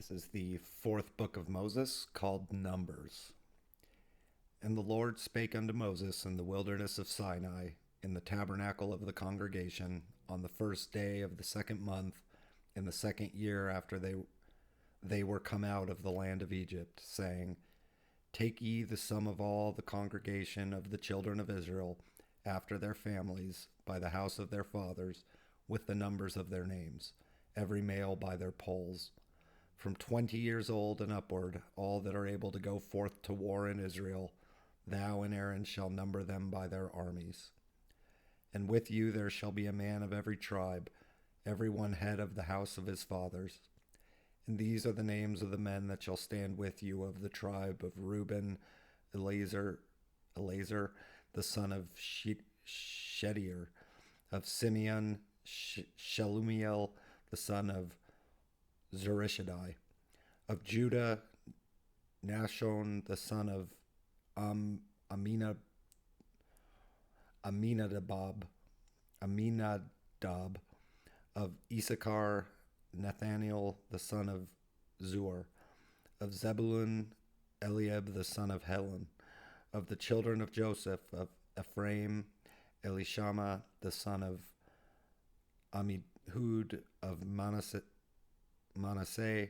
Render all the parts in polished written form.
This is the fourth book of Moses called Numbers. And the Lord spake unto Moses in the wilderness of Sinai, in the tabernacle of the congregation, on the first day of the second month, in the second year after they were come out of the land of Egypt, saying, Take ye the sum of all the congregation of the children of Israel, after their families, by the house of their fathers, with the numbers of their names, every male by their polls. From 20 years old and upward, all that are able to go forth to war in Israel, thou and Aaron shall number them by their armies. And with you there shall be a man of every tribe, every one head of the house of his fathers. And these are the names of the men that shall stand with you of the tribe of Reuben: Eleazar, the son of Shedeur; of Simeon, Shelumiel, the son of Zurishaddai; of Judah, Nashon, the son of Aminadab; of Issachar, Nathaniel, the son of Zur; of Zebulun, Eliab, the son of Helon; of the children of Joseph; of Ephraim, Elishama, the son of Amihud; of Manasseh,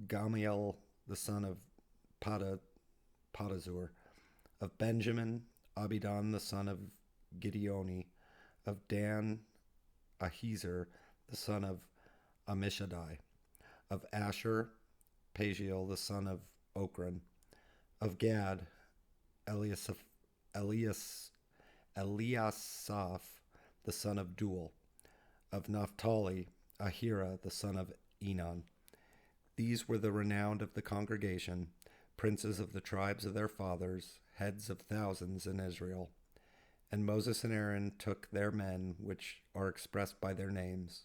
Gamiel, the son of Padazur; of Benjamin, Abidan, the son of Gideoni; of Dan, Ahiezer, the son of Ammishaddai; of Asher, Pagiel, the son of Ochran; of Gad, Eliasaph, the son of Duel; of Naphtali, Ahira, the son of Enon. These were the renowned of the congregation, princes of the tribes of their fathers, heads of thousands in Israel. And Moses and Aaron took their men, which are expressed by their names.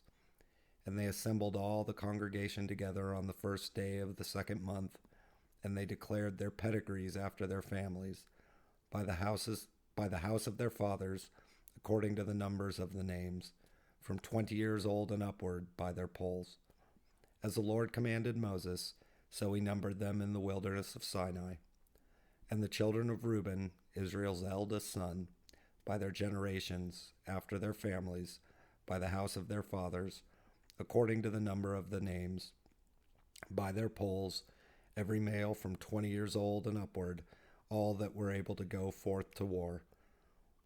And they assembled all the congregation together on the first day of the second month, and they declared their pedigrees after their families, by the house of their fathers, according to the numbers of the names, from 20 years old and upward, by their polls. As the Lord commanded Moses, so he numbered them in the wilderness of Sinai. And the children of Reuben, Israel's eldest son, by their generations, after their families, by the house of their fathers, according to the number of the names, by their polls, every male from 20 years old and upward, all that were able to go forth to war.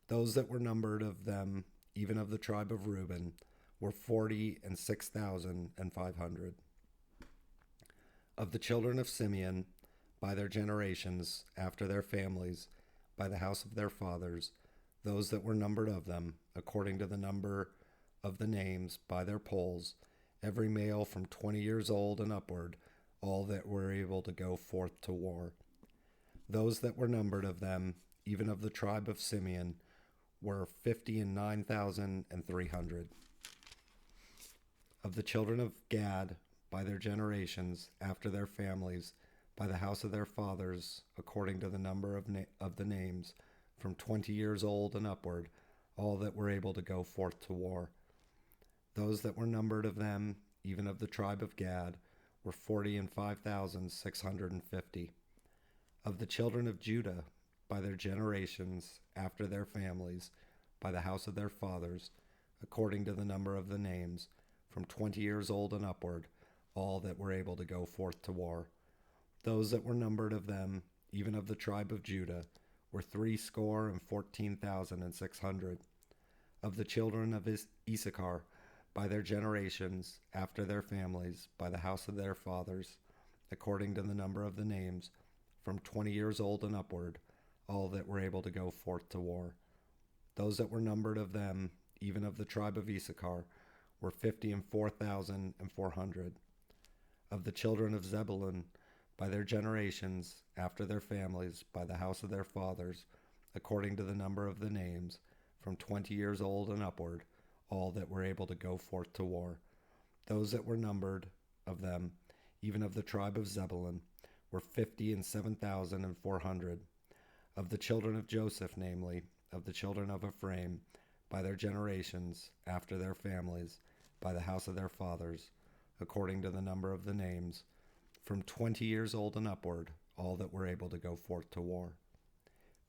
Those that were numbered of them, even of the tribe of Reuben, were 46,500. Of the children of Simeon, by their generations, after their families, by the house of their fathers, those that were numbered of them, according to the number of the names, by their polls, every male from 20 years old and upward, all that were able to go forth to war. Those that were numbered of them, even of the tribe of Simeon, were 59,300. Of the children of Gad, by their generations, after their families, by the house of their fathers, according to the number of the names, from 20 years old and upward, all that were able to go forth to war. Those that were numbered of them, even of the tribe of Gad, were 45,650. Of the children of Judah, by their generations, after their families, by the house of their fathers, according to the number of the names, from 20 years old and upward, all that were able to go forth to war. Those that were numbered of them, even of the tribe of Judah, were 314,600. Of the children of Issachar, by their generations, after their families, by the house of their fathers, according to the number of the names, from 20 years old and upward, all that were able to go forth to war. Those that were numbered of them, even of the tribe of Issachar, were 54,400. Of the children of Zebulun, by their generations, after their families, by the house of their fathers, according to the number of the names, from 20 years old and upward, all that were able to go forth to war. Those that were numbered of them, even of the tribe of Zebulun, were 57,400. Of the children of Joseph, namely, of the children of Ephraim, by their generations, after their families, by the house of their fathers, according to the number of the names, from 20 years old and upward, all that were able to go forth to war.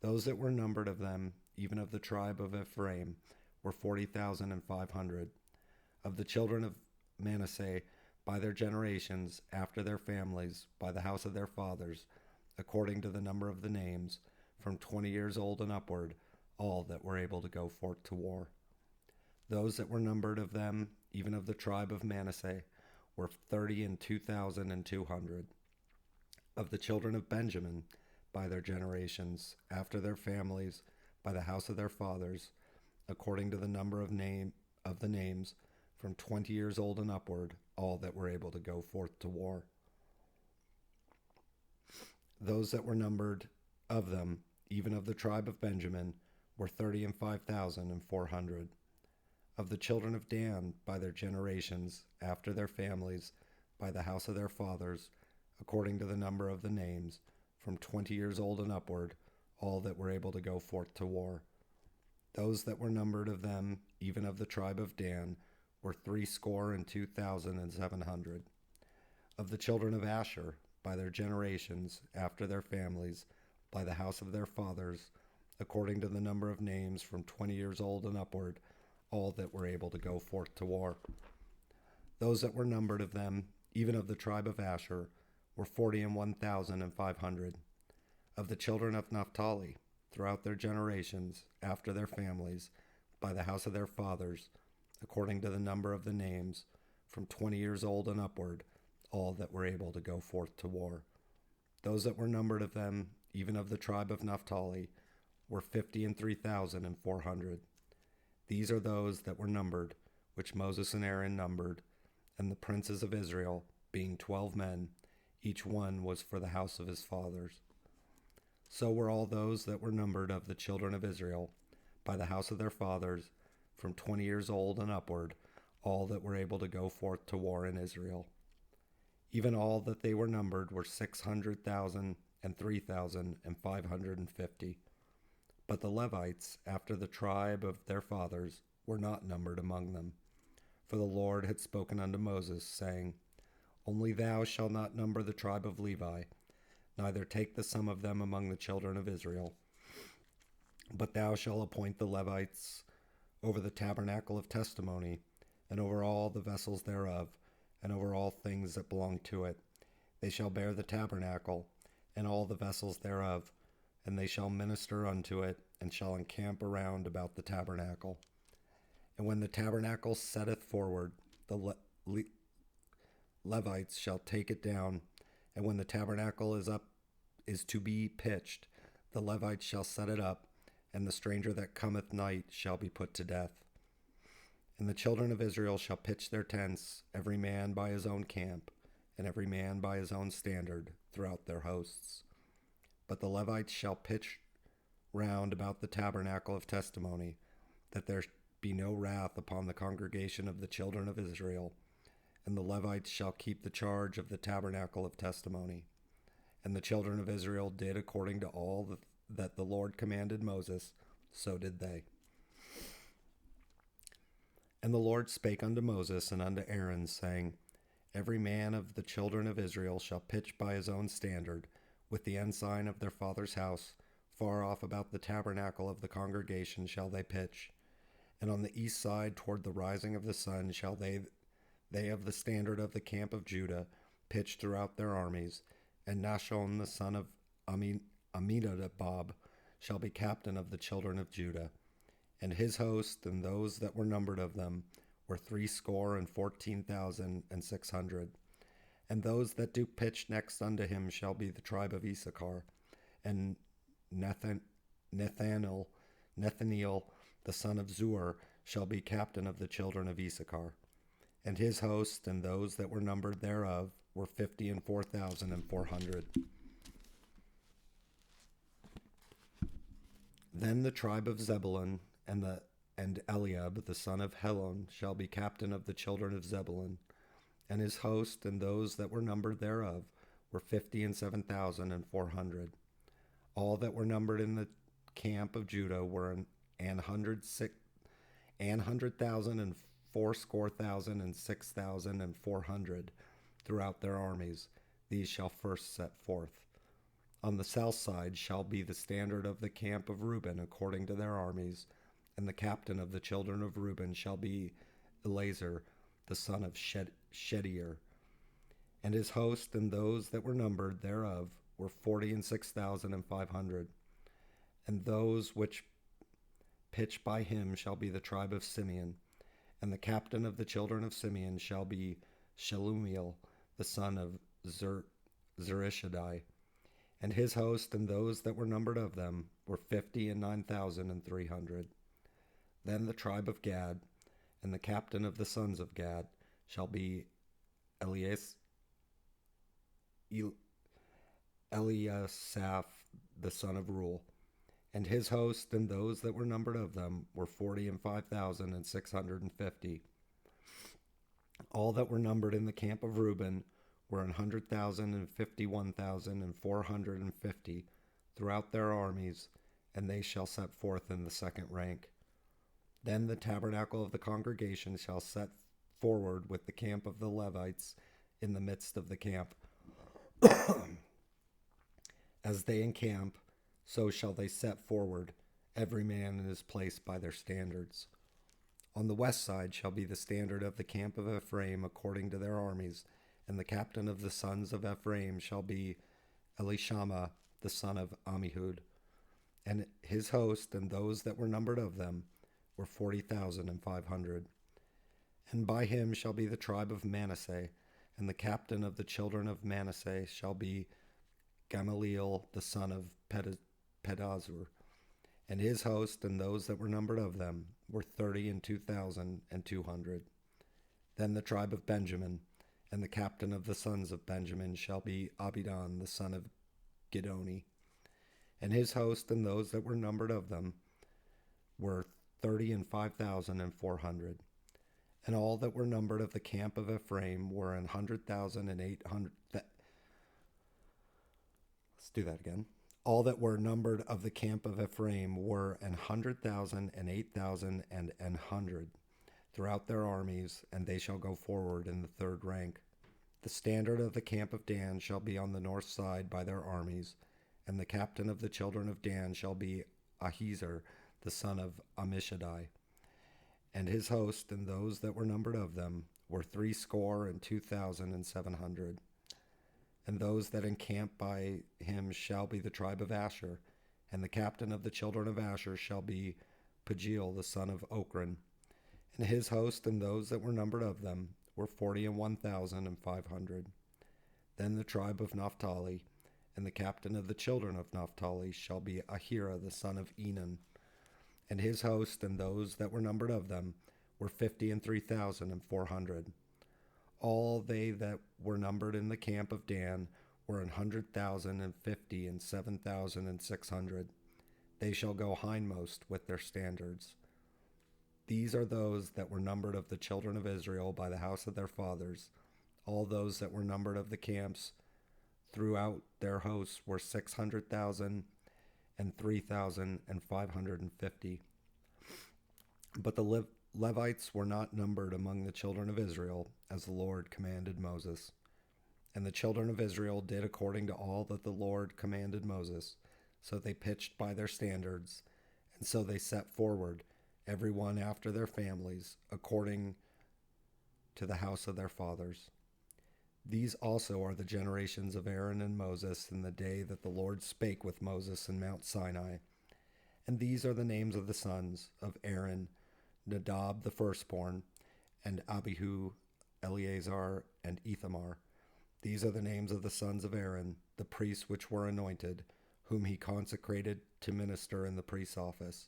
Those that were numbered of them, even of the tribe of Ephraim, were 40,500. Of the children of Manasseh, by their generations, after their families, by the house of their fathers, according to the number of the names, from 20 years old and upward, all that were able to go forth to war. Those that were numbered of them, even of the tribe of Manasseh, were 32,200. Of the children of Benjamin, by their generations, after their families, by the house of their fathers, according to the number of the names, from 20 years old and upward, all that were able to go forth to war. Those that were numbered of them, even of the tribe of Benjamin, were 35,400. Of the children of Dan, by their generations, after their families, by the house of their fathers, according to the number of the names, from 20 years old and upward, all that were able to go forth to war. Those that were numbered of them, even of the tribe of Dan, were 62,700. Of the children of Asher, by their generations, after their families, by the house of their fathers, according to the number of names, from 20 years old and upward, all that were able to go forth to war. Those that were numbered of them, even of the tribe of Asher, were 41,500. Of the children of Naphtali, throughout their generations, after their families, by the house of their fathers, according to the number of the names, from 20 years old and upward, all that were able to go forth to war. Those that were numbered of them, even of the tribe of Naphtali, were 53,400. These are those that were numbered, which Moses and Aaron numbered, and the princes of Israel, being 12 men, each one was for the house of his fathers. So were all those that were numbered of the children of Israel, by the house of their fathers, from 20 years old and upward, all that were able to go forth to war in Israel. Even all that they were numbered were 600,000 and 3,550. But the Levites, after the tribe of their fathers, were not numbered among them. For the Lord had spoken unto Moses, saying, Only thou shalt not number the tribe of Levi, neither take the sum of them among the children of Israel. But thou shalt appoint the Levites over the tabernacle of testimony, and over all the vessels thereof, and over all things that belong to it. They shall bear the tabernacle, and all the vessels thereof, and they shall minister unto it, and shall encamp around about the tabernacle. And when the tabernacle setteth forward, the Levites shall take it down, and when the tabernacle is to be pitched, the Levites shall set it up, and the stranger that cometh night shall be put to death. And the children of Israel shall pitch their tents, every man by his own camp, and every man by his own standard, throughout their hosts. But the Levites shall pitch round about the tabernacle of testimony, that there be no wrath upon the congregation of the children of Israel. And the Levites shall keep the charge of the tabernacle of testimony. And the children of Israel did according to all that the Lord commanded Moses, so did they. And the Lord spake unto Moses and unto Aaron, saying, Every man of the children of Israel shall pitch by his own standard, with the ensign of their father's house, far off about the tabernacle of the congregation shall they pitch. And on the east side toward the rising of the sun shall they of the standard of the camp of Judah pitch throughout their armies. And Nahshon the son of Amminadab shall be captain of the children of Judah. And his host and those that were numbered of them were 614,600. And those that do pitch next unto him shall be the tribe of Issachar. And Nathaniel, the son of Zuar, shall be captain of the children of Issachar. And his host and those that were numbered thereof were 54,400. Then the tribe of Zebulun and Eliab, the son of Helon, shall be captain of the children of Zebulun. And his host and those that were numbered thereof were 57,400. All that were numbered in the camp of Judah were an 100,000 and 6,400 throughout their armies. these shall first set forth. On the south side shall be the standard of the camp of Reuben according to their armies, and the captain of the children of Reuben shall be Eleazar, the son of Shedeur. And his host and those that were numbered thereof were 46,500. And those which pitched by him shall be the tribe of Simeon. And the captain of the children of Simeon shall be Shelumiel, the son of Zurishaddai. And his host and those that were numbered of them were 59,300. Then the tribe of Gad, and the captain of the sons of Gad shall be Eliasaph, the son of Reuel. And his host and those that were numbered of them were 45,650. All that were numbered in the camp of Reuben were 100,000 and 51,450 throughout their armies, and they shall set forth in the second rank. Then the tabernacle of the congregation shall set forward with the camp of the Levites in the midst of the camp. As they encamp, so shall they set forward, every man in his place by their standards. On the west side shall be the standard of the camp of Ephraim according to their armies, and the captain of the sons of Ephraim shall be Elishama, the son of Ammihud. And his host and those that were numbered of them were 40,500. And by him shall be the tribe of Manasseh, and the captain of the children of Manasseh shall be Gamaliel, the son of Pedazur. And his host and those that were numbered of them were 32,200. Then the tribe of Benjamin, and the captain of the sons of Benjamin shall be Abidan, the son of Gidoni. And his host and those that were numbered of them were 35,400. And all that were numbered of the camp of Ephraim were 100,800. Let's do that again. All that were numbered of the camp of Ephraim were 100,000 and 8,000 and 100 throughout their armies, and they shall go forward in the third rank. The standard of the camp of Dan shall be on the north side by their armies, and the captain of the children of Dan shall be Ahiezer, the son of Ammishaddai. And his host and those that were numbered of them were 62,700. And those that encamp by him shall be the tribe of Asher, and the captain of the children of Asher shall be Pagiel, the son of Ochran. And his host and those that were numbered of them were 41,500. Then the tribe of Naphtali, and the captain of the children of Naphtali shall be Ahira, the son of Enan. And his host and those that were numbered of them were 53,400. All they that were numbered in the camp of Dan were 100,050 and 7,600. They shall go hindmost with their standards. These are those that were numbered of the children of Israel by the house of their fathers. All those that were numbered of the camps throughout their hosts were 600,000 and 3,550. But the Levites were not numbered among the children of Israel, as the Lord commanded Moses. And the children of Israel did according to all that the Lord commanded Moses. So they pitched by their standards, and so they set forward, every one after their families, according to the house of their fathers. These also are the generations of Aaron and Moses in the day that the Lord spake with Moses in Mount Sinai. And these are the names of the sons of Aaron: Nadab the firstborn, and Abihu, Eleazar, and Ithamar. These are the names of the sons of Aaron, the priests which were anointed, whom he consecrated to minister in the priest's office.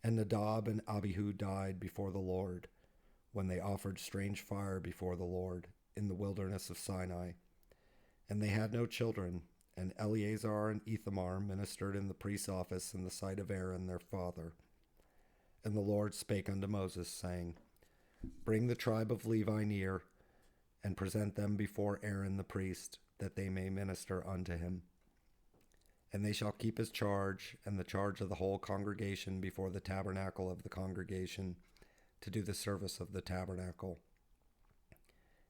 And Nadab and Abihu died before the Lord, when they offered strange fire before the Lord in the wilderness of Sinai. And they had no children, and Eleazar and Ithamar ministered in the priest's office in the sight of Aaron their father. And the Lord spake unto Moses, saying, Bring the tribe of Levi near, and present them before Aaron the priest, that they may minister unto him. And they shall keep his charge, and the charge of the whole congregation before the tabernacle of the congregation, to do the service of the tabernacle.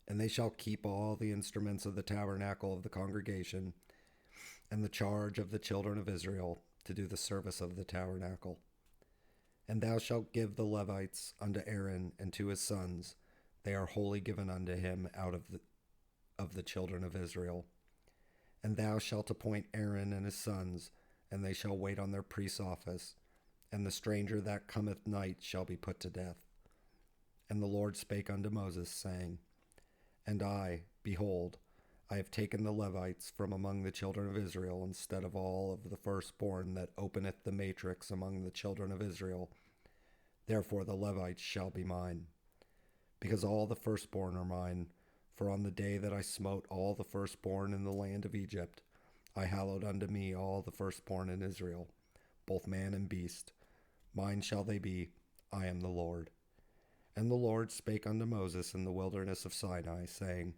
And they shall keep all the instruments of the tabernacle of the congregation, and the charge of the children of Israel to do the service of the tabernacle. And thou shalt give the Levites unto Aaron and to his sons. They are wholly given unto him out of the children of Israel. And thou shalt appoint Aaron and his sons, and they shall wait on their priest's office. And the stranger that cometh night shall be put to death. And the Lord spake unto Moses, saying, And I, behold, I have taken the Levites from among the children of Israel instead of all of the firstborn that openeth the matrix among the children of Israel. Therefore the Levites shall be mine. Because all the firstborn are mine, for on the day that I smote all the firstborn in the land of Egypt, I hallowed unto me all the firstborn in Israel, both man and beast. Mine shall they be, I am the Lord. And the Lord spake unto Moses in the wilderness of Sinai, saying,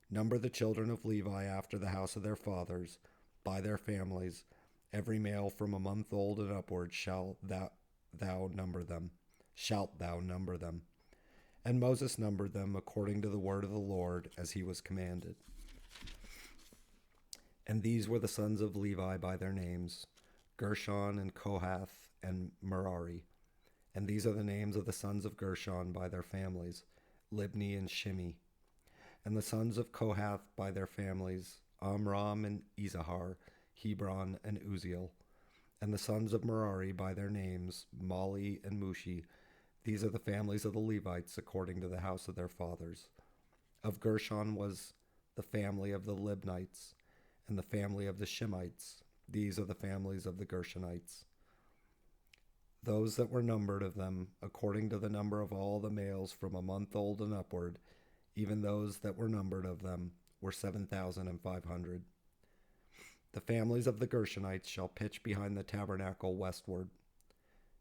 Number the children of Levi after the house of their fathers, by their families, every male from a month old and upward shalt thou number them. And Moses numbered them according to the word of the Lord, as he was commanded. And these were the sons of Levi by their names, Gershon and Kohath and Merari. And these are the names of the sons of Gershon by their families, Libni and Shimi. And the sons of Kohath by their families, Amram and Izahar, Hebron and Uziel. And the sons of Merari by their names, Mali and Mushi. These are the families of the Levites according to the house of their fathers. Of Gershon was the family of the Libnites, and the family of the Shimites. These are the families of the Gershonites. Those that were numbered of them, according to the number of all the males from a month old and upward, even those that were numbered of them, were 7,500. The families of the Gershonites shall pitch behind the tabernacle westward.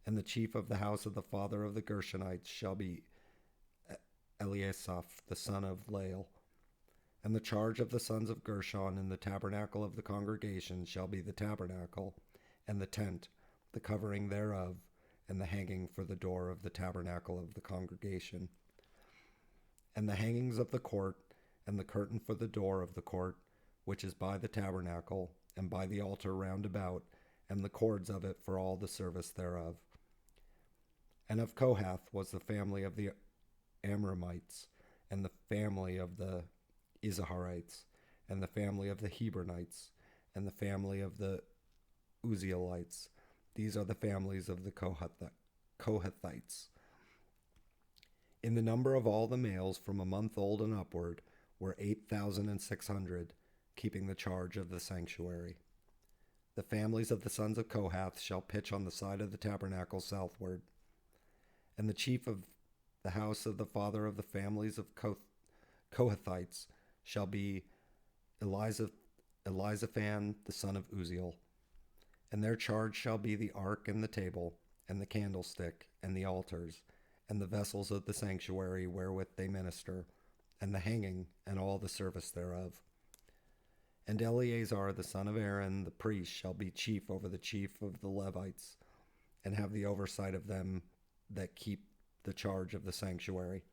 And the chief of the house of the father of the Gershonites shall be Eliasaph, the son of Lael. And the charge of the sons of Gershon in the tabernacle of the congregation shall be the tabernacle, and the tent, the covering thereof, and the hanging for the door of the tabernacle of the congregation. And the hangings of the court, and the curtain for the door of the court, which is by the tabernacle, and by the altar round about, and the cords of it for all the service thereof. And of Kohath was the family of the Amramites, and the family of the Izaharites, and the family of the Hebronites, and the family of the Uzielites. These are the families of the Kohathites. In the number of all the males from a month old and upward were 8,600, keeping the charge of the sanctuary. The families of the sons of Kohath shall pitch on the side of the tabernacle southward. And the chief of the house of the father of the families of Kohathites shall be Elizaphan, the son of Uziel. And their charge shall be the ark and the table, and the candlestick, and the altars, and the vessels of the sanctuary wherewith they minister, and the hanging, and all the service thereof. And Eleazar the son of Aaron the priest shall be chief over the chief of the Levites, and have the oversight of them that keep the charge of the sanctuary.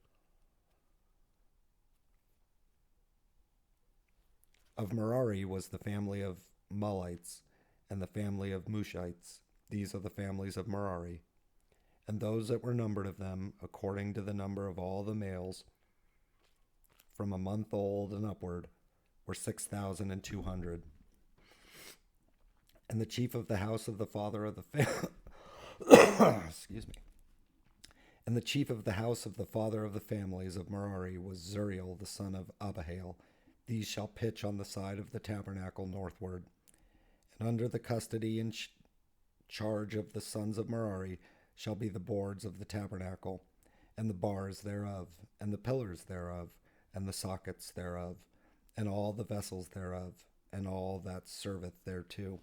Of Merari was the family of Mulites, and the family of Mushites. These are the families of Merari. And those that were numbered of them, according to the number of all the males, from a month old and upward, were 6,200. And the chief of the house of the father of the And the chief of the house of the father of the families of Merari was Zuriel the son of Abihail. These shall pitch on the side of the tabernacle northward. And under the custody and charge of the sons of Merari shall be the boards of the tabernacle, and the bars thereof, and the pillars thereof, and the sockets thereof, and all the vessels thereof, and all that serveth thereto,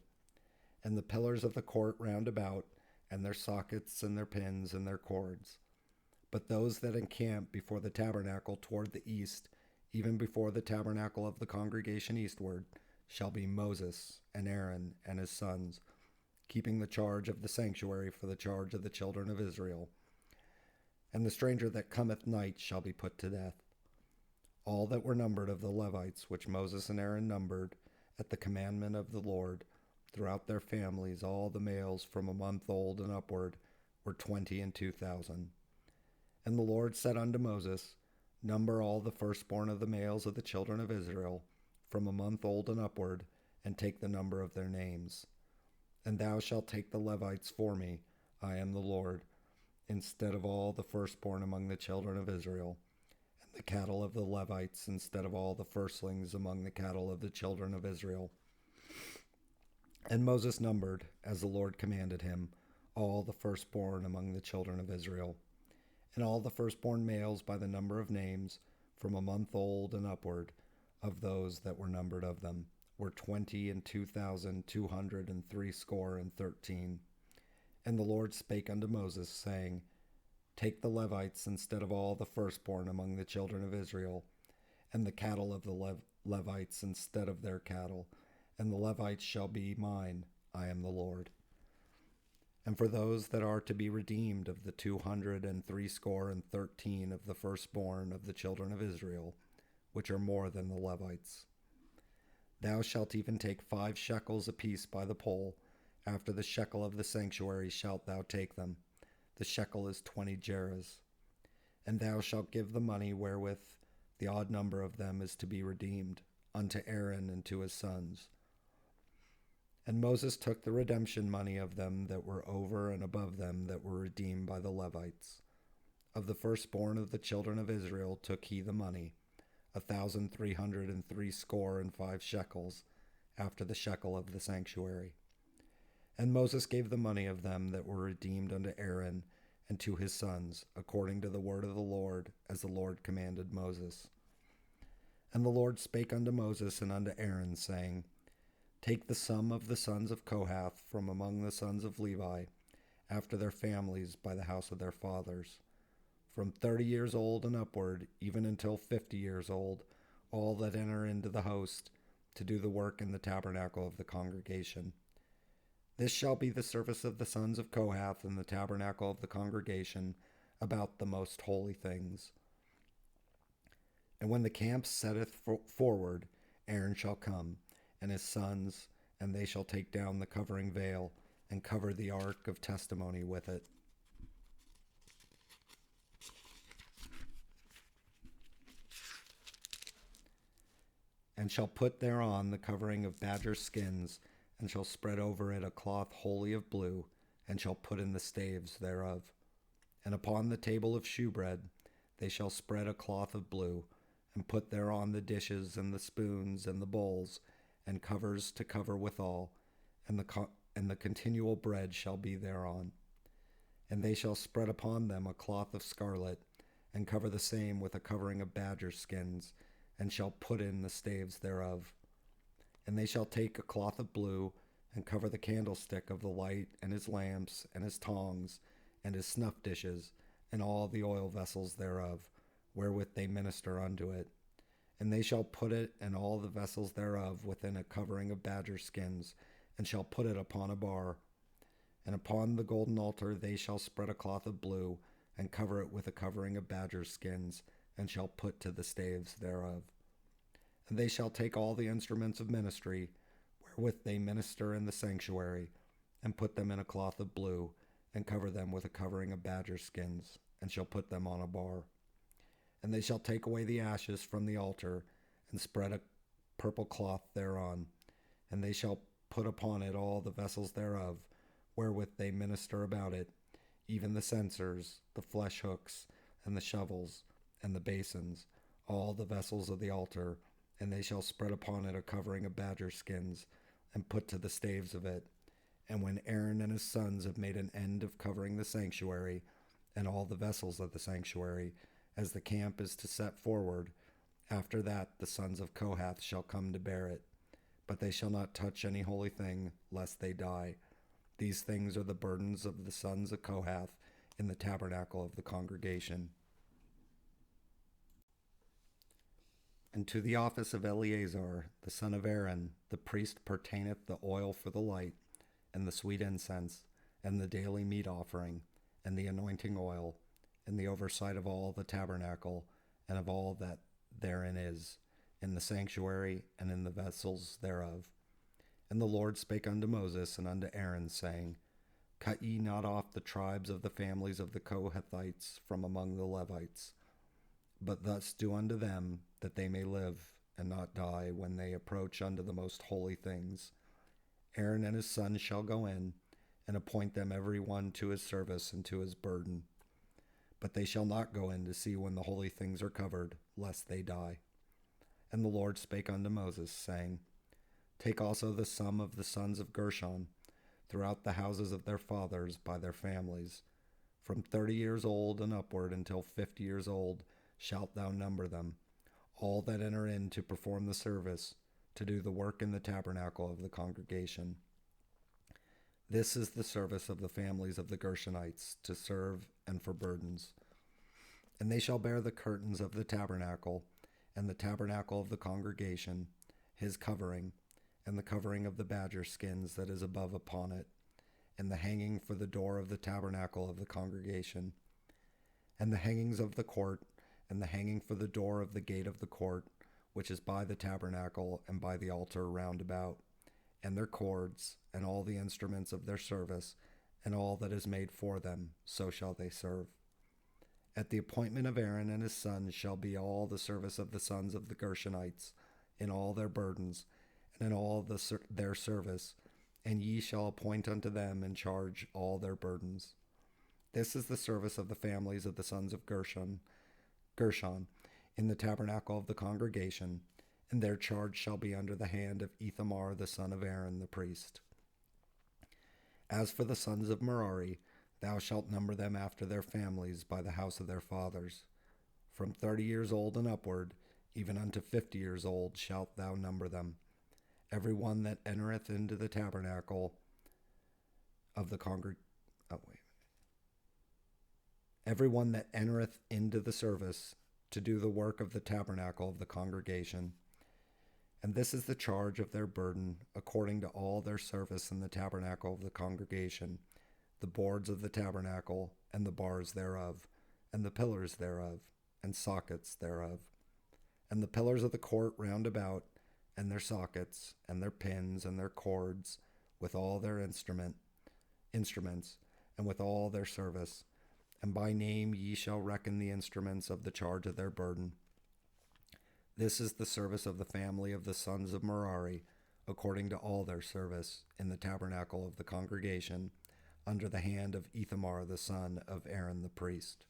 and the pillars of the court round about, and their sockets, and their pins, and their cords. But those that encamp before the tabernacle toward the east, even before the tabernacle of the congregation eastward, shall be Moses and Aaron and his sons, keeping the charge of the sanctuary for the charge of the children of Israel. And the stranger that cometh night shall be put to death. All that were numbered of the Levites, which Moses and Aaron numbered at the commandment of the Lord, throughout their families, all the males from a month old and upward were 22,000. And the Lord said unto Moses, Number all the firstborn of the males of the children of Israel, from a month old and upward, and take the number of their names. And thou shalt take the Levites for me, I am the Lord, instead of all the firstborn among the children of Israel, and the cattle of the Levites instead of all the firstlings among the cattle of the children of Israel. And Moses numbered, as the Lord commanded him, all the firstborn among the children of Israel, and all the firstborn males by the number of names, from a month old and upward, of those that were numbered of them, were 22,213. And the Lord spake unto Moses, saying, Take the Levites instead of all the firstborn among the children of Israel, and the cattle of the Levites instead of their cattle, and the Levites shall be mine, I am the Lord. And for those that are to be redeemed of the 213 of the firstborn of the children of Israel, which are more than the Levites, thou shalt even take 5 shekels apiece by the poll. After the shekel of the sanctuary shalt thou take them. The shekel is 20 gerahs. And thou shalt give the money wherewith the odd number of them is to be redeemed, unto Aaron and to his sons. And Moses took the redemption money of them that were over and above them that were redeemed by the Levites. Of the firstborn of the children of Israel took he the money, 1,365 shekels, after the shekel of the sanctuary. And Moses gave the money of them that were redeemed unto Aaron and to his sons, according to the word of the Lord, as the Lord commanded Moses. And the Lord spake unto Moses and unto Aaron, saying, Take the sum of the sons of Kohath from among the sons of Levi, after their families by the house of their fathers, from 30 years old and upward, even until 50 years old, all that enter into the host to do the work in the tabernacle of the congregation. This shall be the service of the sons of Kohath in the tabernacle of the congregation about the most holy things. And when the camp setteth forward, Aaron shall come, and his sons, and they shall take down the covering veil, and cover the ark of testimony with it. And shall put thereon the covering of badger skins, and shall spread over it a cloth wholly of blue, and shall put in the staves thereof. And upon the table of shewbread they shall spread a cloth of blue, and put thereon the dishes and the spoons and the bowls, and covers to cover withal, and the continual bread shall be thereon. And they shall spread upon them a cloth of scarlet, and cover the same with a covering of badger skins, and shall put in the staves thereof. And they shall take a cloth of blue, and cover the candlestick of the light, and his lamps, and his tongs, and his snuff dishes, and all the oil vessels thereof, wherewith they minister unto it. And they shall put it and all the vessels thereof within a covering of badger skins, and shall put it upon a bar. And upon the golden altar they shall spread a cloth of blue, and cover it with a covering of badger skins, and shall put to the staves thereof. And they shall take all the instruments of ministry, wherewith they minister in the sanctuary, and put them in a cloth of blue, and cover them with a covering of badger skins, and shall put them on a bar. And they shall take away the ashes from the altar, and spread a purple cloth thereon. And they shall put upon it all the vessels thereof, wherewith they minister about it, even the censers, the flesh hooks, and the shovels, and the basins, all the vessels of the altar. And they shall spread upon it a covering of badger skins, and put to the staves of it. And when Aaron and his sons have made an end of covering the sanctuary, and all the vessels of the sanctuary, as the camp is to set forward, after that the sons of Kohath shall come to bear it. But they shall not touch any holy thing, lest they die. These things are the burdens of the sons of Kohath in the tabernacle of the congregation. And to the office of Eleazar, the son of Aaron, the priest, pertaineth the oil for the light, and the sweet incense, and the daily meat offering, and the anointing oil, and the oversight of all the tabernacle, and of all that therein is, in the sanctuary and in the vessels thereof. And the Lord spake unto Moses and unto Aaron, saying, Cut ye not off the tribes of the families of the Kohathites from among the Levites, but thus do unto them, that they may live and not die when they approach unto the most holy things. Aaron and his sons shall go in, and appoint them every one to his service and to his burden. But they shall not go in to see when the holy things are covered, lest they die. And the Lord spake unto Moses, saying, Take also the sum of the sons of Gershon throughout the houses of their fathers by their families. From 30 years old and upward until 50 years old shalt thou number them, all that enter in to perform the service, to do the work in the tabernacle of the congregation. This is the service of the families of the Gershonites, to serve and for burdens. And they shall bear the curtains of the tabernacle, and the tabernacle of the congregation, his covering, and the covering of the badger skins that is above upon it, and the hanging for the door of the tabernacle of the congregation, and the hangings of the court, and the hanging for the door of the gate of the court, which is by the tabernacle and by the altar round about, and their cords, and all the instruments of their service, and all that is made for them, so shall they serve. At the appointment of Aaron and his sons shall be all the service of the sons of the Gershonites, in all their burdens, and in all their service, and ye shall appoint unto them in charge all their burdens. This is the service of the families of the sons of Gershon, in the tabernacle of the congregation, and their charge shall be under the hand of Ithamar the son of Aaron the priest. As for the sons of Merari, thou shalt number them after their families by the house of their fathers. From 30 years old and upward, even unto 50 years old, shalt thou number them. Every one that entereth into the tabernacle of the Every one that entereth into the service to do the work of the tabernacle of the congregation. And this is the charge of their burden, according to all their service in the tabernacle of the congregation, the boards of the tabernacle, and the bars thereof, and the pillars thereof, and sockets thereof, and the pillars of the court round about, and their sockets, and their pins, and their cords, with all their instruments, and with all their service. And by name ye shall reckon the instruments of the charge of their burden. This is the service of the family of the sons of Merari, according to all their service, in the tabernacle of the congregation, under the hand of Ithamar the son of Aaron the priest.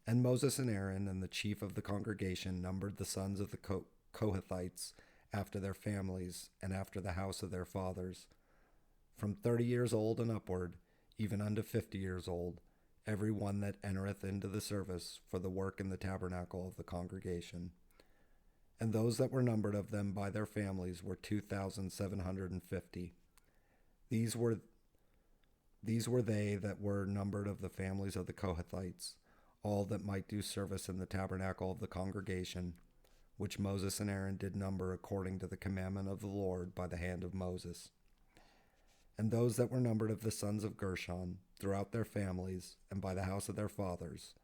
And Moses and Aaron and the chief of the congregation numbered the sons of the Kohathites after their families and after the house of their fathers, from 30 years old and upward, even unto 50 years old, every one that entereth into the service for the work in the tabernacle of the congregation. And those that were numbered of them by their families were 2,750. These were they that were numbered of the families of the Kohathites, all that might do service in the tabernacle of the congregation, which Moses and Aaron did number according to the commandment of the Lord by the hand of Moses. And those that were numbered of the sons of Gershon, throughout their families, and by the house of their fathers,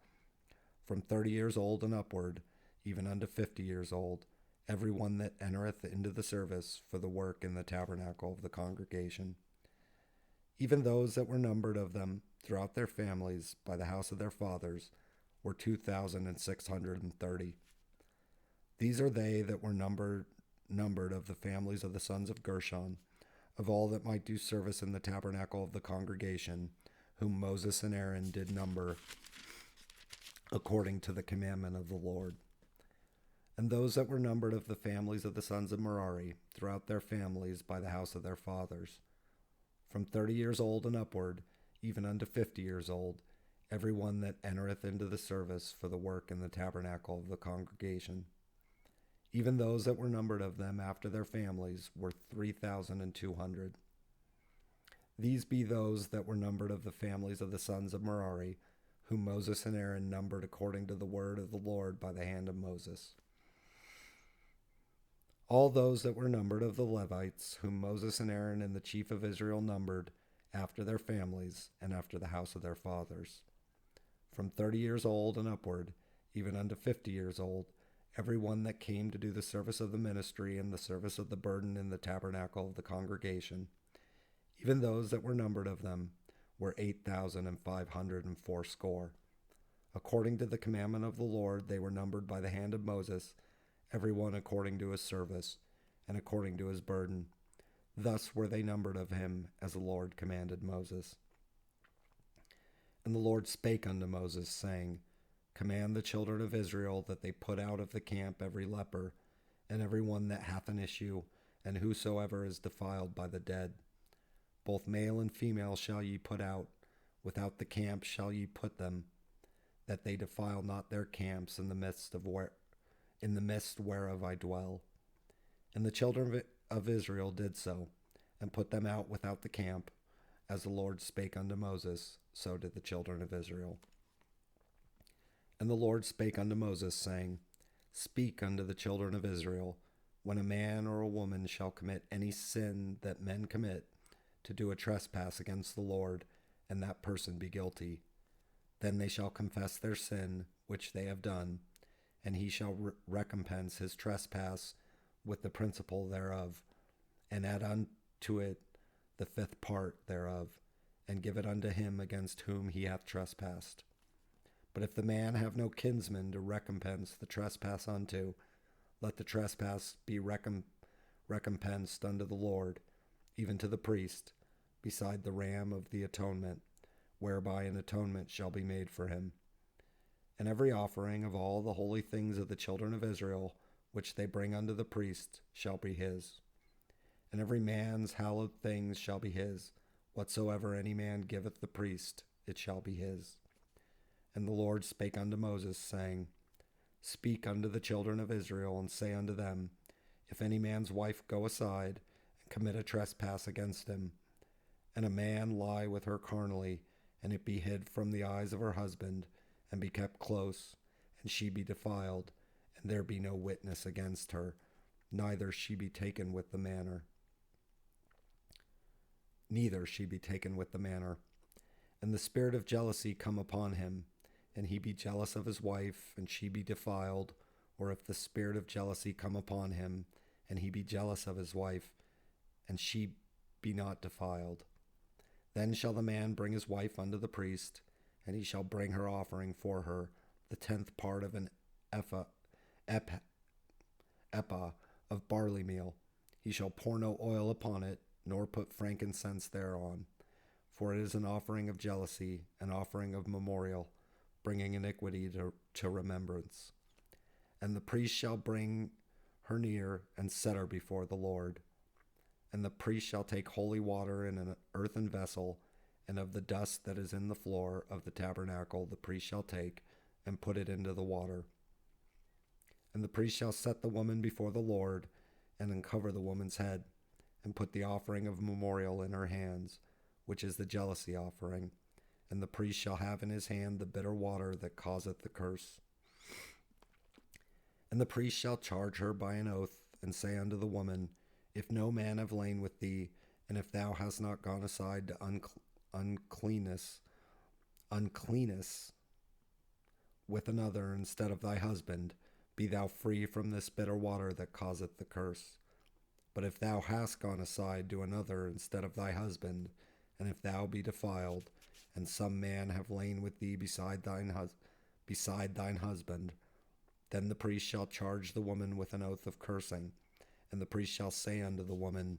from 30 years old and upward, even unto 50 years old, every one that entereth into the service for the work in the tabernacle of the congregation. Even those that were numbered of them, throughout their families, by the house of their fathers, were 2,630. These are they that were numbered of the families of the sons of Gershon, of all that might do service in the tabernacle of the congregation, whom Moses and Aaron did number according to the commandment of the Lord. And those that were numbered of the families of the sons of Merari, throughout their families by the house of their fathers, from 30 years old and upward, even unto 50 years old, every one that entereth into the service for the work in the tabernacle of the congregation. Even those that were numbered of them after their families were 3,200. These be those that were numbered of the families of the sons of Merari, whom Moses and Aaron numbered according to the word of the Lord by the hand of Moses. All those that were numbered of the Levites, whom Moses and Aaron and the chief of Israel numbered, after their families and after the house of their fathers, from 30 years old and upward, even unto 50 years old, every one that came to do the service of the ministry and the service of the burden in the tabernacle of the congregation. Even those that were numbered of them were 8,580. According to the commandment of the Lord, they were numbered by the hand of Moses, every one according to his service, and according to his burden. Thus were they numbered of him, as the Lord commanded Moses. And the Lord spake unto Moses, saying, Command the children of Israel that they put out of the camp every leper, and every one that hath an issue, and whosoever is defiled by the dead. Both male and female shall ye put out, without the camp shall ye put them, that they defile not their camps in the midst whereof I dwell. And the children of Israel did so, and put them out without the camp, as the Lord spake unto Moses, so did the children of Israel. And the Lord spake unto Moses, saying, Speak unto the children of Israel, when a man or a woman shall commit any sin that men commit, to do a trespass against the Lord, and that person be guilty. Then they shall confess their sin which they have done, and he shall recompense his trespass with the principal thereof, and add unto it the 5th part thereof, and give it unto him against whom he hath trespassed. But if the man have no kinsman to recompense the trespass unto, let the trespass be recompensed unto the Lord, even to the priest, beside the ram of the atonement, whereby an atonement shall be made for him. And every offering of all the holy things of the children of Israel, which they bring unto the priest, shall be his. And every man's hallowed things shall be his. Whatsoever any man giveth the priest, it shall be his. And the Lord spake unto Moses, saying, Speak unto the children of Israel, and say unto them, If any man's wife go aside, and commit a trespass against him, and a man lie with her carnally, and it be hid from the eyes of her husband, and be kept close, and she be defiled, and there be no witness against her, neither she be taken with the manner. And the spirit of jealousy come upon him, and he be jealous of his wife, and she be defiled, or if the spirit of jealousy come upon him, and he be jealous of his wife, and she be not defiled. Then shall the man bring his wife unto the priest, and he shall bring her offering for her, the 10th part of an ephah of barley meal. He shall pour no oil upon it, nor put frankincense thereon, for it is an offering of jealousy, an offering of memorial, bringing iniquity to remembrance. And the priest shall bring her near, and set her before the Lord. And the priest shall take holy water in an earthen vessel, and of the dust that is in the floor of the tabernacle the priest shall take, and put it into the water. And the priest shall set the woman before the Lord, and uncover the woman's head, and put the offering of memorial in her hands, which is the jealousy offering. And the priest shall have in his hand the bitter water that causeth the curse. And the priest shall charge her by an oath, and say unto the woman, If no man have lain with thee, and if thou hast not gone aside to uncleanness with another instead of thy husband, be thou free from this bitter water that causeth the curse. But if thou hast gone aside to another instead of thy husband, and if thou be defiled, and some man have lain with thee beside thine husband, then the priest shall charge the woman with an oath of cursing, and the priest shall say unto the woman,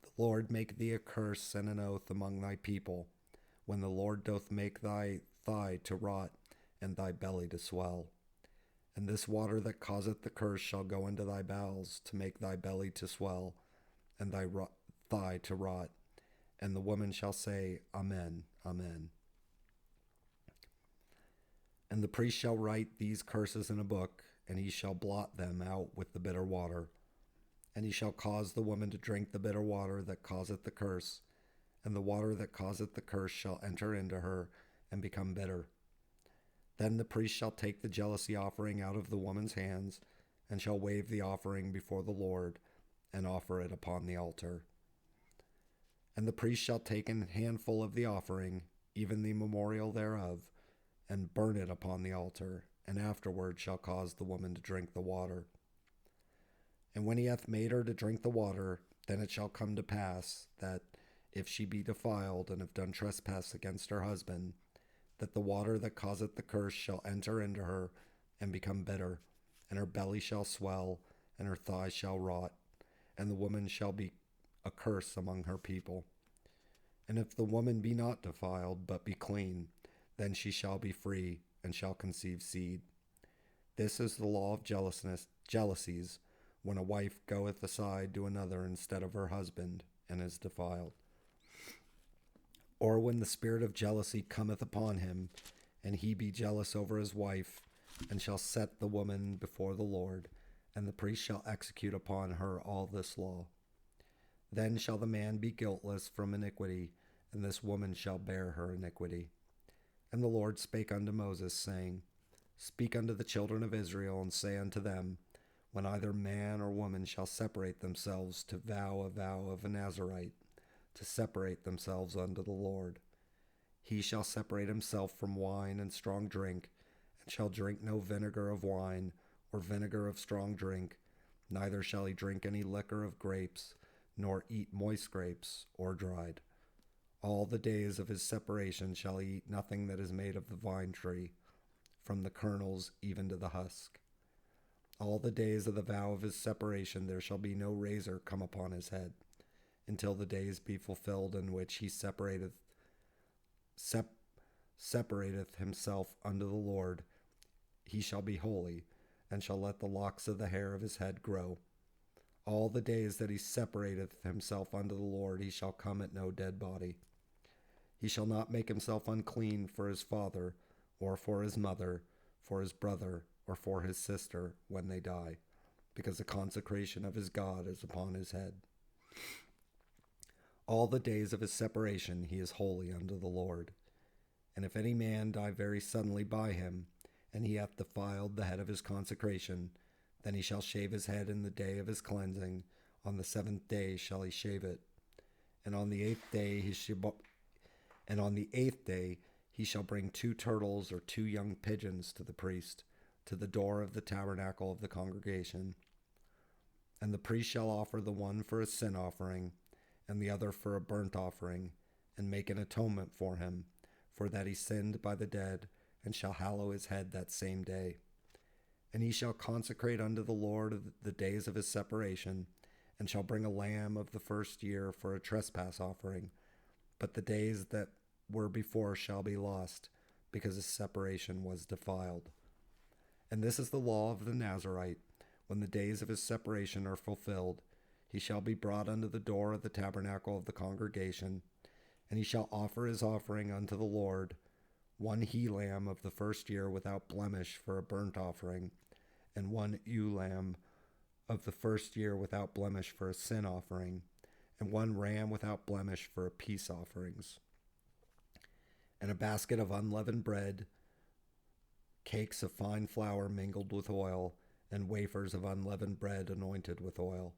The Lord make thee a curse and an oath among thy people, when the Lord doth make thy thigh to rot, and thy belly to swell. And this water that causeth the curse shall go into thy bowels, to make thy belly to swell, and thy thigh to rot. And the woman shall say, Amen, Amen. And the priest shall write these curses in a book, and he shall blot them out with the bitter water. And he shall cause the woman to drink the bitter water that causeth the curse, and the water that causeth the curse shall enter into her, and become bitter. Then the priest shall take the jealousy offering out of the woman's hands, and shall wave the offering before the Lord, and offer it upon the altar. And the priest shall take an handful of the offering, even the memorial thereof, and burn it upon the altar, and afterward shall cause the woman to drink the water. And when he hath made her to drink the water, then it shall come to pass that, if she be defiled and have done trespass against her husband, that the water that causeth the curse shall enter into her and become bitter, and her belly shall swell, and her thighs shall rot, and the woman shall be a curse among her people. And if the woman be not defiled, but be clean, then she shall be free, and shall conceive seed. This is the law of jealousies, when a wife goeth aside to another instead of her husband, and is defiled. Or when the spirit of jealousy cometh upon him, and he be jealous over his wife, and shall set the woman before the Lord, and the priest shall execute upon her all this law. Then shall the man be guiltless from iniquity, and this woman shall bear her iniquity. And the Lord spake unto Moses, saying, Speak unto the children of Israel, and say unto them, when either man or woman shall separate themselves to vow a vow of a Nazarite, to separate themselves unto the Lord, he shall separate himself from wine and strong drink, and shall drink no vinegar of wine, or vinegar of strong drink, neither shall he drink any liquor of grapes, nor eat moist grapes, or dried. All the days of his separation shall he eat nothing that is made of the vine tree, from the kernels even to the husk. All the days of the vow of his separation there shall be no razor come upon his head, until the days be fulfilled in which he separateth himself unto the Lord. He shall be holy, and shall let the locks of the hair of his head grow. All the days that he separateth himself unto the Lord, he shall come at no dead body. He shall not make himself unclean for his father, or for his mother, for his brother, or for his sister, when they die, because the consecration of his God is upon his head. All the days of his separation he is holy unto the Lord. And if any man die very suddenly by him, and he hath defiled the head of his consecration, then he shall shave his head in the day of his cleansing. On the 7th day shall he shave it. And on the 8th day he shall bring 2 turtles or 2 young pigeons to the priest, to the door of the tabernacle of the congregation. And the priest shall offer the one for a sin offering, and the other for a burnt offering, and make an atonement for him, for that he sinned by the dead, and shall hallow his head that same day. And he shall consecrate unto the Lord the days of his separation, and shall bring a lamb of the first year for a trespass offering. But the days that were before shall be lost, because his separation was defiled. And this is the law of the Nazarite. When the days of his separation are fulfilled, he shall be brought unto the door of the tabernacle of the congregation, and he shall offer his offering unto the Lord, 1 he-lamb of the first year without blemish for a burnt offering, and 1 ewe lamb of the first year without blemish for a sin offering, and 1 ram without blemish for a peace offerings. And a basket of unleavened bread, cakes of fine flour mingled with oil, and wafers of unleavened bread anointed with oil,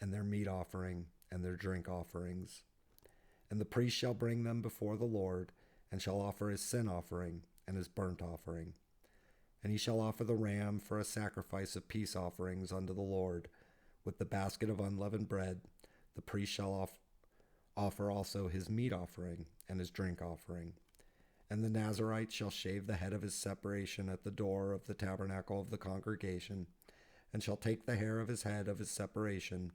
and their meat offering, and their drink offerings. And the priest shall bring them before the Lord, and shall offer his sin offering, and his burnt offering. And he shall offer the ram for a sacrifice of peace offerings unto the Lord, with the basket of unleavened bread. The priest shall offer also his meat offering, and his drink offering. And the Nazarite shall shave the head of his separation at the door of the tabernacle of the congregation, and shall take the hair of his head of his separation,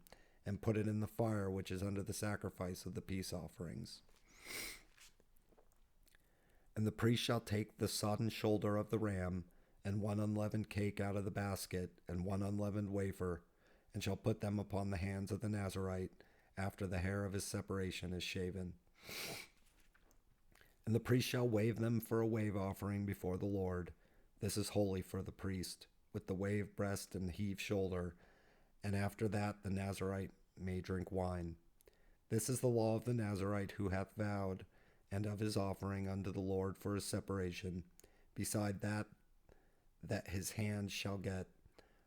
and put it in the fire which is under the sacrifice of the peace offerings. And the priest shall take the sodden shoulder of the ram, and 1 unleavened cake out of the basket, and 1 unleavened wafer, and shall put them upon the hands of the Nazarite, after the hair of his separation is shaven. And the priest shall wave them for a wave offering before the Lord. This is holy for the priest, with the wave breast and heave shoulder, and after that the Nazarite may drink wine. This is the law of the Nazarite who hath vowed, and of his offering unto the Lord for his separation, beside that his hand shall get,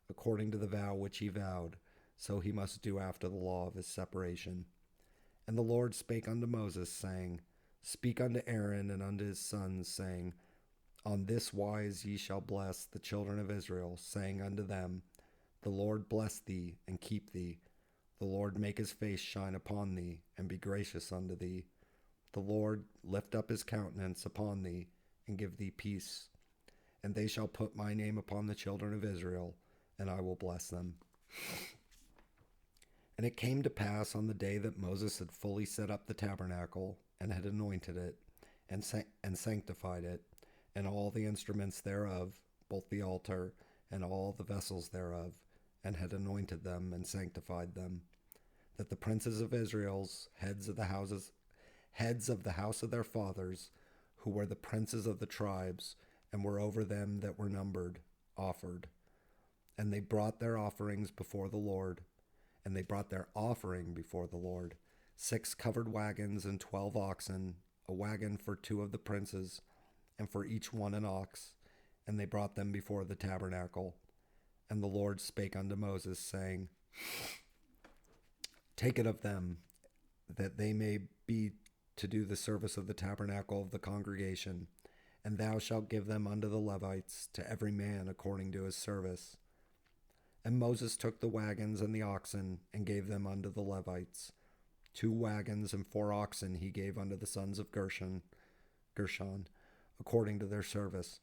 according to the vow which he vowed, so he must do after the law of his separation. And the Lord spake unto Moses, saying, Speak unto Aaron and unto his sons, saying, On this wise ye shall bless the children of Israel, saying unto them, The Lord bless thee and keep thee. The Lord make his face shine upon thee, and be gracious unto thee. The Lord lift up his countenance upon thee, and give thee peace. And they shall put my name upon the children of Israel, and I will bless them. And it came to pass on the day that Moses had fully set up the tabernacle, and had anointed it, and sanctified it, and all the instruments thereof, both the altar and all the vessels thereof, and had anointed them and sanctified them, that the princes of Israel's heads of the house of their fathers, who were the princes of the tribes, and were over them that were numbered, offered. And they brought their offerings before the Lord, and they brought their offering before the Lord, 6 covered wagons and 12 oxen, a wagon for 2 of the princes, and for each one an ox, and they brought them before the tabernacle. And the Lord spake unto Moses, saying, Take it of them, that they may be to do the service of the tabernacle of the congregation, and thou shalt give them unto the Levites, to every man according to his service. And Moses took the wagons and the oxen, and gave them unto the Levites. 2 wagons and 4 oxen he gave unto the sons of Gershon, according to their service.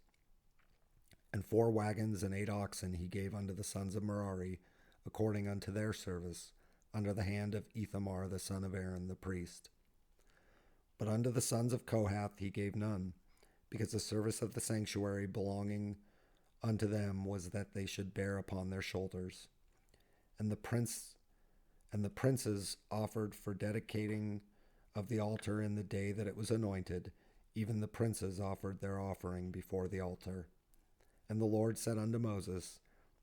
And 4 wagons and 8 oxen he gave unto the sons of Merari, according unto their service, under the hand of Ithamar the son of Aaron the priest. But unto the sons of Kohath he gave none, because the service of the sanctuary belonging unto them was that they should bear upon their shoulders. And the princes offered for dedicating of the altar in the day that it was anointed. Even the princes offered their offering before the altar. And the Lord said unto Moses,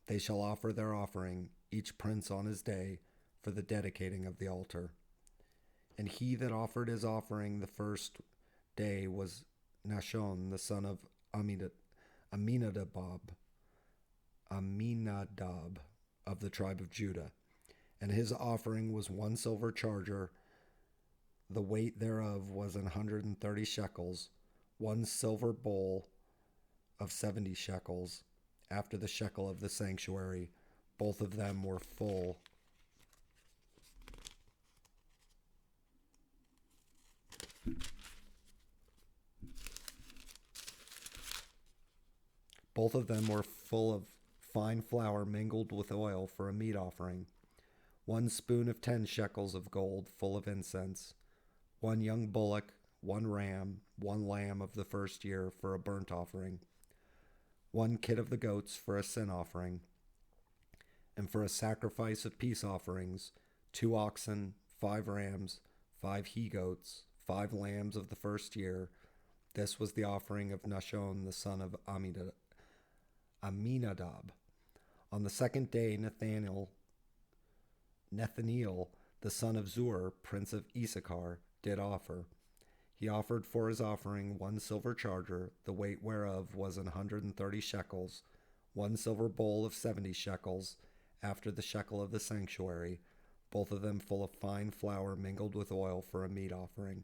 They shall offer their offering, each prince on his day, for the dedicating of the altar. And he that offered his offering the first day was Nahshon the son of Aminadab of the tribe of Judah. And his offering was 1 silver charger, the weight thereof was 130 shekels, 1 silver bowl of 70 shekels, after the shekel of the sanctuary. Both of them were full. Both of them were full of fine flour mingled with oil for a meat offering. 1 spoon of 10 shekels of gold full of incense. 1 young bullock, 1 ram, 1 lamb of the first year for a burnt offering. 1 kid of the goats for a sin offering. And for a sacrifice of peace offerings, 2 oxen, 5 rams, 5 he-goats, 5 lambs of the first year. This was the offering of Nahshon the son of Aminadab. On the 2nd day, Nathaniel the son of Zur, prince of Issachar, did offer. He offered for his offering 1 silver charger, the weight whereof was 130 shekels, 1 silver bowl of 70 shekels, after the shekel of the sanctuary, both of them full of fine flour mingled with oil for a meat offering.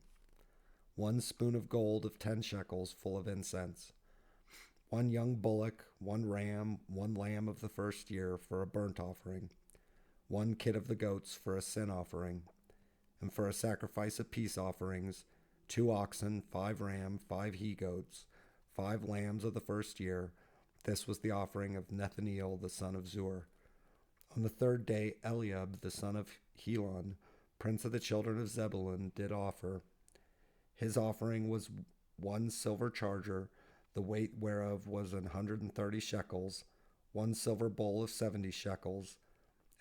1 spoon of gold of 10 shekels full of incense. 1 young bullock, 1 ram, 1 lamb of the first year for a burnt offering. 1 kid of the goats for a sin offering. And for a sacrifice of peace offerings, 2 oxen, 5 ram, 5 he-goats, 5 lambs of the first year. This was the offering of Nathaniel the son of Zur. On the 3rd day, Eliab the son of Helon, prince of the children of Zebulun, did offer. His offering was 1 silver charger, the weight whereof was 130 shekels, 1 silver bowl of 70 shekels,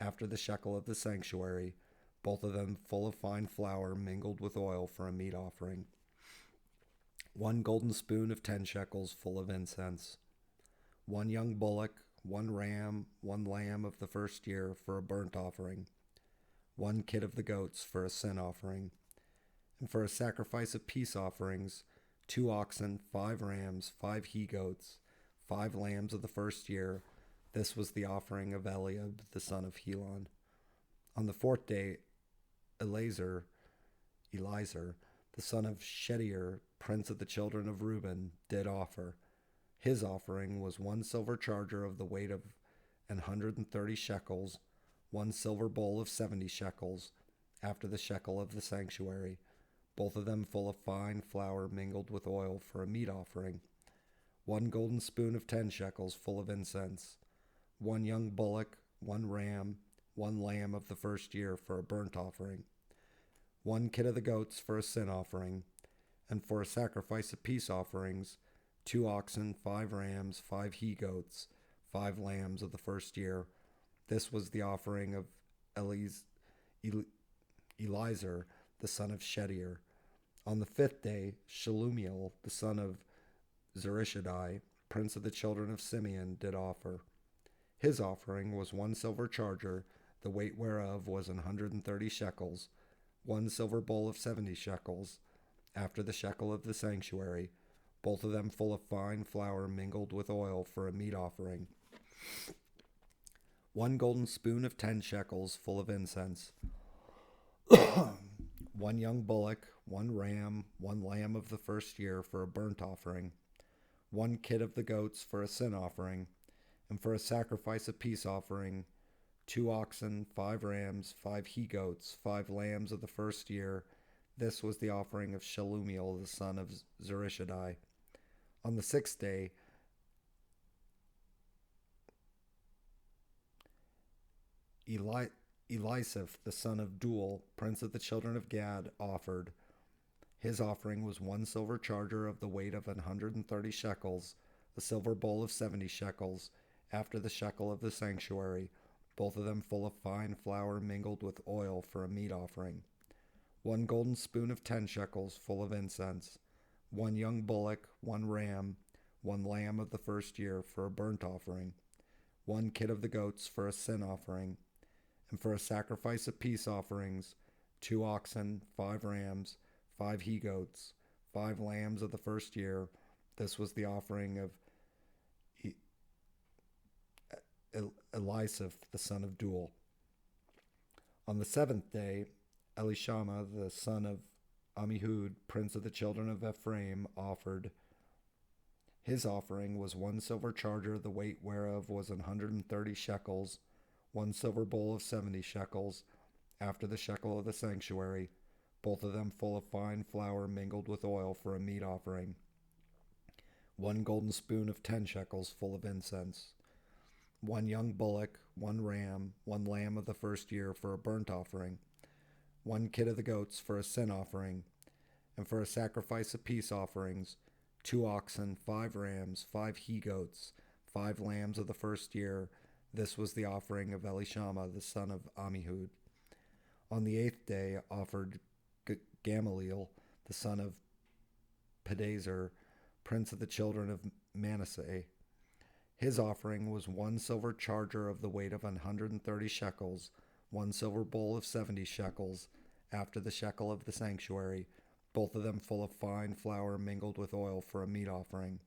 after the shekel of the sanctuary, both of them full of fine flour mingled with oil for a meat offering. 1 golden spoon of 10 shekels full of incense. 1 young bullock, 1 ram, 1 lamb of the first year for a burnt offering. 1 kid of the goats for a sin offering. And for a sacrifice of peace offerings, 2 oxen, 5 rams, 5 he-goats, 5 lambs of the first year. This was the offering of Eliab the son of Helon. On the 4th day, Eliezer, the son of Shedeur, prince of the children of Reuben, did offer. His offering was 1 silver charger of the weight of 130 shekels, 1 silver bowl of 70 shekels, after the shekel of the sanctuary, both of them full of fine flour mingled with oil for a meat offering, 1 golden spoon of 10 shekels full of incense, 1 young bullock, 1 ram, 1 lamb of the first year for a burnt offering, 1 kid of the goats for a sin offering, and for a sacrifice of peace offerings, 2 oxen, 5 rams, 5 he-goats, 5 lambs of the first year. This was the offering of Eliezer, the son of Shedeur. On the 5th day, Shelumiel, the son of Zurishaddai, prince of the children of Simeon, did offer. His offering was 1 silver charger, the weight whereof was 130 shekels, 1 silver bowl of 70 shekels, after the shekel of the sanctuary, both of them full of fine flour mingled with oil for a meat offering, 1 golden spoon of 10 shekels full of incense, 1 young bullock, 1 ram, 1 lamb of the first year for a burnt offering, 1 kid of the goats for a sin offering, and for a sacrifice of peace offering, 2 oxen, 5 rams, 5 he-goats, 5 lambs of the first year. This was the offering of Shelumiel, the son of Zurishaddai. On the 6th day, Elisaph, the son of Duel, prince of the children of Gad, offered. His offering was 1 silver charger of the weight of 130 shekels, a silver bowl of 70 shekels, after the shekel of the sanctuary, both of them full of fine flour mingled with oil for a meat offering, 1 golden spoon of 10 shekels full of incense, 1 young bullock, 1 ram, 1 lamb of the first year for a burnt offering, 1 kid of the goats for a sin offering, and for a sacrifice of peace offerings, 2 oxen, 5 rams, 5 he-goats, 5 lambs of the first year. This was the offering of Elisaph, the son of Duel. On the 7th day, Elishama, the son of Ammihud, prince of the children of Ephraim, offered. His offering was 1 silver charger, the weight whereof was 130 shekels, 1 silver bowl of 70 shekels, after the shekel of the sanctuary, both of them full of fine flour mingled with oil for a meat offering, 1 golden spoon of 10 shekels full of incense, 1 young bullock, 1 ram, 1 lamb of the first year for a burnt offering, 1 kid of the goats for a sin offering, and for a sacrifice of peace offerings, 2 oxen, 5 rams, 5 he-goats, 5 lambs of the first year. This was the offering of Elishama, the son of Ammihud. On the 8th day offered Gamaliel, the son of Pedazer, prince of the children of Manasseh. His offering was 1 silver charger of the weight of 130 shekels, 1 silver bowl of 70 shekels, after the shekel of the sanctuary, both of them full of fine flour mingled with oil for a meat offering,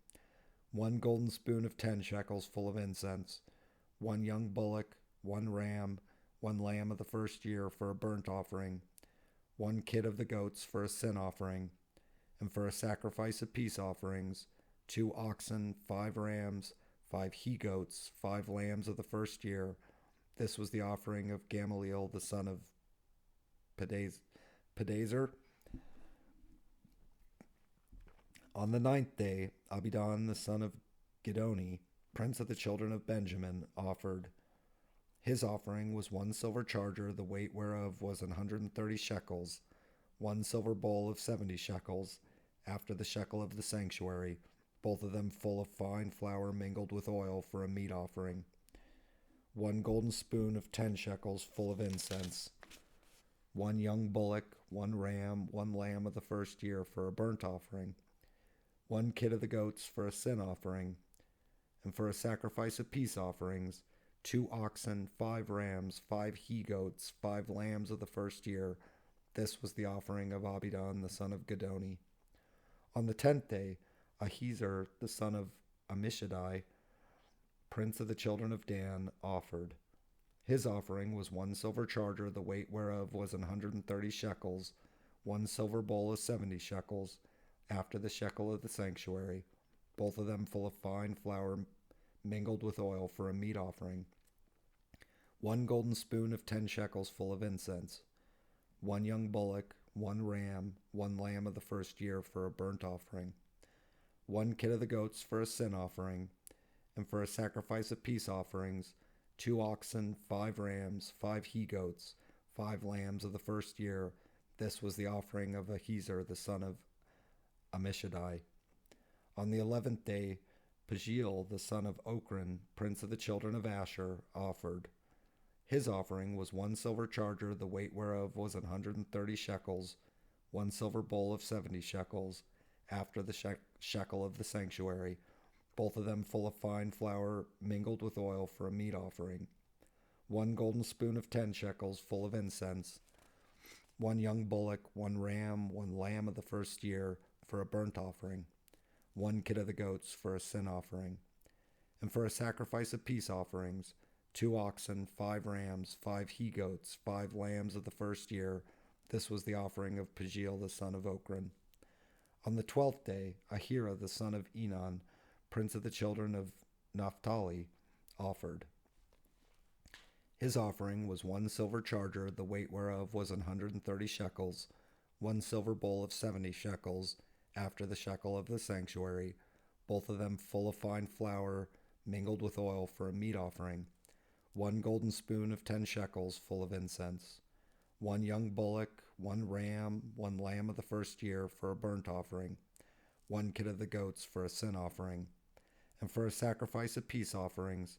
1 golden spoon of 10 shekels full of incense, 1 young bullock, 1 ram, 1 lamb of the first year for a burnt offering, 1 kid of the goats for a sin offering, and for a sacrifice of peace offerings, 2 oxen, 5 rams, 5 he-goats, 5 lambs of the first year. This was the offering of Gamaliel, the son of Pedazer. On the 9th day, Abidan, the son of Gidoni, prince of the children of Benjamin, offered. His offering was 1 silver charger, the weight whereof was 130 shekels, 1 silver bowl of 70 shekels, after the shekel of the sanctuary, both of them full of fine flour mingled with oil for a meat offering, 1 golden spoon of 10 shekels full of incense, 1 young bullock, 1 ram, 1 lamb of the first year for a burnt offering, 1 kid of the goats for a sin offering, and for a sacrifice of peace offerings, 2 oxen, 5 rams, 5 he-goats, 5 lambs of the first year. This was the offering of Abidan, the son of Gidoni. On the 10th day, Ahiezer, the son of Ammishaddai, prince of the children of Dan, offered. His offering was 1 silver charger, the weight whereof was 130 shekels, 1 silver bowl of 70 shekels, after the shekel of the sanctuary, both of them full of fine flour mingled with oil for a meat offering. 1 golden spoon of 10 shekels full of incense. 1 young bullock, 1 ram, 1 lamb of the first year for a burnt offering. 1 kid of the goats for a sin offering, and for a sacrifice of peace offerings, 2 oxen, 5 rams, 5 he-goats, 5 lambs of the first year. This was the offering of Ahiezer the son of Ammishaddai. On the 11th day, Pagiel the son of Ochran, prince of the children of Asher, offered. His offering was 1 silver charger, the weight whereof was 130 shekels, 1 silver bowl of 70 shekels, after the shekel of the sanctuary, both of them full of fine flour mingled with oil for a meat offering. 1 golden spoon of 10 shekels full of incense. 1 young bullock, 1 ram, 1 lamb of the first year for a burnt offering. 1 kid of the goats for a sin offering. And for a sacrifice of peace offerings, 2 oxen, 5 rams, 5 he-goats, 5 lambs of the first year. This was the offering of Pagiel the son of Ochran. On the 12th day, Ahira the son of Enan, prince of the children of Naphtali, offered. His offering was 1 silver charger, the weight whereof was 130 shekels, 1 silver bowl of 70 shekels, after the shekel of the sanctuary, both of them full of fine flour mingled with oil for a meat offering. 1 golden spoon of 10 shekels full of incense. 1 young bullock, 1 ram, 1 lamb of the first year for a burnt offering. 1 kid of the goats for a sin offering. And for a sacrifice of peace offerings,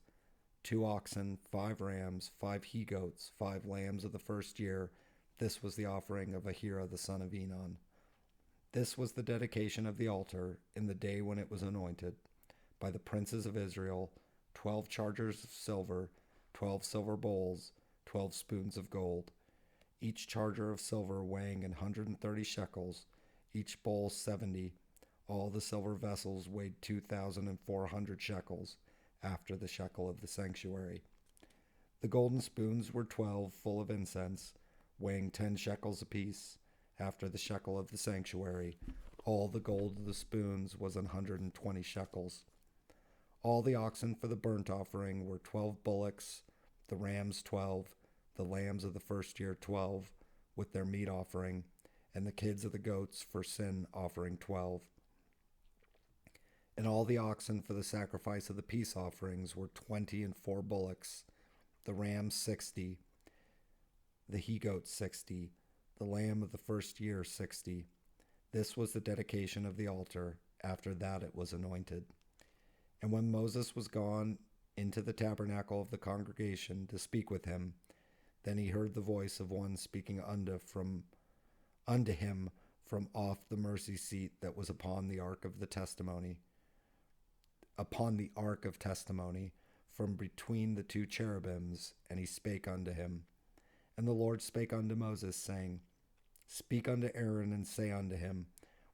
2 oxen, 5 rams, 5 he-goats, 5 lambs of the first year. This was the offering of Ahira the son of Enan. This was the dedication of the altar in the day when it was anointed, by the princes of Israel, 12 chargers of silver, 12 silver bowls, 12 spoons of gold, each charger of silver weighing 130 shekels, each bowl 70. All the silver vessels weighed 2,400 shekels, after the shekel of the sanctuary. The golden spoons were 12, full of incense, weighing 10 shekels apiece, after the shekel of the sanctuary. All the gold of the spoons was 120 shekels. All the oxen for the burnt offering were 12 bullocks, the rams 12, the lambs of the first year 12, with their meat offering, and the kids of the goats for sin offering 12. And all the oxen for the sacrifice of the peace offerings were 24 bullocks, the rams 60, the he-goats 60, the lamb of the first year 60. This was the dedication of the altar. After that it was anointed. And when Moses was gone into the tabernacle of the congregation to speak with him, then he heard the voice of one speaking unto him from off the mercy seat that was upon the ark of testimony, from between the 2 cherubims, and he spake unto him. And the Lord spake unto Moses, saying, Speak unto Aaron, and say unto him,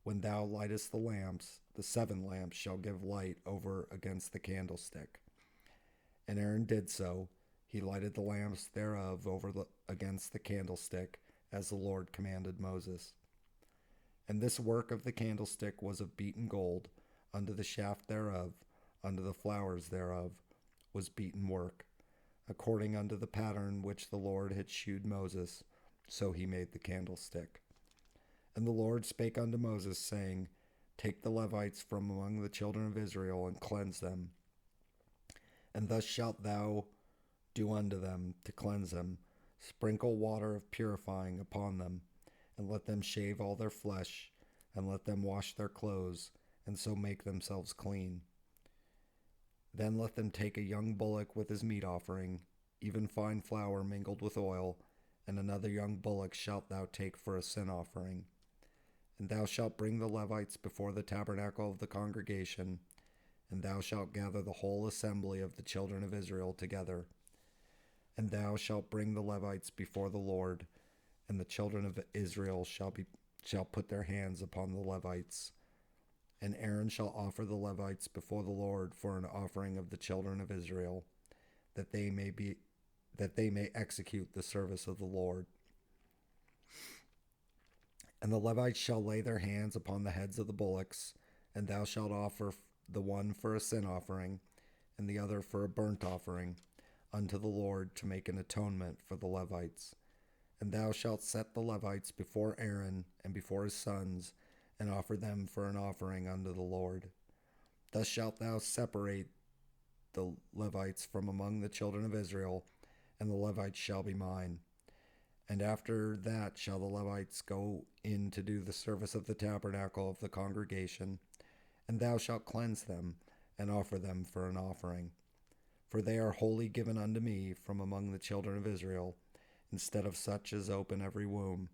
When thou lightest the lamps, the 7 lamps shall give light over against the candlestick. And Aaron did so. He lighted the lamps thereof over against the candlestick, as the Lord commanded Moses. And this work of the candlestick was of beaten gold, unto the shaft thereof, unto the flowers thereof, was beaten work, according unto the pattern which the Lord had shewed Moses, so he made the candlestick. And the Lord spake unto Moses, saying, Take the Levites from among the children of Israel, and cleanse them. And thus shalt thou do unto them to cleanse them. Sprinkle water of purifying upon them, and let them shave all their flesh, and let them wash their clothes, and so make themselves clean. Then let them take a young bullock with his meat offering, even fine flour mingled with oil, and another young bullock shalt thou take for a sin offering. And thou shalt bring the Levites before the tabernacle of the congregation, and thou shalt gather the whole assembly of the children of Israel together. And thou shalt bring the Levites before the Lord, and the children of Israel shall put their hands upon the Levites. And Aaron shall offer the Levites before the Lord for an offering of the children of Israel, that they may execute the service of the Lord. And the Levites shall lay their hands upon the heads of the bullocks, and thou shalt offer the one for a sin offering, and the other for a burnt offering, unto the Lord to make an atonement for the Levites. And thou shalt set the Levites before Aaron and before his sons, and offer them for an offering unto the Lord. Thus shalt thou separate the Levites from among the children of Israel, and the Levites shall be mine. And after that shall the Levites go in to do the service of the tabernacle of the congregation, and thou shalt cleanse them, and offer them for an offering. For they are wholly given unto me from among the children of Israel, instead of such as open every womb,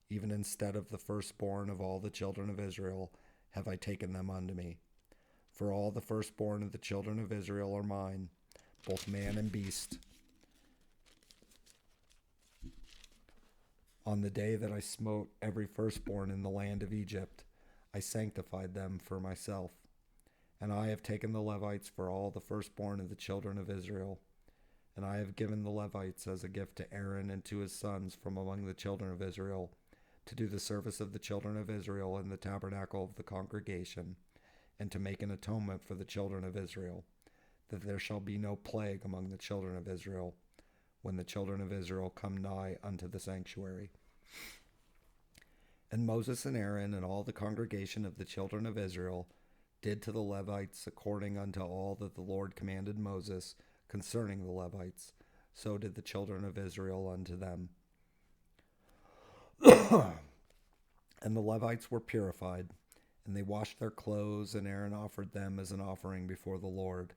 even instead of the firstborn of all the children of Israel, have I taken them unto me. For all the firstborn of the children of Israel are mine, both man and beast. On the day that I smote every firstborn in the land of Egypt, I sanctified them for myself. And I have taken the Levites for all the firstborn of the children of Israel. And I have given the Levites as a gift to Aaron and to his sons from among the children of Israel, to do the service of the children of Israel in the tabernacle of the congregation, and to make an atonement for the children of Israel, that there shall be no plague among the children of Israel, when the children of Israel come nigh unto the sanctuary. And Moses and Aaron and all the congregation of the children of Israel did to the Levites according unto all that the Lord commanded Moses concerning the Levites, so did the children of Israel unto them. And the Levites were purified, and they washed their clothes, and Aaron offered them as an offering before the Lord.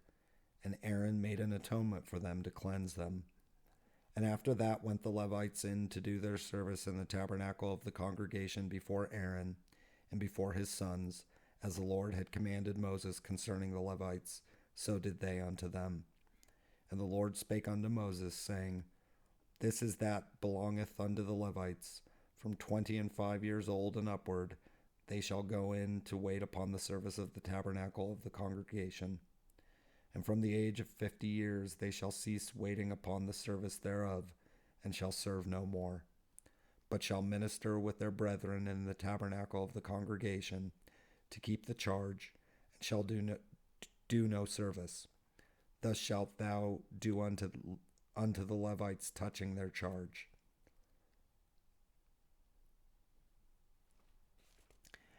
And Aaron made an atonement for them to cleanse them. And after that went the Levites in to do their service in the tabernacle of the congregation before Aaron and before his sons, as the Lord had commanded Moses concerning the Levites, so did they unto them. And the Lord spake unto Moses, saying, This is that belongeth unto the Levites, from 25 years old and upward, they shall go in to wait upon the service of the tabernacle of the congregation. And from the age of 50 years they shall cease waiting upon the service thereof, and shall serve no more, but shall minister with their brethren in the tabernacle of the congregation, to keep the charge, and shall do no service. Thus shalt thou do unto the Levites touching their charge.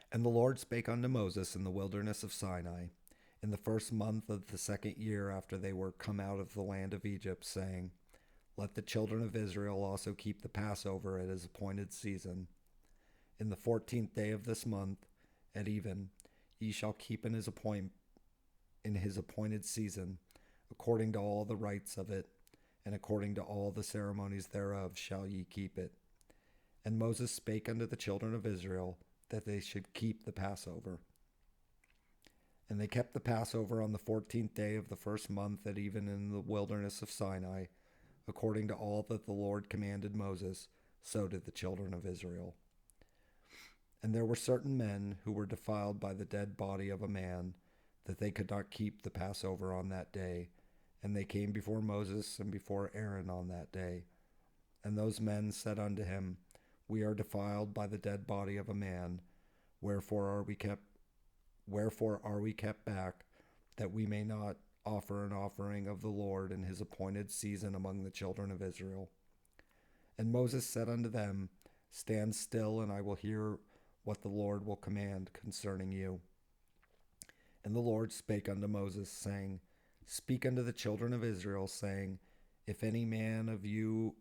And the Lord spake unto Moses in the wilderness of Sinai, in the first month of the 2nd year after they were come out of the land of Egypt, saying, Let the children of Israel also keep the Passover at his appointed season. In the 14th day of this month, at even, ye shall keep in his appointed season, according to all the rites of it, and according to all the ceremonies thereof shall ye keep it. And Moses spake unto the children of Israel, that they should keep the Passover. And they kept the Passover on the 14th day of the first month at even in the wilderness of Sinai, according to all that the Lord commanded Moses, so did the children of Israel. And there were certain men who were defiled by the dead body of a man, that they could not keep the Passover on that day, and they came before Moses and before Aaron on that day. And those men said unto him, We are defiled by the dead body of a man, wherefore are we kept back, that we may not offer an offering of the Lord in his appointed season among the children of Israel. And Moses said unto them, Stand still, and I will hear what the Lord will command concerning you. And the Lord spake unto Moses, saying, Speak unto the children of Israel, saying, If any man of you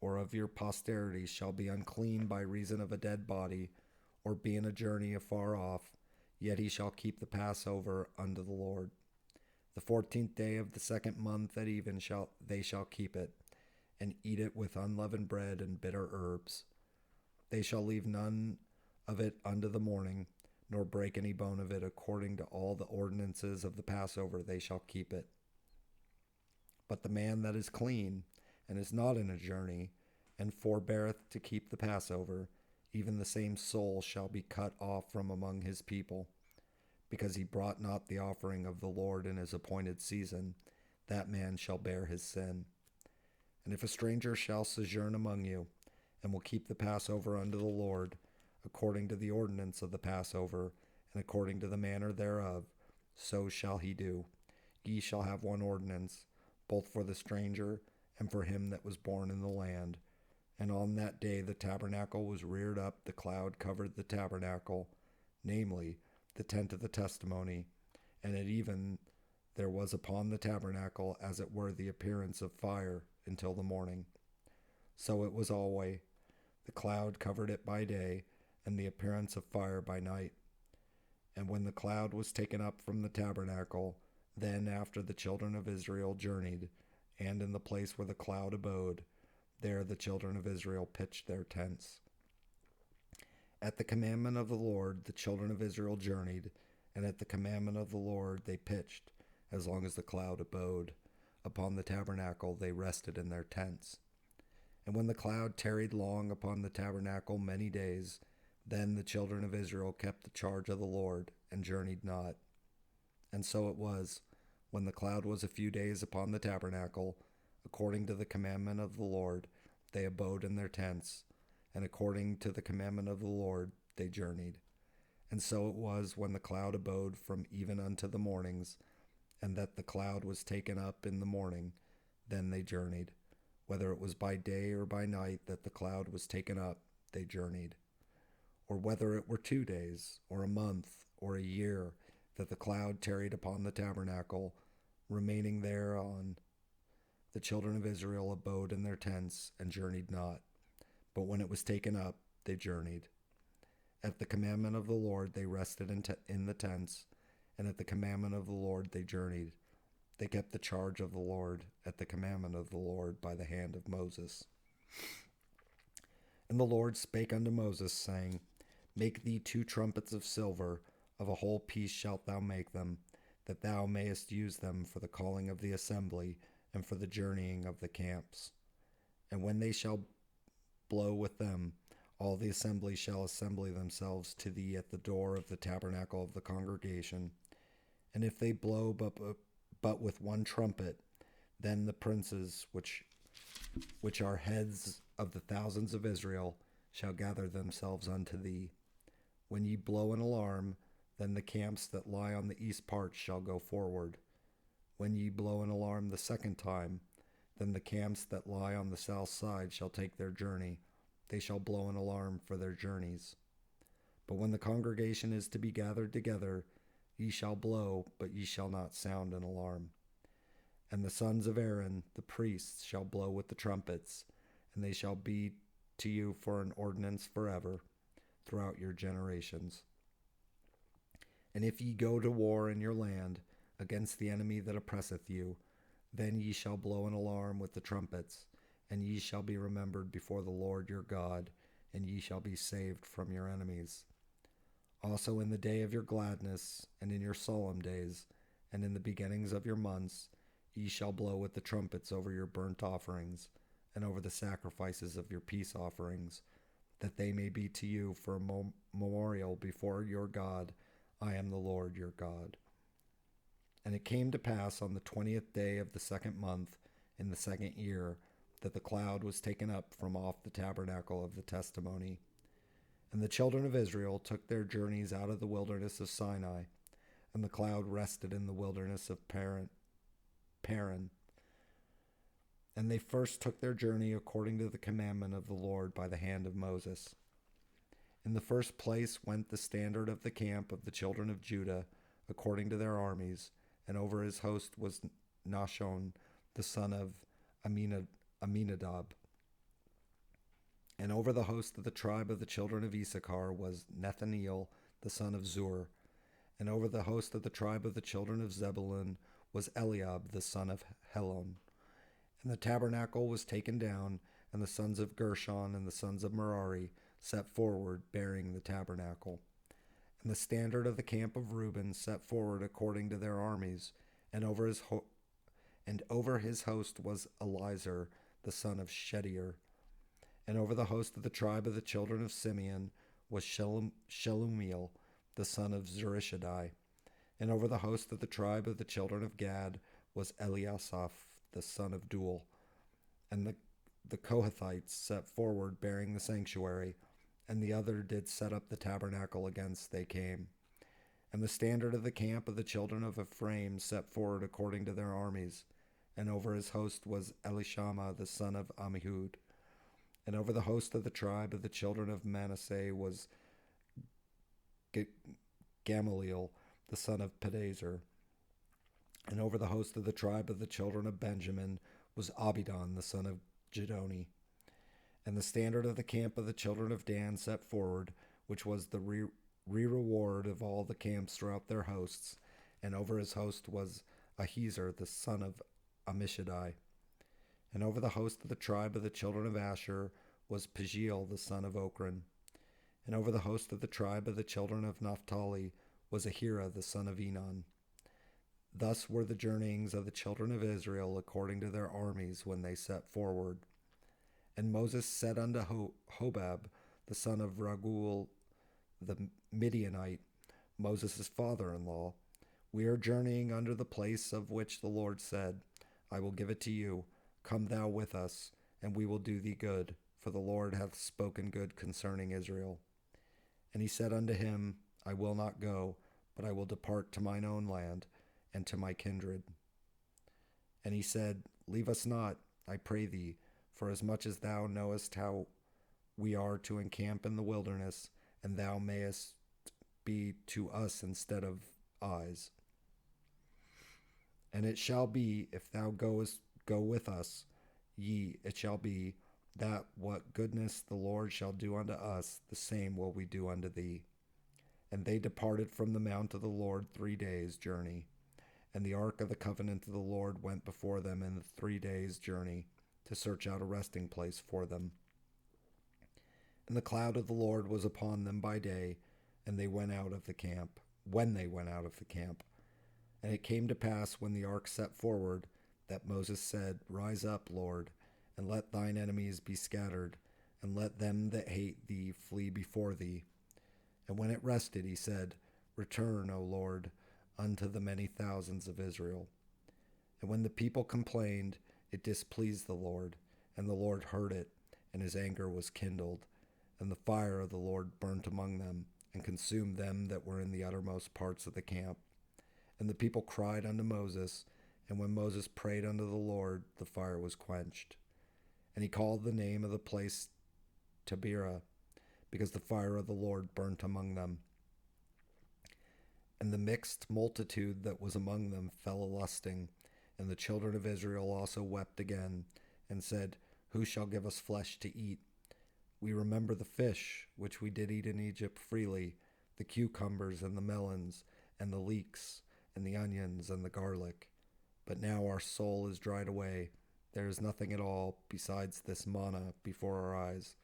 or of your posterity shall be unclean by reason of a dead body, or be in a journey afar off, yet he shall keep the Passover unto the Lord. The 14th day of the 2nd month at even they shall keep it, and eat it with unleavened bread and bitter herbs. They shall leave none of it unto the morning, nor break any bone of it. According to all the ordinances of the Passover they shall keep it. But the man that is clean, and is not in a journey, and forbeareth to keep the Passover, even the same soul shall be cut off from among his people, because he brought not the offering of the Lord in his appointed season. That man shall bear his sin. And if a stranger shall sojourn among you, and will keep the Passover unto the Lord, according to the ordinance of the Passover, and according to the manner thereof, so shall he do. Ye shall have one ordinance, both for the stranger and for him that was born in the land. And on that day the tabernacle was reared up, the cloud covered the tabernacle, namely, the tent of the testimony, and at even there was upon the tabernacle as it were the appearance of fire until the morning. So it was always. The cloud covered it by day, and the appearance of fire by night. And when the cloud was taken up from the tabernacle, then after the children of Israel journeyed, and in the place where the cloud abode, there the children of Israel pitched their tents. At the commandment of the Lord the children of Israel journeyed, and at the commandment of the Lord they pitched, as long as the cloud abode. Upon the tabernacle they rested in their tents. And when the cloud tarried long upon the tabernacle many days, then the children of Israel kept the charge of the Lord, and journeyed not. And so it was, when the cloud was a few days upon the tabernacle, according to the commandment of the Lord, they abode in their tents, and according to the commandment of the Lord they journeyed. And so it was, when the cloud abode from even unto the mornings, and that the cloud was taken up in the morning, then they journeyed. Whether it was by day or by night that the cloud was taken up, they journeyed. Or whether it were 2 days, or a month, or a year, that the cloud tarried upon the tabernacle, remaining thereon, the children of Israel abode in their tents, and journeyed not. But when it was taken up, they journeyed. At the commandment of the Lord they rested in the tents, and at the commandment of the Lord they journeyed. They kept the charge of the Lord at the commandment of the Lord by the hand of Moses. And the Lord spake unto Moses, saying, Make thee 2 trumpets of silver, of a whole piece shalt thou make them, that thou mayest use them for the calling of the assembly, and for the journeying of the camps. And when they shall blow with them, all the assembly shall assemble themselves to thee at the door of the tabernacle of the congregation. And if they blow but with one trumpet, then the princes which are heads of the thousands of Israel shall gather themselves unto thee. When ye blow an alarm, then the camps that lie on the east part shall go forward. When ye blow an alarm the second time, then the camps that lie on the south side shall take their journey. They shall blow an alarm for their journeys. But when the congregation is to be gathered together, ye shall blow, but ye shall not sound an alarm. And the sons of Aaron, the priests, shall blow with the trumpets, and they shall be to you for an ordinance forever, throughout your generations. And if ye go to war in your land, against the enemy that oppresseth you, then ye shall blow an alarm with the trumpets, and ye shall be remembered before the Lord your God, and ye shall be saved from your enemies. Also in the day of your gladness, and in your solemn days, and in the beginnings of your months, ye shall blow with the trumpets over your burnt offerings, and over the sacrifices of your peace offerings, that they may be to you for a memorial before your God. I am the Lord your God. And it came to pass on the 20th day of the 2nd month, in the 2nd year, that the cloud was taken up from off the tabernacle of the testimony. And the children of Israel took their journeys out of the wilderness of Sinai, and the cloud rested in the wilderness of Paran. And they first took their journey according to the commandment of the Lord by the hand of Moses. In the first place went the standard of the camp of the children of Judah, according to their armies, and over his host was Nahshon, the son of Aminadab. And over the host of the tribe of the children of Issachar was Nethaneel, the son of Zur. And over the host of the tribe of the children of Zebulun was Eliab, the son of Helon. And the tabernacle was taken down, and the sons of Gershon and the sons of Merari set forward, bearing the tabernacle. And the standard of the camp of Reuben set forward according to their armies, and over his host was Elizur, the son of Shedeur. And over the host of the tribe of the children of Simeon was Shelumiel, the son of Zurishaddai. And over the host of the tribe of the children of Gad was Eliasaph, the son of Duel. And the Kohathites set forward, bearing the sanctuary, and the other did set up the tabernacle against they came. And the standard of the camp of the children of Ephraim set forward according to their armies. And over his host was Elishama the son of Ammihud. And over the host of the tribe of the children of Manasseh was Gamaliel the son of Pedazur. And over the host of the tribe of the children of Benjamin was Abidan the son of Gedoni. And the standard of the camp of the children of Dan set forward, which was the reward of all the camps throughout their hosts. And over his host was Ahiezer the son of Ammishaddai. And over the host of the tribe of the children of Asher was Pagiel the son of Ochran. And over the host of the tribe of the children of Naphtali was Ahira the son of Enon. Thus were the journeyings of the children of Israel according to their armies when they set forward. And Moses said unto Hobab the son of Raguel the Midianite, Moses' father-in-law, We are journeying under the place of which the Lord said, I will give it to you. Come thou with us, and we will do thee good, for the Lord hath spoken good concerning Israel. And he said unto him, I will not go, but I will depart to mine own land, and to my kindred. And he said, Leave us not, I pray thee, for as much as thou knowest how we are to encamp in the wilderness, and thou mayest be to us instead of eyes. And it shall be, if thou go with us, it shall be, that what goodness the Lord shall do unto us, the same will we do unto thee. And they departed from the mount of the Lord 3 days' journey. And the ark of the covenant of the Lord went before them in the 3 days' journey, to search out a resting place for them. And the cloud of the Lord was upon them by day, and they went out of the camp, when they went out of the camp. And it came to pass, when the ark set forward, that Moses said, Rise up, Lord, and let thine enemies be scattered, and let them that hate thee flee before thee. And when it rested, he said, Return, O Lord, unto the many thousands of Israel. And when the people complained, it displeased the Lord, and the Lord heard it, and his anger was kindled. And the fire of the Lord burnt among them, and consumed them that were in the uttermost parts of the camp. And the people cried unto Moses, and when Moses prayed unto the Lord, the fire was quenched. And he called the name of the place Taberah, because the fire of the Lord burnt among them. And the mixed multitude that was among them fell a-lusting, and the children of Israel also wept again, and said, Who shall give us flesh to eat? We remember the fish, which we did eat in Egypt freely, the cucumbers and the melons, and the leeks, and the onions, and the garlic. But now our soul is dried away. There is nothing at all besides this manna before our eyes.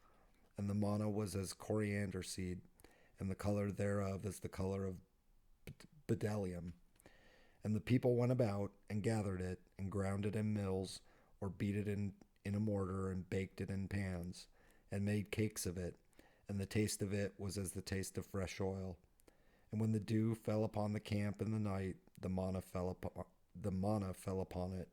And the manna was as coriander seed, and the color thereof as the color of bdellium. And the people went about and gathered it, and ground it in mills, or beat it in a mortar, and baked it in pans, and made cakes of it. And the taste of it was as the taste of fresh oil. And when the dew fell upon the camp in the night, the manna fell upon it.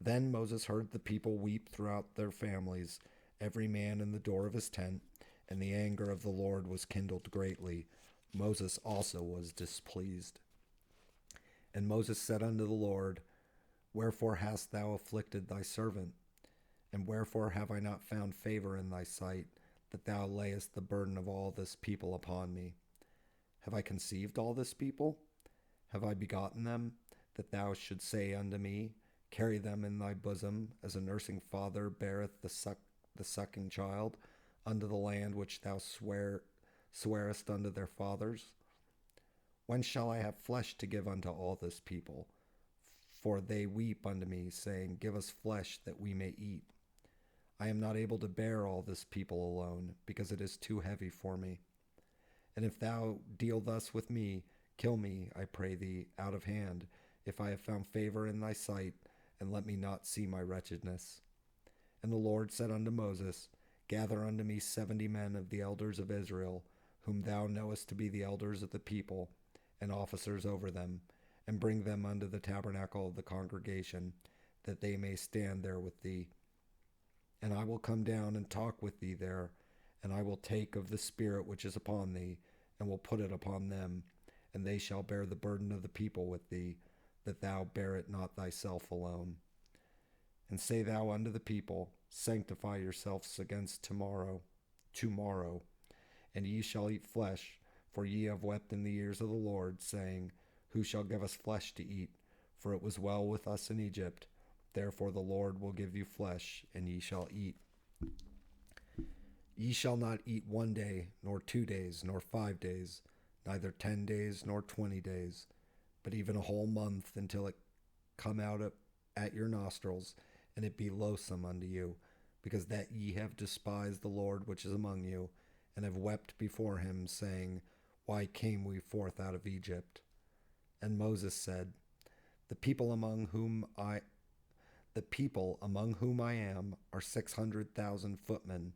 Then Moses heard the people weep throughout their families, every man in the door of his tent, and the anger of the Lord was kindled greatly. Moses also was displeased. And Moses said unto the Lord, Wherefore hast thou afflicted thy servant? And wherefore have I not found favor in thy sight, that thou layest the burden of all this people upon me? Have I conceived all this people? Have I begotten them, that thou shouldst say unto me, Carry them in thy bosom, as a nursing father beareth the sucking child, unto the land which thou swearest unto their fathers? When shall I have flesh to give unto all this people? For they weep unto me, saying, Give us flesh that we may eat. I am not able to bear all this people alone, because it is too heavy for me. And if thou deal thus with me, kill me, I pray thee, out of hand, if I have found favor in thy sight, and let me not see my wretchedness. And the Lord said unto Moses, Gather unto me 70 men of the elders of Israel, whom thou knowest to be the elders of the people, and officers over them, and bring them unto the tabernacle of the congregation, that they may stand there with thee. And I will come down and talk with thee there, and I will take of the Spirit which is upon thee, and will put it upon them, and they shall bear the burden of the people with thee, that thou bear it not thyself alone. And say thou unto the people, Sanctify yourselves against tomorrow, and ye shall eat flesh, for ye have wept in the ears of the Lord, saying, Who shall give us flesh to eat? For it was well with us in Egypt. Therefore the Lord will give you flesh, and ye shall eat. Ye shall not eat 1 day, nor 2 days, nor 5 days, neither 10 days, nor 20 days, but even a whole month, until it come out at your nostrils, and it be loathsome unto you, because that ye have despised the Lord which is among you, and have wept before him, saying, Why came we forth out of Egypt? And Moses said, The people among whom I am are 600,000 footmen,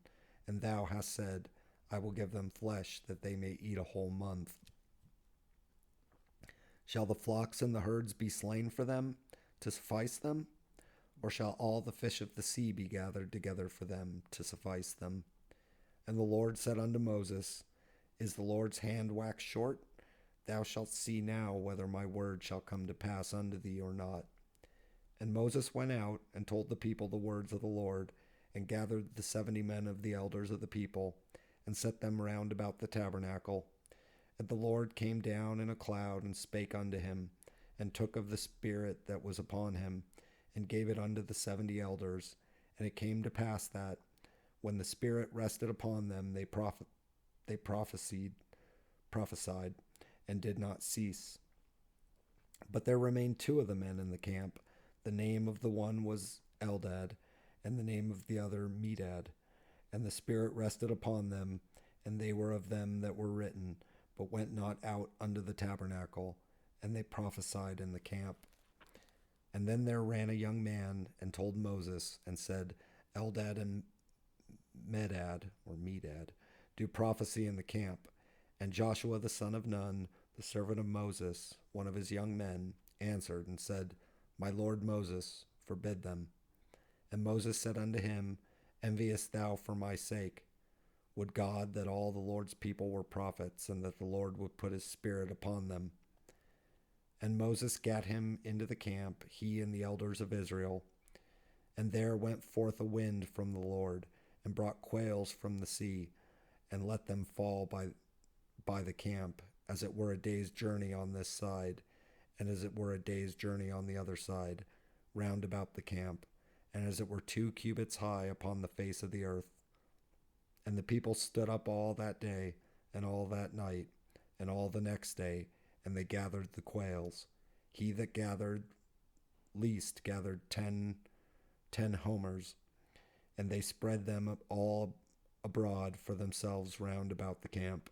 and thou hast said, I will give them flesh, that they may eat a whole month. Shall the flocks and the herds be slain for them, to suffice them? Or shall all the fish of the sea be gathered together for them, to suffice them? And the Lord said unto Moses, Is the Lord's hand waxed short? Thou shalt see now whether my word shall come to pass unto thee or not. And Moses went out and told the people the words of the Lord, and gathered the 70 men of the elders of the people, and set them round about the tabernacle. And the Lord came down in a cloud, and spake unto him, and took of the Spirit that was upon him, and gave it unto the 70 elders. And it came to pass that, when the Spirit rested upon them, they prophesied, and did not cease. But there remained 2 of the men in the camp. The name of the one was Eldad, and the name of the other Medad. And the Spirit rested upon them, and they were of them that were written, but went not out unto the tabernacle, and they prophesied in the camp. And then there ran a young man, and told Moses, and said, Eldad and Medad do prophecy in the camp. And Joshua the son of Nun, the servant of Moses, one of his young men, answered and said, My lord Moses, forbid them. And Moses said unto him, Enviest thou for my sake? Would God that all the Lord's people were prophets, and that the Lord would put his Spirit upon them. And Moses gat him into the camp, he and the elders of Israel. And there went forth a wind from the Lord, and brought quails from the sea, and let them fall by the camp, as it were a day's journey on this side, and as it were a day's journey on the other side, round about the camp, and as it were 2 cubits high upon the face of the earth. And the people stood up all that day, and all that night, and all the next day, and they gathered the quails. He that gathered least gathered 10 homers, and they spread them all abroad for themselves round about the camp.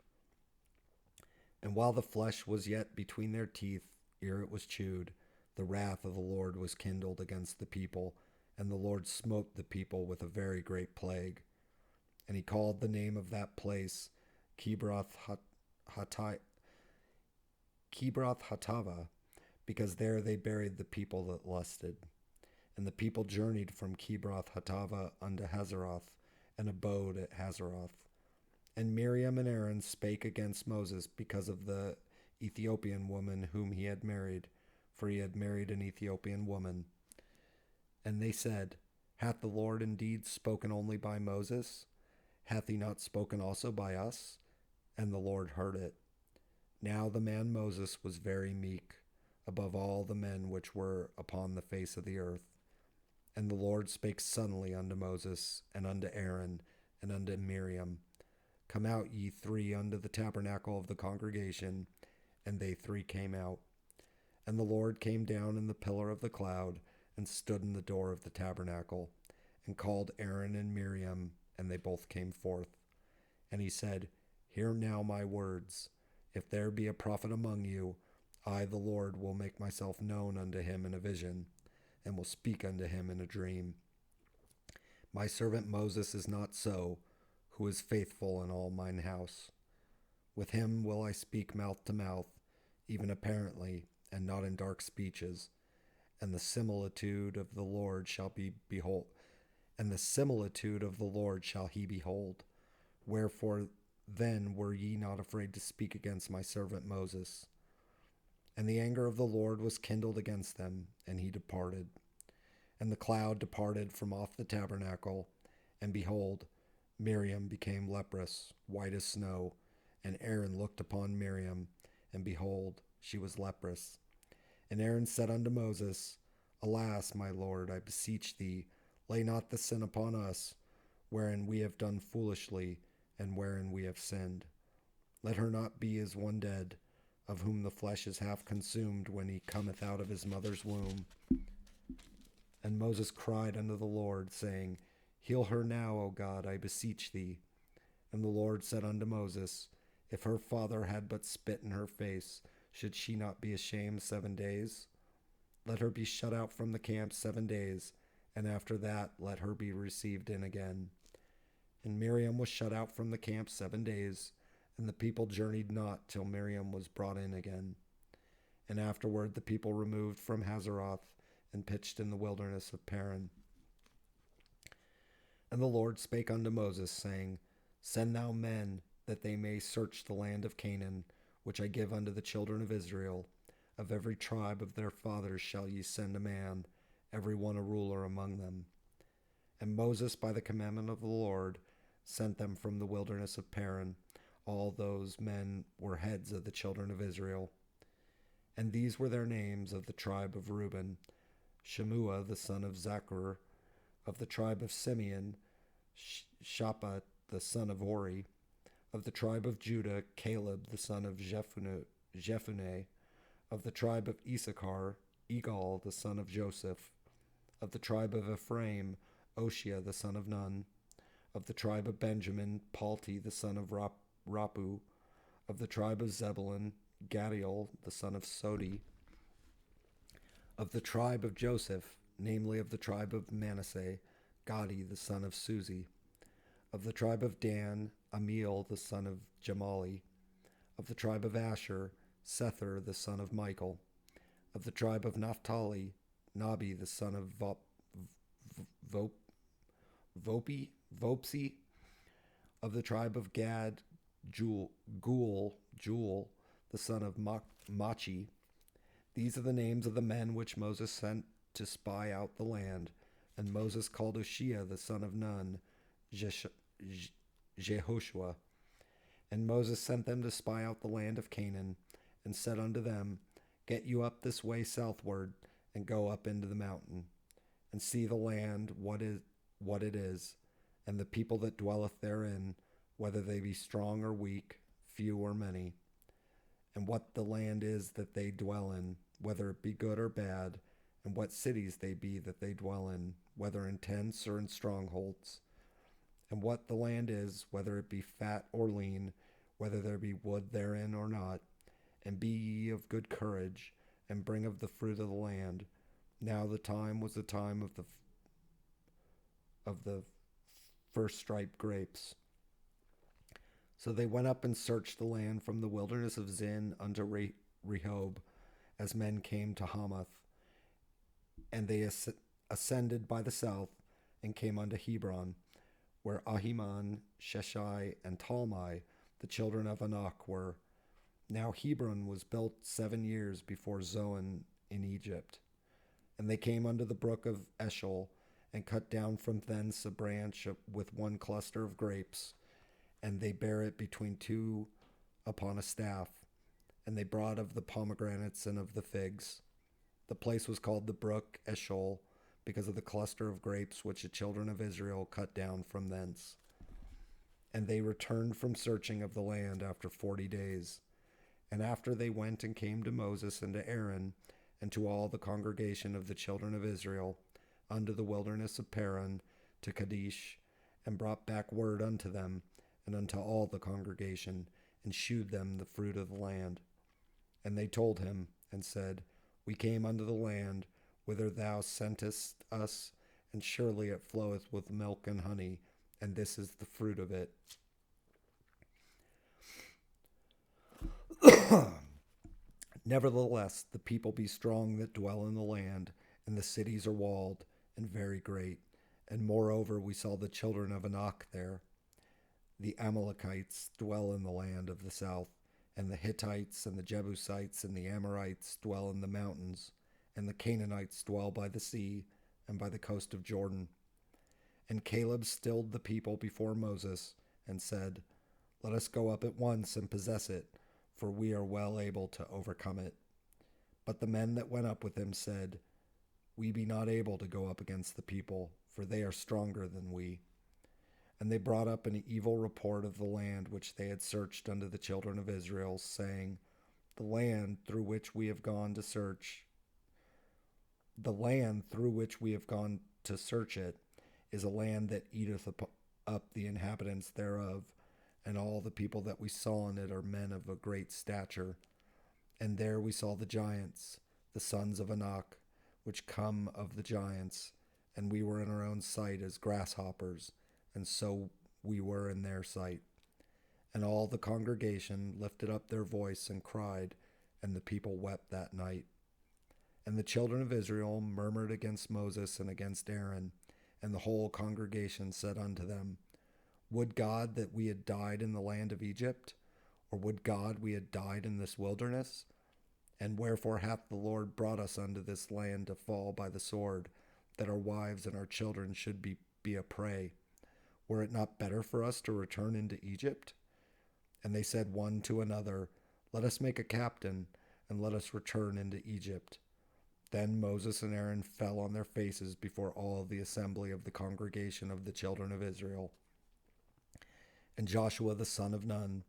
And while the flesh was yet between their teeth, ere it was chewed, the wrath of the Lord was kindled against the people, and the Lord smote the people with a very great plague. And he called the name of that place Kibroth Hattava, because there they buried the people that lusted. And the people journeyed from Kibroth Hattava unto Hazeroth, and abode at Hazeroth. And Miriam and Aaron spake against Moses because of the Ethiopian woman whom he had married, for he had married an Ethiopian woman. And they said, Hath the Lord indeed spoken only by Moses? Hath he not spoken also by us? And the Lord heard it. Now the man Moses was very meek, above all the men which were upon the face of the earth. And the Lord spake suddenly unto Moses, and unto Aaron, and unto Miriam, Come out, ye 3, unto the tabernacle of the congregation. And they 3 came out. And the Lord came down in the pillar of the cloud, and stood in the door of the tabernacle, and called Aaron and Miriam, and they both came forth. And he said, Hear now my words. If there be a prophet among you, I, the Lord, will make myself known unto him in a vision, and will speak unto him in a dream. My servant Moses is not so, who is faithful in all mine house. With him will I speak mouth to mouth, even apparently, and not in dark speeches. And the similitude of the Lord shall he behold. Wherefore then were ye not afraid to speak against my servant Moses? And the anger of the Lord was kindled against them, and he departed. And the cloud departed from off the tabernacle, and behold, Miriam became leprous, white as snow. And Aaron looked upon Miriam, and behold, she was leprous. And Aaron said unto Moses, Alas, my Lord, I beseech thee, lay not the sin upon us, wherein we have done foolishly, and wherein we have sinned. Let her not be as one dead, of whom the flesh is half consumed when he cometh out of his mother's womb. And Moses cried unto the Lord, saying, Heal her now, O God, I beseech thee. And the Lord said unto Moses, If her father had but spit in her face, should she not be ashamed 7 days? Let her be shut out from the camp 7 days, and after that let her be received in again. And Miriam was shut out from the camp 7 days, and the people journeyed not till Miriam was brought in again. And afterward the people removed from Hazeroth, and pitched in the wilderness of Paran. And the Lord spake unto Moses, saying, Send thou men, that they may search the land of Canaan, which I give unto the children of Israel. Of every tribe of their fathers shall ye send a man, every one a ruler among them. And Moses, by the commandment of the Lord, sent them from the wilderness of Paran. All those men were heads of the children of Israel. And these were their names of the tribe of Reuben: Shemua the son of Zachar; of the tribe of Simeon, Shaphat the son of Ori; of the tribe of Judah, Caleb the son of Jephunneh; of the tribe of Issachar, Egal the son of Joseph; of the tribe of Ephraim, Oshia the son of Nun; of the tribe of Benjamin, Palti the son of Rappu; of the tribe of Zebulun, Gadiel the son of Sodi; of the tribe of Joseph, namely of the tribe of Manasseh, Gadi the son of Suzi; of the tribe of Dan, Amiel the son of Jamali; of the tribe of Asher, Sether the son of Michael; of the tribe of Naphtali, Nabi the son of Vopsi; of the tribe of Gad, Gul the son of Machi. These are the names of the men which Moses sent to spy out the land. And Moses called Oshia the son of Nun, Jehoshua. And Moses sent them to spy out the land of Canaan, and said unto them, Get you up this way southward, and go up into the mountain, and see the land what it is, and the people that dwelleth therein, whether they be strong or weak, few or many, and what the land is that they dwell in, whether it be good or bad, and what cities they be that they dwell in, whether in tents or in strongholds, and what the land is, whether it be fat or lean, whether there be wood therein or not. And be ye of good courage, and bring of the fruit of the land. Now the time was the time of the first striped grapes. So they went up and searched the land from the wilderness of Zin unto Rehob, as men came to Hamath. And they ascended by the south, and came unto Hebron, where Ahiman, Sheshai, and Talmai, the children of Anak, were. Now Hebron was built 7 years before Zoan in Egypt. And they came unto the brook of Eshel, and cut down from thence a branch with one cluster of grapes, and they bare it between two upon a staff. And they brought of the pomegranates and of the figs. The place was called the brook Eshel, because of the cluster of grapes which the children of Israel cut down from thence. And they returned from searching of the land after 40 days. And after they went and came to Moses and to Aaron, and to all the congregation of the children of Israel, unto the wilderness of Paran, to Kadesh, and brought back word unto them, and unto all the congregation, and shewed them the fruit of the land. And they told him, and said, We came unto the land, whither thou sentest us, and surely it floweth with milk and honey, and this is the fruit of it. Nevertheless, the people be strong that dwell in the land, and the cities are walled, and very great. And moreover, we saw the children of Anak there. The Amalekites dwell in the land of the south, and the Hittites and the Jebusites and the Amorites dwell in the mountains, and the Canaanites dwell by the sea and by the coast of Jordan. And Caleb stilled the people before Moses and said, Let us go up at once and possess it, for we are well able to overcome it. But the men that went up with him said, We be not able to go up against the people, for they are stronger than we. And they brought up an evil report of the land which they had searched unto the children of Israel, saying, The land through which we have gone to search it is a land that eateth up the inhabitants thereof, and all the people that we saw in it are men of a great stature. And there we saw the giants, the sons of Anak, which come of the giants, and we were in our own sight as grasshoppers, and so we were in their sight. And all the congregation lifted up their voice and cried, and the people wept that night. And the children of Israel murmured against Moses and against Aaron, and the whole congregation said unto them, Would God that we had died in the land of Egypt? Or would God we had died in this wilderness? And wherefore hath the Lord brought us unto this land to fall by the sword, that our wives and our children should be a prey? Were it not better for us to return into Egypt? And they said one to another, Let us make a captain, and let us return into Egypt. Then Moses and Aaron fell on their faces before all the assembly of the congregation of the children of Israel. And Joshua the son of Nun,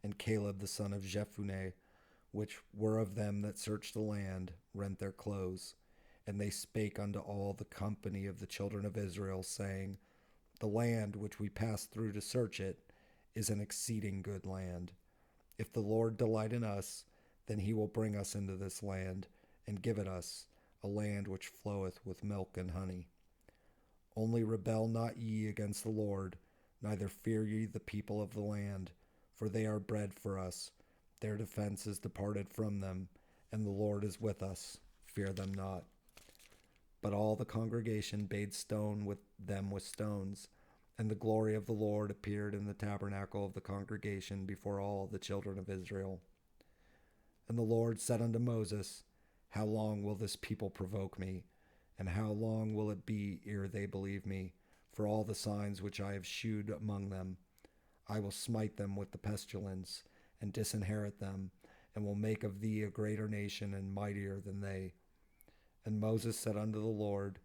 and Caleb the son of Jephunneh, which were of them that searched the land, rent their clothes. And they spake unto all the company of the children of Israel, saying, The land which we passed through to search it is an exceeding good land. If the Lord delight in us, then he will bring us into this land, and give it us, a land which floweth with milk and honey. Only rebel not ye against the Lord, neither fear ye the people of the land, for they are bread for us. Their defense is departed from them, and the Lord is with us. Fear them not. But all the congregation bade stone with them with stones, and the glory of the Lord appeared in the tabernacle of the congregation before all the children of Israel. And the Lord said unto Moses, How long will this people provoke me? And how long will it be ere they believe me, for all the signs which I have shewed among them? I will smite them with the pestilence, and disinherit them, and will make of thee a greater nation and mightier than they. And Moses said unto the Lord,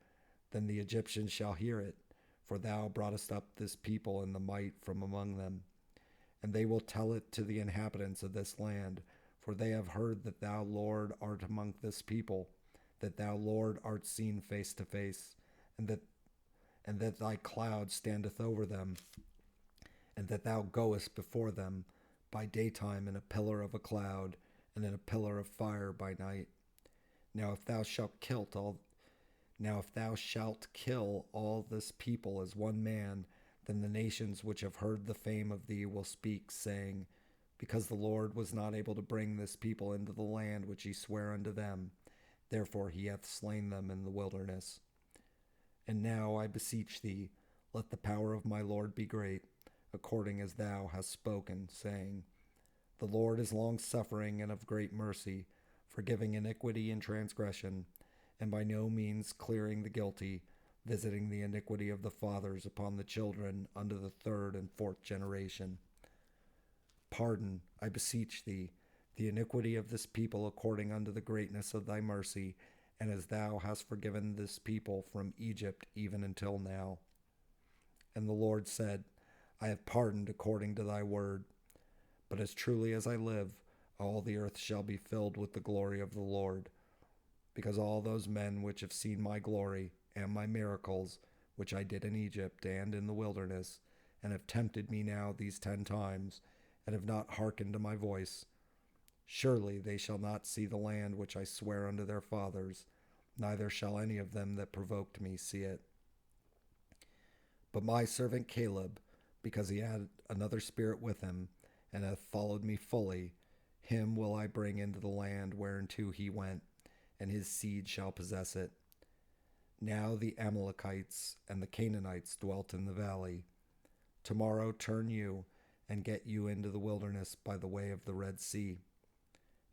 Then the Egyptians shall hear it, for thou broughtest up this people in the might from among them. And they will tell it to the inhabitants of this land, for they have heard that thou, Lord, art among this people, that thou, Lord, art seen face to face, and that thy cloud standeth over them, and that thou goest before them by daytime in a pillar of a cloud, and in a pillar of fire by night. Now if thou shalt kill all this people as one man, then the nations which have heard the fame of thee will speak, saying, Because the Lord was not able to bring this people into the land which he sware unto them, therefore he hath slain them in the wilderness. And now I beseech thee, let the power of my Lord be great, according as thou hast spoken, saying, The Lord is long-suffering and of great mercy, forgiving iniquity and transgression, and by no means clearing the guilty, visiting the iniquity of the fathers upon the children unto the third and fourth generation. Pardon, I beseech thee, the iniquity of this people according unto the greatness of thy mercy, and as thou hast forgiven this people from Egypt even until now. And the Lord said, I have pardoned according to thy word. But as truly as I live, all the earth shall be filled with the glory of the Lord, because all those men which have seen my glory and my miracles, which I did in Egypt and in the wilderness, and have tempted me now these 10 times, and have not hearkened to my voice, surely they shall not see the land which I swear unto their fathers, neither shall any of them that provoked me see it. But my servant Caleb, because he had another spirit with him, and hath followed me fully, him will I bring into the land whereunto he went, and his seed shall possess it. Now the Amalekites and the Canaanites dwelt in the valley. Tomorrow turn you, and get you into the wilderness by the way of the Red Sea.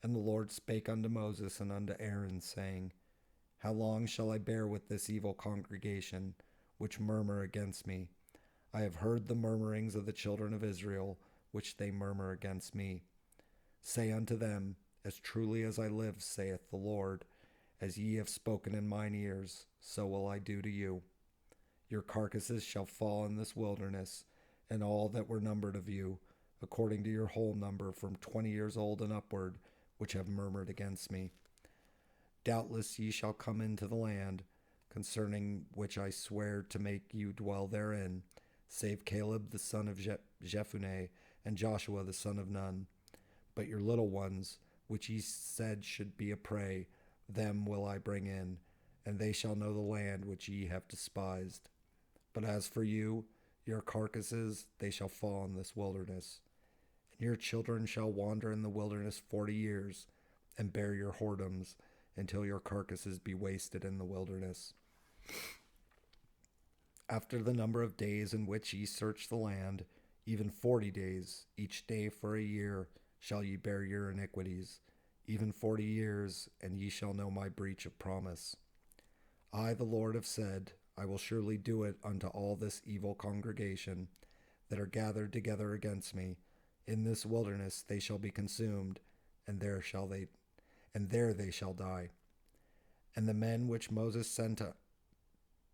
And the Lord spake unto Moses and unto Aaron, saying, How long shall I bear with this evil congregation, which murmur against me? I have heard the murmurings of the children of Israel, which they murmur against me. Say unto them, As truly as I live, saith the Lord, as ye have spoken in mine ears, so will I do to you. Your carcasses shall fall in this wilderness, and all that were numbered of you, according to your whole number, from 20 years old and upward, which have murmured against me. Doubtless ye shall come into the land, concerning which I swear to make you dwell therein, save Caleb the son of Jephunneh, and Joshua the son of Nun. But your little ones, which ye said should be a prey, them will I bring in, and they shall know the land which ye have despised. But as for you, your carcasses, they shall fall in this wilderness. And your children shall wander in the wilderness 40 years, and bear your whoredoms, until your carcasses be wasted in the wilderness. After the number of days in which ye search the land, even 40 days, each day for a year, shall ye bear your iniquities, even 40 years, and ye shall know my breach of promise. I, the Lord, have said, I will surely do it unto all this evil congregation that are gathered together against me. In this wilderness they shall be consumed, and there they shall die. And the men which Moses sent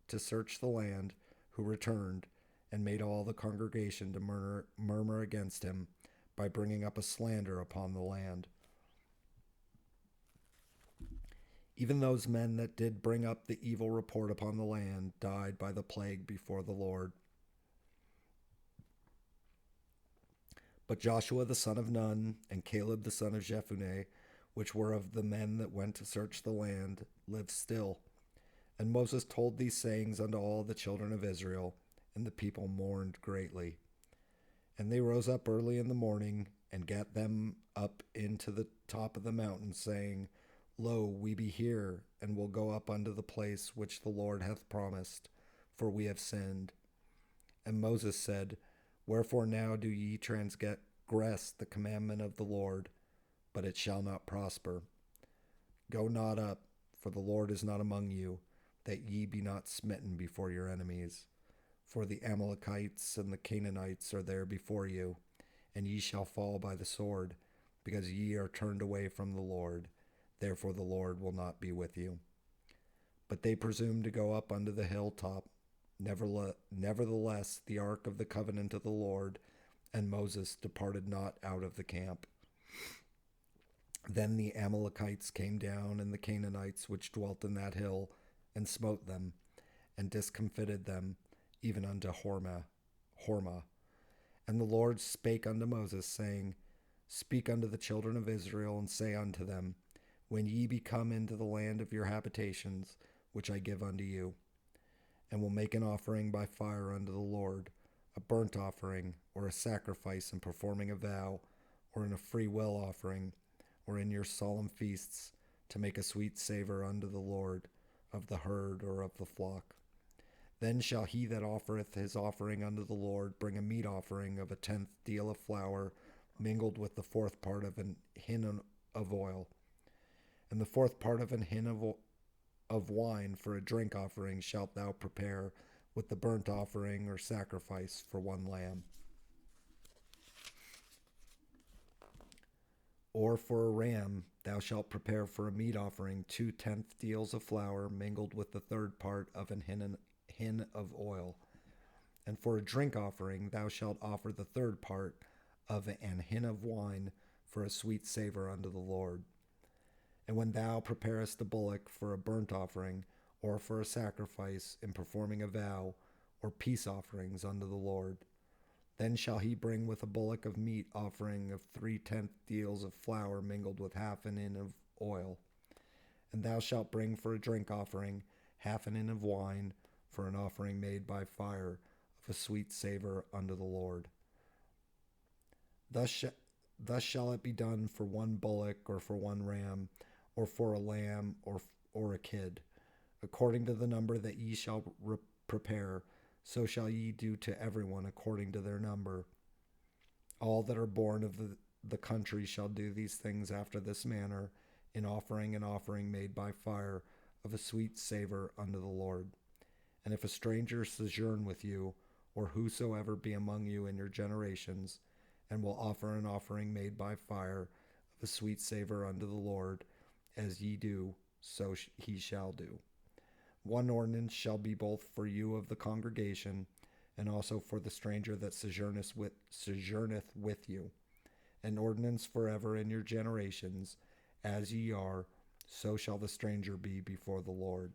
to search the land, who returned, and made all the congregation to murmur against him, by bringing up a slander upon the land. Even those men that did bring up the evil report upon the land died by the plague before the Lord. But Joshua the son of Nun, and Caleb the son of Jephunneh, which were of the men that went to search the land, lived still. And Moses told these sayings unto all the children of Israel, and the people mourned greatly. And they rose up early in the morning, and gat them up into the top of the mountain, saying, Lo, we be here, and will go up unto the place which the Lord hath promised, for we have sinned. And Moses said, Wherefore now do ye transgress the commandment of the Lord? But it shall not prosper. Go not up, for the Lord is not among you, that ye be not smitten before your enemies. For the Amalekites and the Canaanites are there before you, and ye shall fall by the sword, because ye are turned away from the Lord. Therefore the Lord will not be with you. But they presumed to go up unto the hilltop. Nevertheless, the ark of the covenant of the Lord and Moses departed not out of the camp. Then the Amalekites came down, and the Canaanites which dwelt in that hill, and smote them, and discomfited them, even unto Hormah. And the Lord spake unto Moses, saying, Speak unto the children of Israel, and say unto them, When ye be come into the land of your habitations, which I give unto you, and will make an offering by fire unto the Lord, a burnt offering, or a sacrifice in performing a vow, or in a free will offering, or in your solemn feasts, to make a sweet savor unto the Lord, of the herd or of the flock. Then shall he that offereth his offering unto the Lord bring a meat offering of 1/10 deal of flour, mingled with the 4th part of an hin of oil. And the 4th part of an hin of wine for a drink offering shalt thou prepare with the burnt offering or sacrifice for one lamb. Or for a ram thou shalt prepare for a meat offering 2/10 deals of flour mingled with the 3rd part of an hin of oil. And for a drink offering thou shalt offer the 3rd part of an hin of wine for a sweet savor unto the Lord. And when thou preparest a bullock for a burnt offering, or for a sacrifice in performing a vow, or peace offerings unto the Lord, then shall he bring with a bullock of meat offering of 3/10 deals of flour mingled with half an hin of oil. And thou shalt bring for a drink offering half an hin of wine, for an offering made by fire of a sweet savor unto the Lord. Thus shall it be done for one bullock, or for one ram, or for a lamb, or a kid. According to the number that ye shall prepare, so shall ye do to everyone according to their number. All that are born of the country shall do these things after this manner, in offering an offering made by fire of a sweet savor unto the Lord. And if a stranger sojourn with you, or whosoever be among you in your generations, and will offer an offering made by fire of a sweet savor unto the Lord, as ye do, so he shall do. One ordinance shall be both for you of the congregation, and also for the stranger that sojourneth with you. An ordinance forever in your generations, as ye are, so shall the stranger be before the Lord.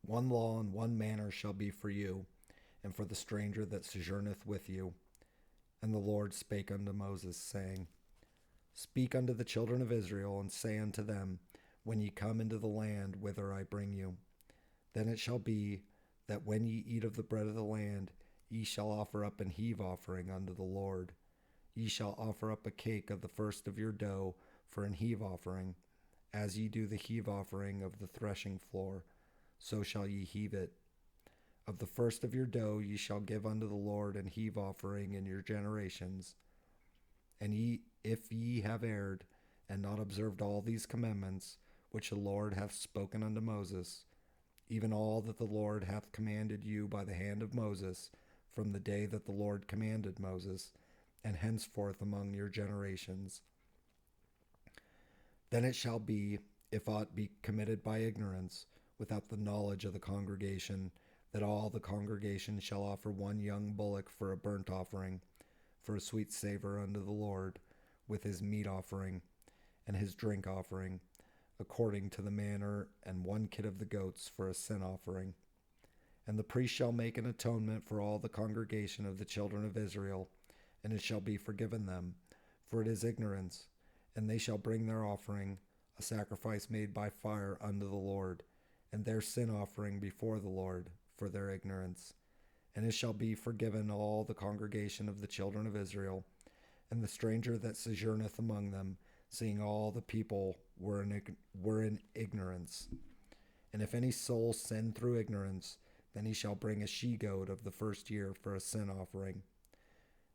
One law and one manner shall be for you, and for the stranger that sojourneth with you. And the Lord spake unto Moses, saying, Speak unto the children of Israel, and say unto them, When ye come into the land whither I bring you, then it shall be that when ye eat of the bread of the land, ye shall offer up an heave offering unto the Lord. Ye shall offer up a cake of the first of your dough for an heave offering, as ye do the heave offering of the threshing floor, so shall ye heave it. Of the first of your dough ye shall give unto the Lord an heave offering in your generations. And if ye have erred, and not observed all these commandments, which the Lord hath spoken unto Moses, even all that the Lord hath commanded you by the hand of Moses, from the day that the Lord commanded Moses, and henceforth among your generations. Then it shall be, if aught be committed by ignorance, without the knowledge of the congregation, that all the congregation shall offer one young bullock for a burnt offering, for a sweet savor unto the Lord, with his meat offering, and his drink offering, according to the manner, and one kid of the goats for a sin offering. And the priest shall make an atonement for all the congregation of the children of Israel, and it shall be forgiven them, for it is ignorance. And they shall bring their offering, a sacrifice made by fire unto the Lord, and their sin offering before the Lord, for their ignorance. And it shall be forgiven all the congregation of the children of Israel, and the stranger that sojourneth among them, seeing all the people were in ignorance. And if any soul sin through ignorance, then he shall bring a she-goat of the first year for a sin offering.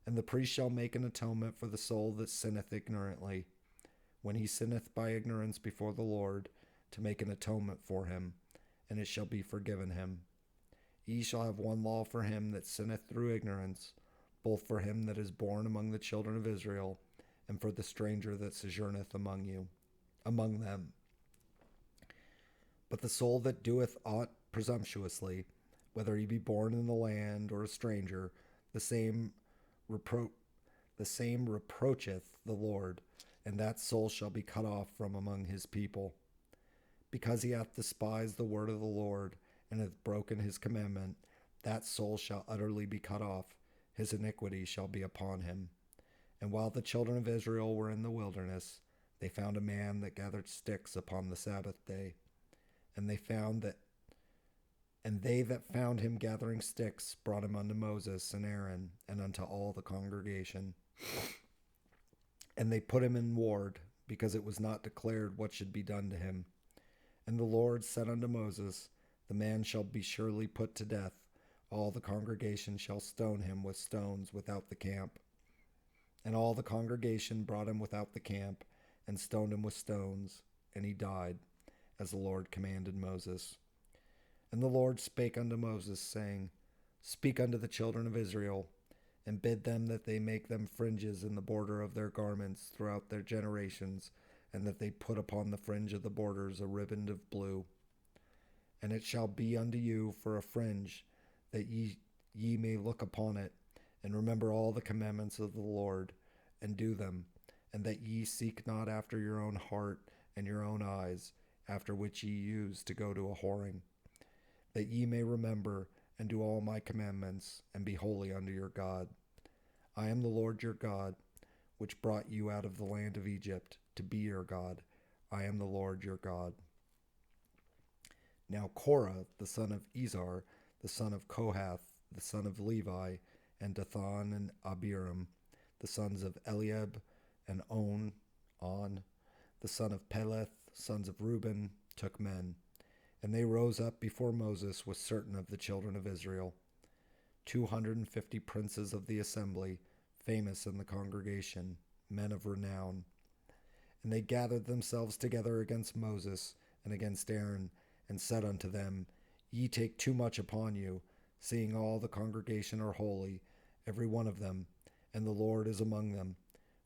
And the priest shall make an atonement for the soul that sinneth ignorantly, when he sinneth by ignorance before the Lord, to make an atonement for him, and it shall be forgiven him. Ye shall have one law for him that sinneth through ignorance, both for him that is born among the children of Israel, and for the stranger that sojourneth among them. But the soul that doeth aught presumptuously, whether he be born in the land or a stranger, the same reproacheth the Lord, and that soul shall be cut off from among his people. Because he hath despised the word of the Lord, and hath broken his commandment, that soul shall utterly be cut off, his iniquity shall be upon him. And while the children of Israel were in the wilderness, they found a man that gathered sticks upon the Sabbath day. And they that found him gathering sticks brought him unto Moses and Aaron, and unto all the congregation. And they put him in ward, because it was not declared what should be done to him. And the Lord said unto Moses, The man shall be surely put to death. All the congregation shall stone him with stones without the camp. And all the congregation brought him without the camp, and stoned him with stones, and he died, as the Lord commanded Moses. And the Lord spake unto Moses, saying, Speak unto the children of Israel, and bid them that they make them fringes in the border of their garments throughout their generations, and that they put upon the fringe of the borders a riband of blue. And it shall be unto you for a fringe, that ye may look upon it, and remember all the commandments of the Lord, and do them, and that ye seek not after your own heart and your own eyes, after which ye used to go to a whoring, that ye may remember and do all my commandments, and be holy unto your God. I am the Lord your God, which brought you out of the land of Egypt, to be your God. I am the Lord your God. Now Korah, the son of Izhar, the son of Kohath, the son of Levi, and Dathan and Abiram, the sons of Eliab and On, the son of Peleth, sons of Reuben, took men. And they rose up before Moses with certain of the children of Israel, 250 princes of the assembly, famous in the congregation, men of renown. And they gathered themselves together against Moses and against Aaron, and said unto them, Ye take too much upon you, seeing all the congregation are holy, every one of them, and the Lord is among them.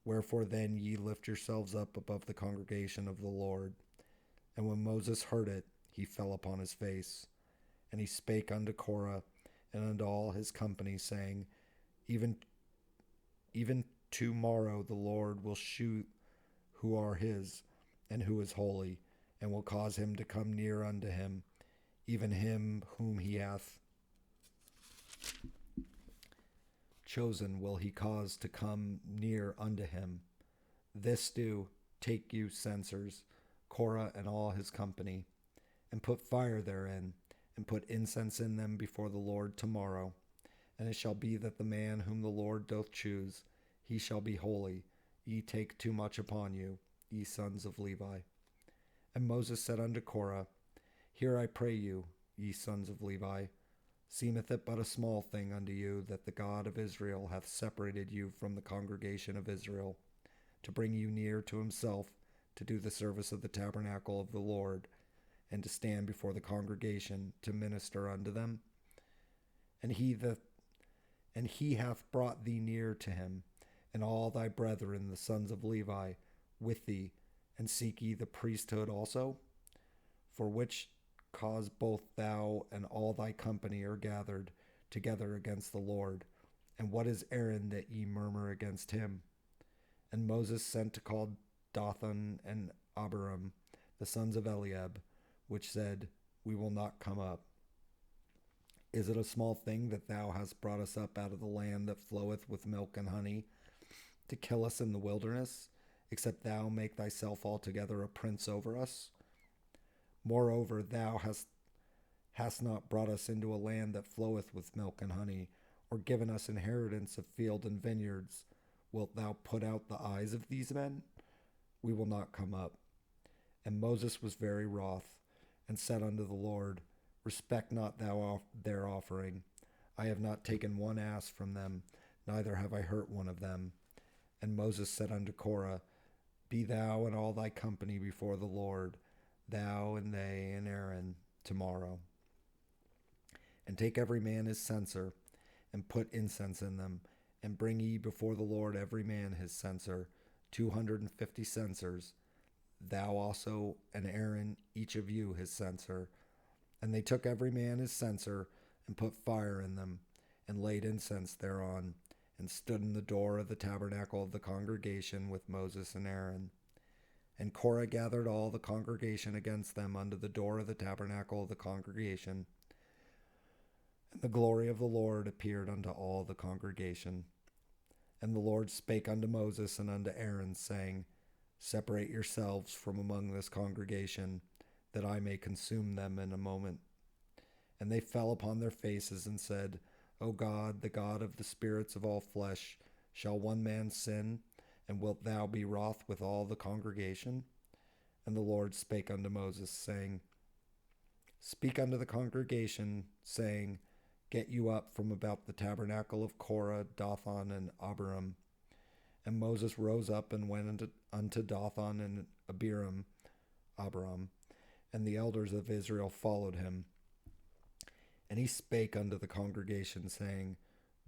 Wherefore then ye lift yourselves up above the congregation of the Lord. And when Moses heard it, he fell upon his face. And he spake unto Korah and unto all his company, saying, Even tomorrow the Lord will shew who are his, and who is holy, and will cause him to come near unto him, even him whom he hath chosen will he cause to come near unto him. This do, take you censers, Korah and all his company, and put fire therein, and put incense in them before the Lord tomorrow. And it shall be that the man whom the Lord doth choose, he shall be holy. Ye take too much upon you, ye sons of Levi. And Moses said unto Korah, Hear I pray you, ye sons of Levi, seemeth it but a small thing unto you that the God of Israel hath separated you from the congregation of Israel, to bring you near to himself, to do the service of the tabernacle of the Lord, and to stand before the congregation to minister unto them? And he hath brought thee near to him, and all thy brethren, the sons of Levi, with thee, and seek ye the priesthood also? For which cause both thou and all thy company are gathered together against the Lord. And what is Aaron that ye murmur against him? And Moses sent to call Dathan and Abiram, the sons of Eliab, which said, We will not come up. Is it a small thing that thou hast brought us up out of the land that floweth with milk and honey, to kill us in the wilderness, except thou make thyself altogether a prince over us? Moreover, thou hast not brought us into a land that floweth with milk and honey, or given us inheritance of field and vineyards. Wilt thou put out the eyes of these men? We will not come up. And Moses was very wroth, and said unto the Lord, Respect not thou their offering. I have not taken one ass from them, neither have I hurt one of them. And Moses said unto Korah, Be thou and all thy company before the Lord, thou and they and Aaron, tomorrow. And take every man his censer, and put incense in them, and bring ye before the Lord every man his censer, 250 censers, thou also and Aaron, each of you his censer. And they took every man his censer, and put fire in them, and laid incense thereon, and stood in the door of the tabernacle of the congregation with Moses and Aaron. And Korah gathered all the congregation against them unto the door of the tabernacle of the congregation. And the glory of the Lord appeared unto all the congregation. And the Lord spake unto Moses and unto Aaron, saying, Separate yourselves from among this congregation, that I may consume them in a moment. And they fell upon their faces and said, O God, the God of the spirits of all flesh, shall one man sin, and wilt thou be wroth with all the congregation? And the Lord spake unto Moses, saying, Speak unto the congregation, saying, Get you up from about the tabernacle of Korah, Dathan, and Abiram. And Moses rose up and went unto Dathan and Abiram, and the elders of Israel followed him. And he spake unto the congregation, saying,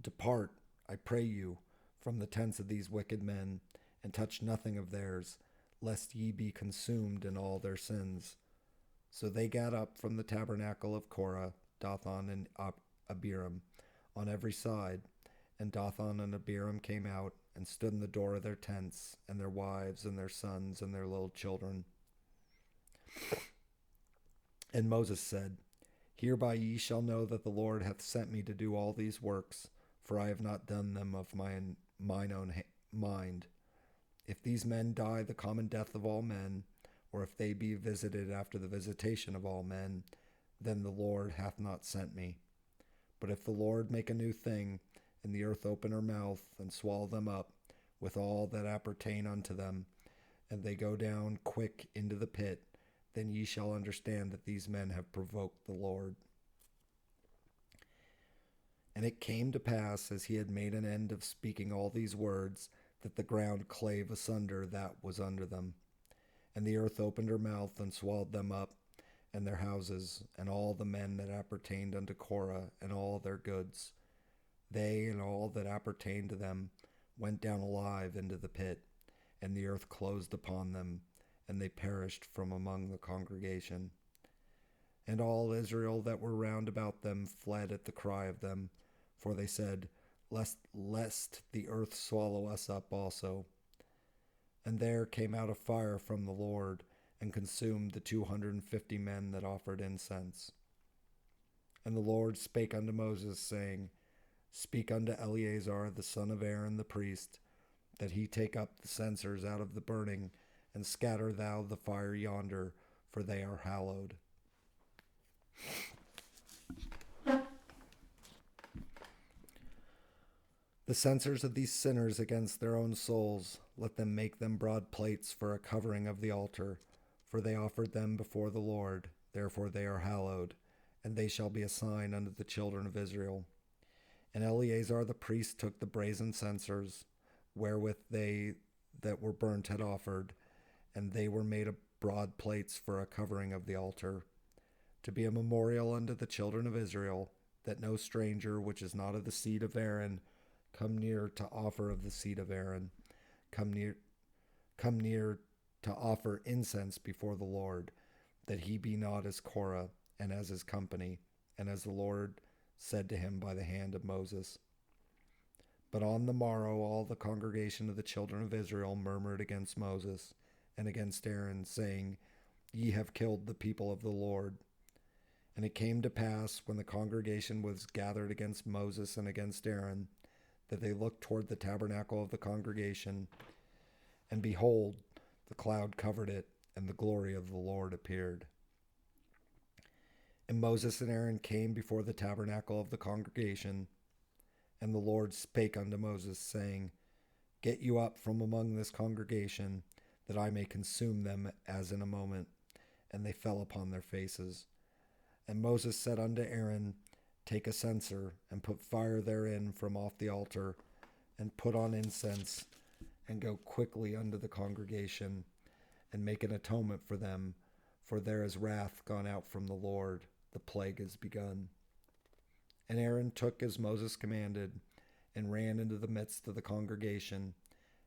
Depart, I pray you, from the tents of these wicked men, and touch nothing of theirs, lest ye be consumed in all their sins. So they got up from the tabernacle of Korah, Dathan, and Abiram, on every side. And Dathan and Abiram came out, and stood in the door of their tents, and their wives, and their sons, and their little children. And Moses said, Hereby ye shall know that the Lord hath sent me to do all these works, for I have not done them of mine own mind. If these men die the common death of all men, or if they be visited after the visitation of all men, then the Lord hath not sent me. But if the Lord make a new thing, and the earth open her mouth, and swallow them up, with all that appertain unto them, and they go down quick into the pit, then ye shall understand that these men have provoked the Lord. And it came to pass, as he had made an end of speaking all these words, that the ground clave asunder that was under them. And the earth opened her mouth and swallowed them up, and their houses, and all the men that appertained unto Korah, and all their goods. They and all that appertained to them went down alive into the pit, and the earth closed upon them, and they perished from among the congregation. And all Israel that were round about them fled at the cry of them, for they said, lest the earth swallow us up also. And there came out a fire from the Lord, and consumed the 250 men that offered incense. And the Lord spake unto Moses, saying, Speak unto Eleazar the son of Aaron the priest, that he take up the censers out of the burning, and scatter thou the fire yonder, for they are hallowed. The censers of these sinners against their own souls, let them make them broad plates for a covering of the altar, for they offered them before the Lord, therefore they are hallowed, and they shall be a sign unto the children of Israel. And Eleazar the priest took the brazen censers, wherewith they that were burnt had offered, and they were made of broad plates for a covering of the altar, to be a memorial unto the children of Israel, that no stranger which is not of the seed of Aaron come near to offer of the seed of Aaron, come near to offer incense before the Lord, that he be not as Korah and as his company, and as the Lord said to him by the hand of Moses. But on the morrow all the congregation of the children of Israel murmured against Moses and against Aaron, saying, Ye have killed the people of the Lord. And it came to pass, when the congregation was gathered against Moses and against Aaron, that they looked toward the tabernacle of the congregation, and behold, the cloud covered it, and the glory of the Lord appeared. And Moses and Aaron came before the tabernacle of the congregation, and the Lord spake unto Moses, saying, Get you up from among this congregation, that I may consume them as in a moment. And they fell upon their faces. And Moses said unto Aaron, Take a censer, and put fire therein from off the altar, and put on incense, and go quickly unto the congregation, and make an atonement for them, for there is wrath gone out from the Lord, the plague is begun. And Aaron took as Moses commanded, and ran into the midst of the congregation,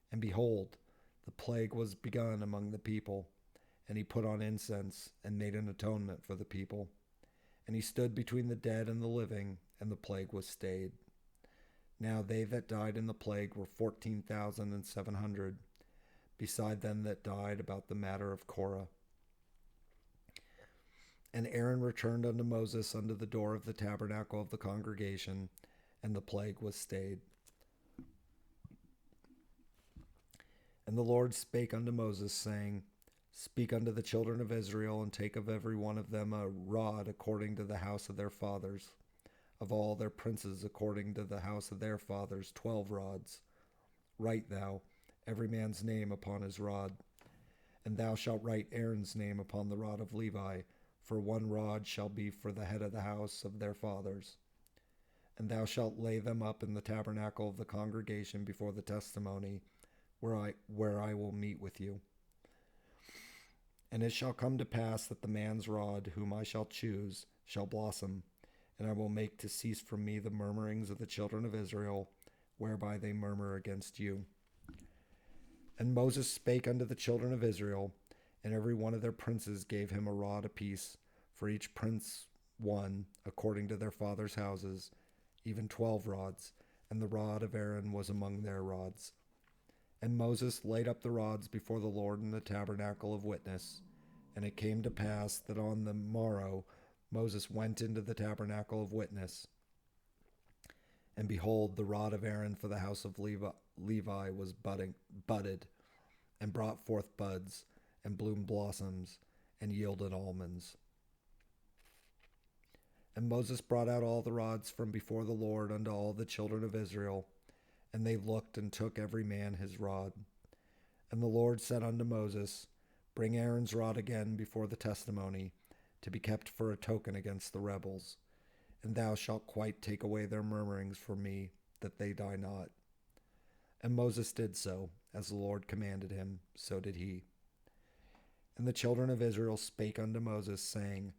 and behold, the plague was begun among the people, and he put on incense, and made an atonement for the people. And he stood between the dead and the living, and the plague was stayed. Now they that died in the plague were 14,700, beside them that died about the matter of Korah. And Aaron returned unto Moses unto the door of the tabernacle of the congregation, and the plague was stayed. And the Lord spake unto Moses, saying, Speak unto the children of Israel, and take of every one of them a rod according to the house of their fathers, of all their princes according to the house of their fathers, 12 rods. Write thou every man's name upon his rod. And thou shalt write Aaron's name upon the rod of Levi, for 1 rod shall be for the head of the house of their fathers. And thou shalt lay them up in the tabernacle of the congregation before the testimony, where I will meet with you. And it shall come to pass that the man's rod, whom I shall choose, shall blossom, and I will make to cease from me the murmurings of the children of Israel, whereby they murmur against you. And Moses spake unto the children of Israel, and every one of their princes gave him a rod apiece, for each prince 1, according to their fathers' houses, even 12 rods, and the rod of Aaron was among their rods. And Moses laid up the rods before the Lord in the tabernacle of witness. And it came to pass that on the morrow Moses went into the tabernacle of witness. And behold, the rod of Aaron for the house of Levi was budded, and brought forth buds, and bloomed blossoms, and yielded almonds. And Moses brought out all the rods from before the Lord unto all the children of Israel, and they looked and took every man his rod. And the Lord said unto Moses, Bring Aaron's rod again before the testimony, to be kept for a token against the rebels. and thou shalt quite take away their murmurings from me, that they die not. And Moses did so, as the Lord commanded him, so did he. And the children of Israel spake unto Moses, saying,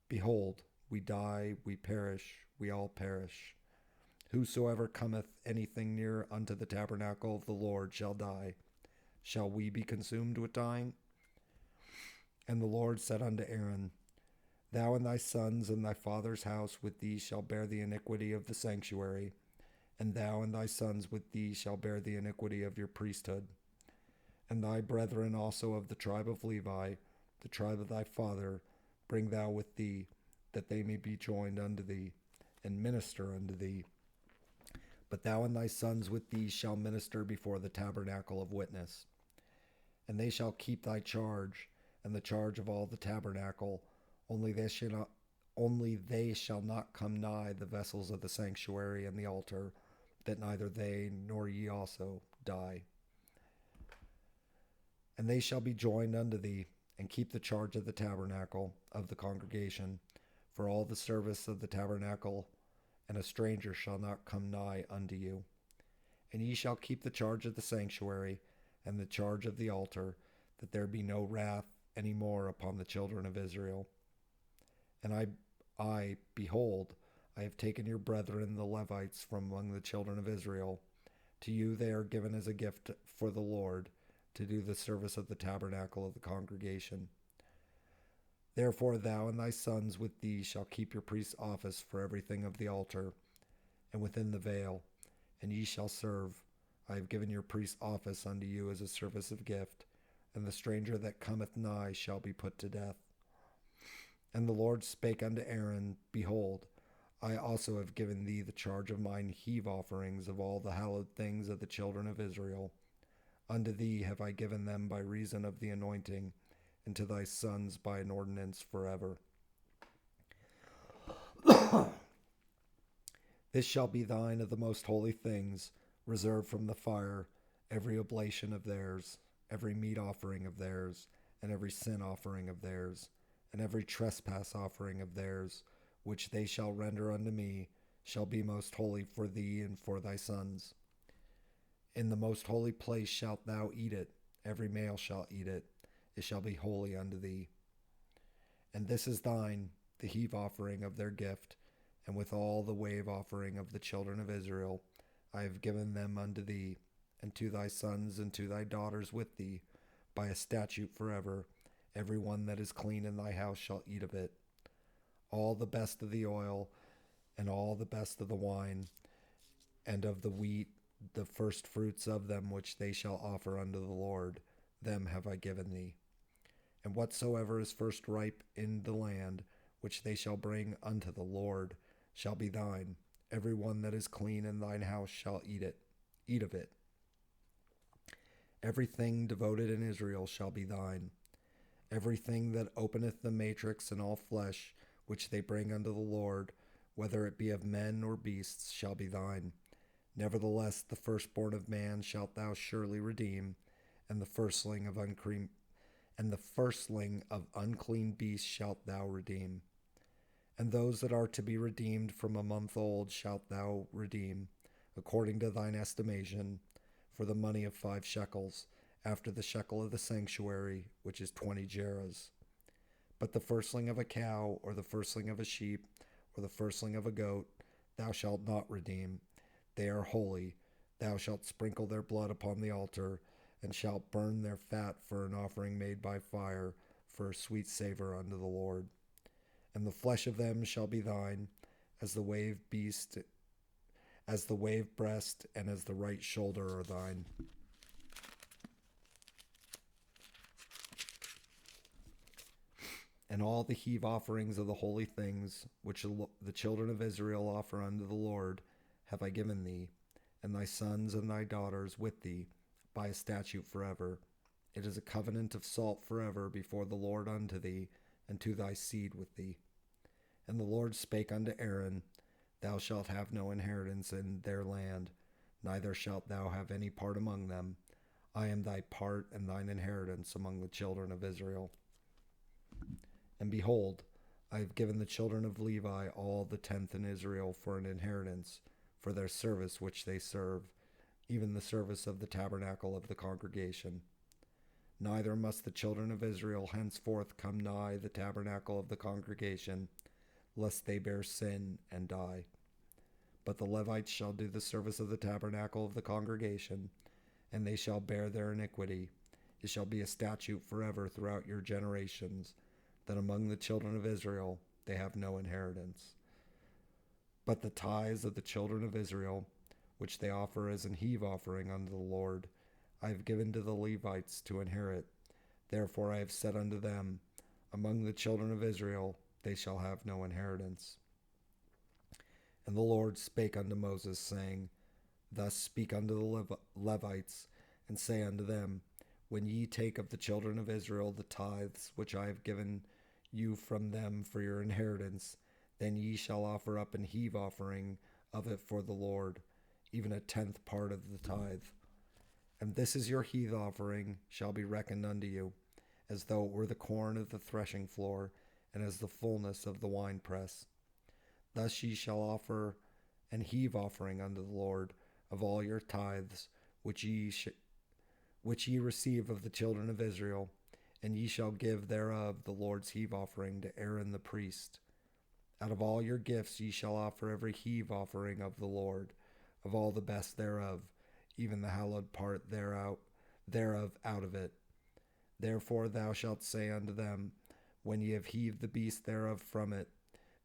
Behold, we die, we perish, we all perish. Whosoever cometh anything near unto the tabernacle of the Lord shall die. Shall we be consumed with dying? And the Lord said unto Aaron, Thou and thy sons and thy father's house with thee shall bear the iniquity of the sanctuary, and thou and thy sons with thee shall bear the iniquity of your priesthood. And thy brethren also of the tribe of Levi, the tribe of thy father, bring thou with thee, that they may be joined unto thee, and minister unto thee. But thou and thy sons with thee shall minister before the tabernacle of witness. And they shall keep thy charge, and the charge of all the tabernacle, only they shall not come nigh the vessels of the sanctuary and the altar, that neither they nor ye also die. And they shall be joined unto thee, and keep the charge of the tabernacle of the congregation, for all the service of the tabernacle, and a stranger shall not come nigh unto you. And ye shall keep the charge of the sanctuary, and the charge of the altar, that there be no wrath any more upon the children of Israel. And behold, I have taken your brethren the Levites from among the children of Israel. To you they are given as a gift for the Lord, to do the service of the tabernacle of the congregation. Therefore thou and thy sons with thee shall keep your priest's office for everything of the altar, and within the veil, and ye shall serve. I have given your priest's office unto you as a service of gift, and the stranger that cometh nigh shall be put to death. And the Lord spake unto Aaron, Behold, I also have given thee the charge of mine heave offerings of all the hallowed things of the children of Israel. Unto thee have I given them by reason of the anointing, and to thy sons by an ordinance forever. This shall be thine of the most holy things, reserved from the fire, every oblation of theirs, every meat offering of theirs, and every sin offering of theirs, and every trespass offering of theirs, which they shall render unto me, shall be most holy for thee and for thy sons. In the most holy place shalt thou eat it, every male shall eat it, it shall be holy unto thee. And this is thine, the heave offering of their gift, and with all the wave offering of the children of Israel, I have given them unto thee, and to thy sons and to thy daughters with thee, by a statute forever. Every one that is clean in thy house shall eat of it. All the best of the oil, and all the best of the wine, and of the wheat, the first fruits of them which they shall offer unto the Lord, them have I given thee. And whatsoever is first ripe in the land, which they shall bring unto the Lord, shall be thine. Every one that is clean in thine house shall eat of it. Everything devoted in Israel shall be thine. Everything that openeth the matrix and all flesh, which they bring unto the Lord, whether it be of men or beasts, shall be thine. Nevertheless, the firstborn of man shalt thou surely redeem, and the firstling of unclean beasts shalt thou redeem. And those that are to be redeemed from a month old shalt thou redeem, according to thine estimation, for the money of 5 shekels, after the shekel of the sanctuary, which is 20 gerahs. But the firstling of a cow, or the firstling of a sheep, or the firstling of a goat, thou shalt not redeem. They are holy. Thou shalt sprinkle their blood upon the altar, and shalt burn their fat for an offering made by fire, for a sweet savor unto the Lord. And the flesh of them shall be thine, as the wave breast, and as the right shoulder are thine. And all the heave offerings of the holy things, which the children of Israel offer unto the Lord, have I given thee, and thy sons and thy daughters with thee, by a statute forever. It is a covenant of salt forever before the Lord unto thee, and to thy seed with thee. And the Lord spake unto Aaron, Thou shalt have no inheritance in their land, neither shalt thou have any part among them. I am thy part and thine inheritance among the children of Israel. And behold, I have given the children of Levi all the tenth in Israel for an inheritance, for their service which they serve, even the service of the tabernacle of the congregation. Neither must the children of Israel henceforth come nigh the tabernacle of the congregation, lest they bear sin and die. But the Levites shall do the service of the tabernacle of the congregation, and they shall bear their iniquity. It shall be a statute forever throughout your generations, that among the children of Israel they have no inheritance. But the tithes of the children of Israel, which they offer as an heave offering unto the Lord, I have given to the Levites to inherit. Therefore I have said unto them, among the children of Israel they shall have no inheritance. And the Lord spake unto Moses, saying, Thus speak unto the Levites, and say unto them, When ye take of the children of Israel the tithes which I have given you from them for your inheritance, then ye shall offer up an heave offering of it for the Lord, even a tenth part of the tithe. And this is your heave offering shall be reckoned unto you, as though it were the corn of the threshing floor, and as the fullness of the winepress. Thus ye shall offer an heave offering unto the Lord of all your tithes, which ye receive of the children of Israel, and ye shall give thereof the Lord's heave offering to Aaron the priest. Out of all your gifts ye shall offer every heave offering of the Lord, of all the best thereof, even the hallowed part thereof out of it. Therefore thou shalt say unto them, When ye have heaved the beast thereof from it,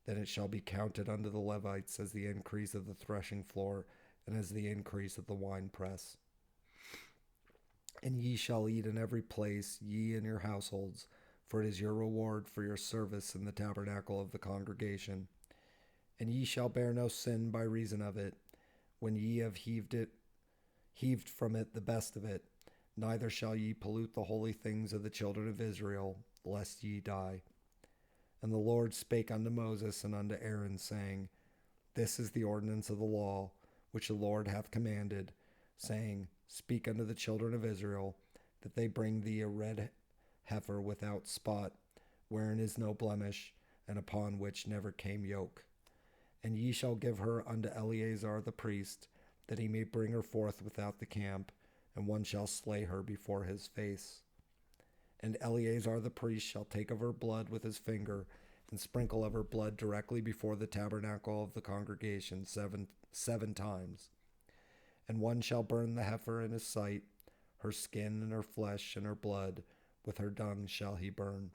then it shall be counted unto the Levites as the increase of the threshing floor, and as the increase of the winepress. And ye shall eat in every place, ye and your households, for it is your reward for your service in the tabernacle of the congregation. And ye shall bear no sin by reason of it, when ye have heaved from it the best of it, neither shall ye pollute the holy things of the children of Israel, lest ye die. And the Lord spake unto Moses and unto Aaron, saying, This is the ordinance of the law, which the Lord hath commanded, saying, Speak unto the children of Israel, that they bring thee a red heifer without spot, wherein is no blemish, and upon which never came yoke. And ye shall give her unto Eleazar the priest, that he may bring her forth without the camp, and one shall slay her before his face. And Eleazar the priest shall take of her blood with his finger, and sprinkle of her blood directly before the tabernacle of the congregation seven times. And one shall burn the heifer in his sight, her skin and her flesh and her blood, with her dung shall he burn.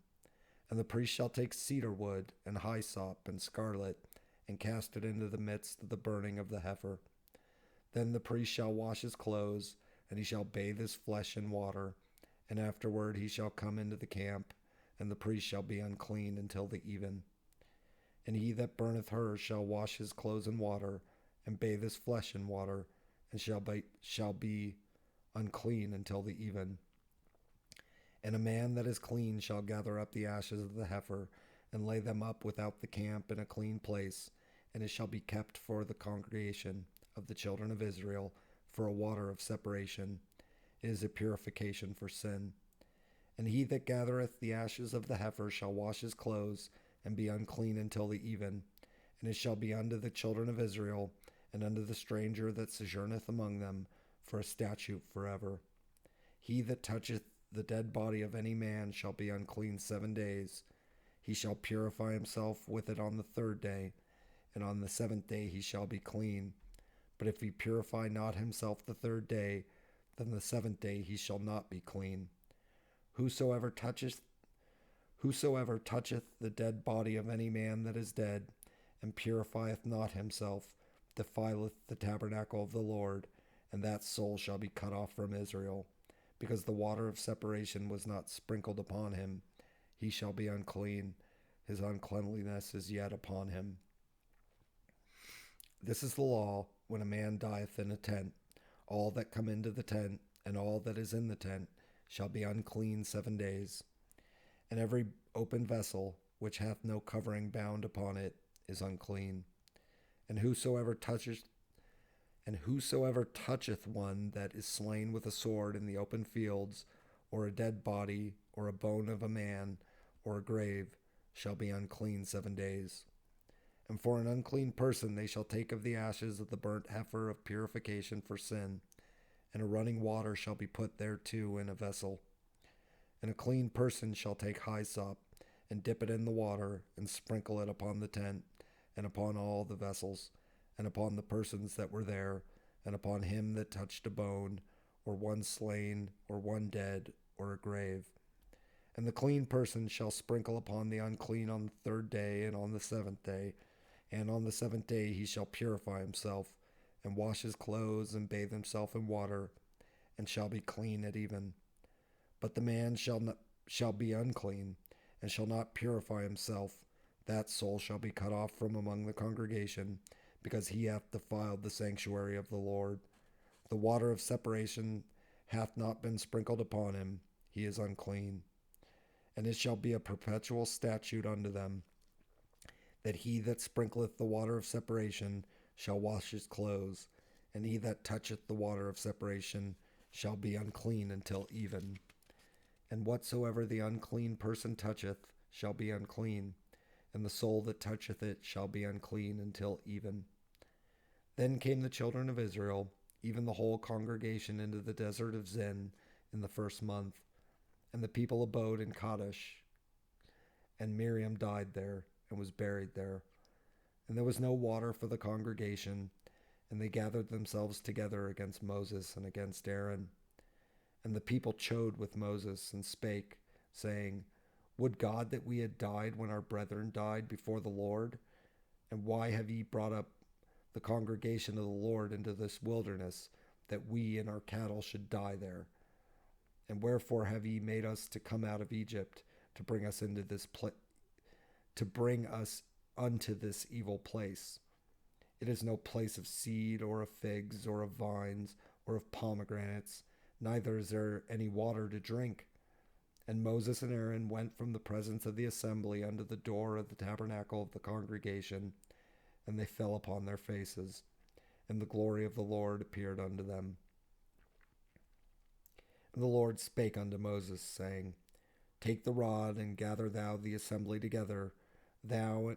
And the priest shall take cedar wood, and hyssop, and scarlet, and cast it into the midst of the burning of the heifer. Then the priest shall wash his clothes, and he shall bathe his flesh in water, and afterward he shall come into the camp, and the priest shall be unclean until the even. And he that burneth her shall wash his clothes in water, and bathe his flesh in water, and shall be unclean until the even. And a man that is clean shall gather up the ashes of the heifer, and lay them up without the camp in a clean place, and it shall be kept for the congregation of the children of Israel for a water of separation. It is a purification for sin. And he that gathereth the ashes of the heifer shall wash his clothes, and be unclean until the even. And it shall be unto the children of Israel, and unto the stranger that sojourneth among them, for a statute forever. He that toucheth the dead body of any man shall be unclean 7 days. He shall purify himself with it on the 3rd day, and on the 7th day he shall be clean. But if he purify not himself the 3rd day, then the 7th day he shall not be clean. Whosoever toucheth the dead body of any man that is dead, and purifieth not himself, defileth the tabernacle of the Lord, and that soul shall be cut off from Israel, because the water of separation was not sprinkled upon him. He shall be unclean, his uncleanliness is yet upon him. This is the law when a man dieth in a tent. All that come into the tent, and all that is in the tent, shall be unclean 7 days. And every open vessel, which hath no covering bound upon it, is unclean. And whosoever toucheth one that is slain with a sword in the open fields, or a dead body, or a bone of a man, or a grave, shall be unclean 7 days. And for an unclean person they shall take of the ashes of the burnt heifer of purification for sin, and a running water shall be put thereto in a vessel. And a clean person shall take hyssop, and dip it in the water, and sprinkle it upon the tent, and upon all the vessels, and upon the persons that were there, and upon him that touched a bone, or one slain, or one dead, or a grave. And the clean person shall sprinkle upon the unclean on the 3rd day, and on the 7th day. And on the 7th day he shall purify himself, and wash his clothes, and bathe himself in water, and shall be clean at even. But the man shall be unclean, and shall not purify himself. That soul shall be cut off from among the congregation, because he hath defiled the sanctuary of the Lord. The water of separation hath not been sprinkled upon him, he is unclean. And it shall be a perpetual statute unto them, that he that sprinkleth the water of separation shall wash his clothes, and he that toucheth the water of separation shall be unclean until even. And whatsoever the unclean person toucheth shall be unclean, and the soul that toucheth it shall be unclean until even. Then came the children of Israel, even the whole congregation, into the desert of Zin in the 1st month. And the people abode in Kadesh. And Miriam died there, and was buried there. And there was no water for the congregation, and they gathered themselves together against Moses and against Aaron. And the people chode with Moses, and spake, saying, Would God that we had died when our brethren died before the Lord? And why have ye brought up the congregation of the Lord into this wilderness, that we and our cattle should die there? And wherefore have ye made us to come out of Egypt, to bring us into this to bring us unto this evil place? It is no place of seed, or of figs, or of vines, or of pomegranates, neither is there any water to drink. And Moses and Aaron went from the presence of the assembly unto the door of the tabernacle of the congregation, and they fell upon their faces, and the glory of the Lord appeared unto them. And the Lord spake unto Moses, saying, Take the rod, and gather thou the assembly together, thou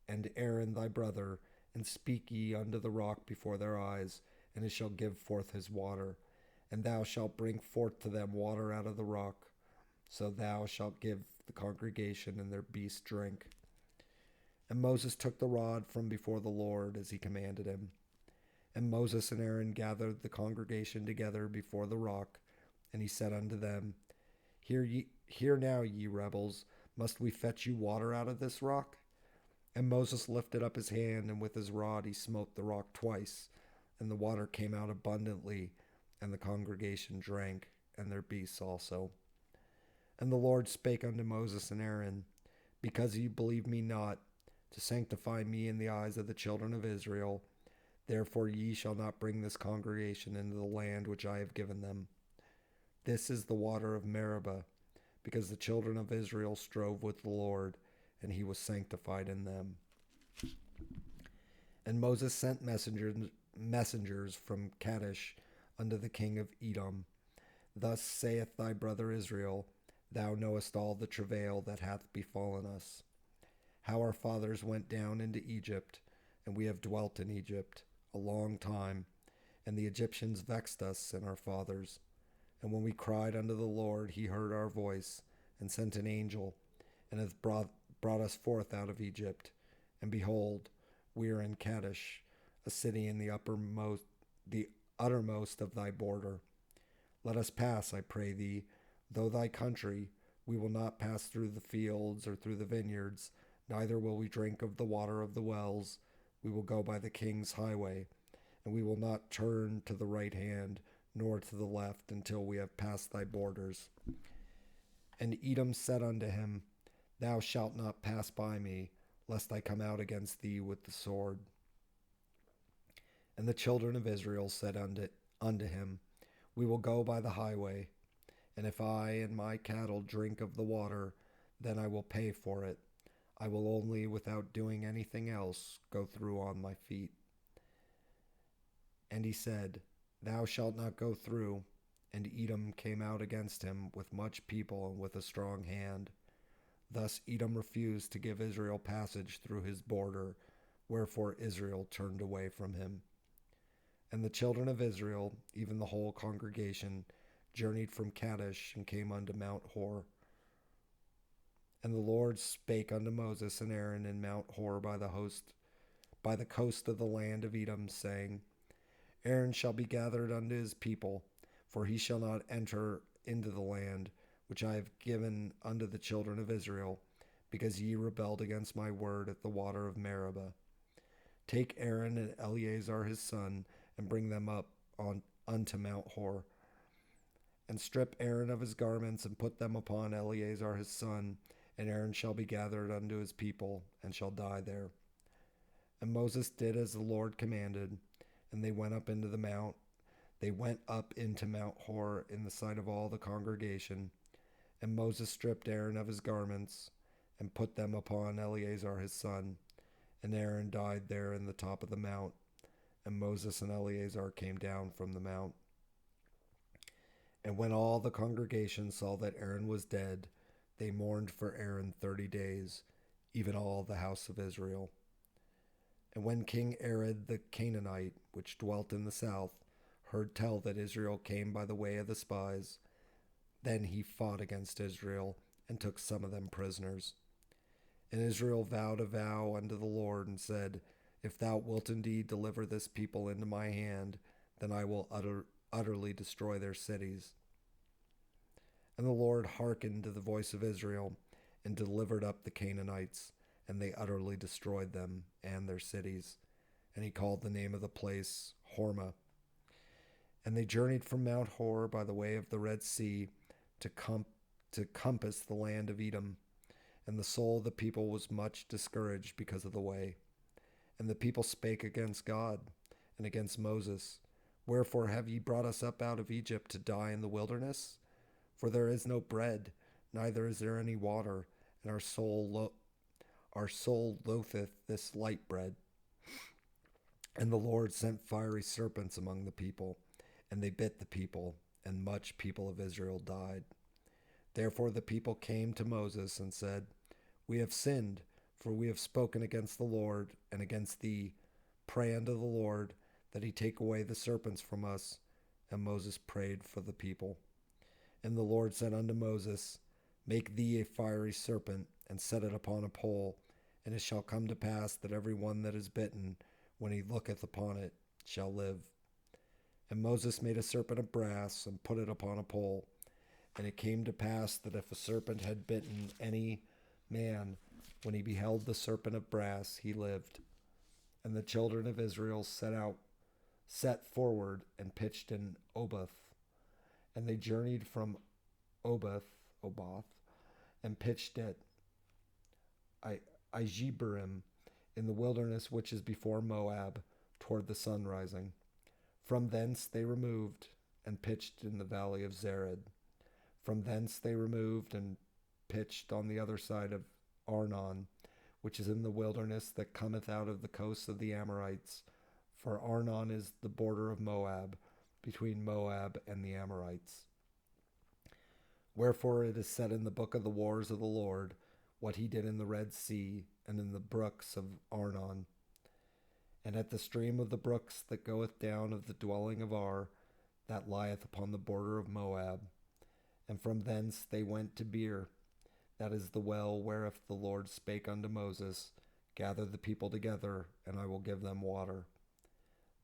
and Aaron thy brother, and speak ye unto the rock before their eyes, and it shall give forth his water. And thou shalt bring forth to them water out of the rock. So thou shalt give the congregation and their beasts drink. And Moses took the rod from before the Lord, as he commanded him. And Moses and Aaron gathered the congregation together before the rock, and he said unto them, Hear now, ye rebels, must we fetch you water out of this rock? And Moses lifted up his hand, and with his rod he smote the rock twice, and the water came out abundantly, and the congregation drank, and their beasts also. And the Lord spake unto Moses and Aaron, Because ye believe me not, to sanctify me in the eyes of the children of Israel, therefore ye shall not bring this congregation into the land which I have given them. This is the water of Meribah, because the children of Israel strove with the Lord, and he was sanctified in them. And Moses sent messengers from Kadesh unto the king of Edom. Thus saith thy brother Israel, Thou knowest all the travail that hath befallen us, how our fathers went down into Egypt, and we have dwelt in Egypt a long time, and the Egyptians vexed us and our fathers. And when we cried unto the Lord, he heard our voice, and sent an angel, and hath brought us forth out of Egypt. And behold, we are in Kadesh, a city in the uttermost of thy border. Let us pass, I pray thee, though thy country. We will not pass through the fields or through the vineyards, neither will we drink of the water of the wells. We will go by the king's highway, and we will not turn to the right hand, nor to the left, until we have passed thy borders. And Edom said unto him, Thou shalt not pass by me, lest I come out against thee with the sword. And the children of Israel said unto him, We will go by the highway, and if I and my cattle drink of the water, then I will pay for it. I will only, without doing anything else, go through on my feet. And he said, Thou shalt not go through. And Edom came out against him with much people and with a strong hand. Thus Edom refused to give Israel passage through his border, wherefore Israel turned away from him. And the children of Israel, even the whole congregation, journeyed from Kadesh and came unto Mount Hor. And the Lord spake unto Moses and Aaron in Mount Hor by the coast of the land of Edom, saying, Aaron shall be gathered unto his people, for he shall not enter into the land which I have given unto the children of Israel, because ye rebelled against my word at the water of Meribah. Take Aaron and Eleazar his son, and bring them up unto Mount Hor, and strip Aaron of his garments, and put them upon Eleazar his son, and Aaron shall be gathered unto his people, and shall die there. And Moses did as the Lord commanded, and they went up into Mount Hor in the sight of all the congregation. And Moses stripped Aaron of his garments, and put them upon Eleazar his son, and Aaron died there in the top of the mount. And Moses and Eleazar came down from the mount. And when all the congregation saw that Aaron was dead, they mourned for Aaron 30 days, even all the house of Israel. And when King Arad the Canaanite, which dwelt in the south, heard tell that Israel came by the way of the spies, then he fought against Israel, and took some of them prisoners. And Israel vowed a vow unto the Lord, and said, If thou wilt indeed deliver this people into my hand, then I will utterly destroy their cities. And the Lord hearkened to the voice of Israel, and delivered up the Canaanites, and they utterly destroyed them and their cities. And he called the name of the place Hormah. And they journeyed from Mount Hor by the way of the Red Sea to compass the land of Edom. And the soul of the people was much discouraged because of the way. And the people spake against God and against Moses, Wherefore have ye brought us up out of Egypt to die in the wilderness? For there is no bread, neither is there any water, and our soul loatheth this light bread. And the Lord sent fiery serpents among the people, and they bit the people, and much people of Israel died. Therefore the people came to Moses and said, We have sinned, for we have spoken against the Lord and against thee. Pray unto the Lord that he take away the serpents from us. And Moses prayed for the people. And the Lord said unto Moses, Make thee a fiery serpent, and set it upon a pole, and it shall come to pass that every one that is bitten, when he looketh upon it, shall live. And Moses made a serpent of brass, and put it upon a pole. And it came to pass that if a serpent had bitten any man, when he beheld the serpent of brass, he lived. And the children of Israel set forward, and pitched in Oboth. And they journeyed from Oboth, and pitched at Ijeberim in the wilderness which is before Moab, toward the sun rising. From thence they removed, and pitched in the valley of Zered. From thence they removed, and pitched on the other side of Arnon, which is in the wilderness that cometh out of the coasts of the Amorites. For Arnon is the border of Moab, between Moab and the Amorites. Wherefore it is said in the book of the wars of the Lord, what he did in the Red Sea, and in the brooks of Arnon, and at the stream of the brooks that goeth down of the dwelling of Ar, that lieth upon the border of Moab. And from thence they went to Beer, that is the well whereof the Lord spake unto Moses, Gather the people together, and I will give them water.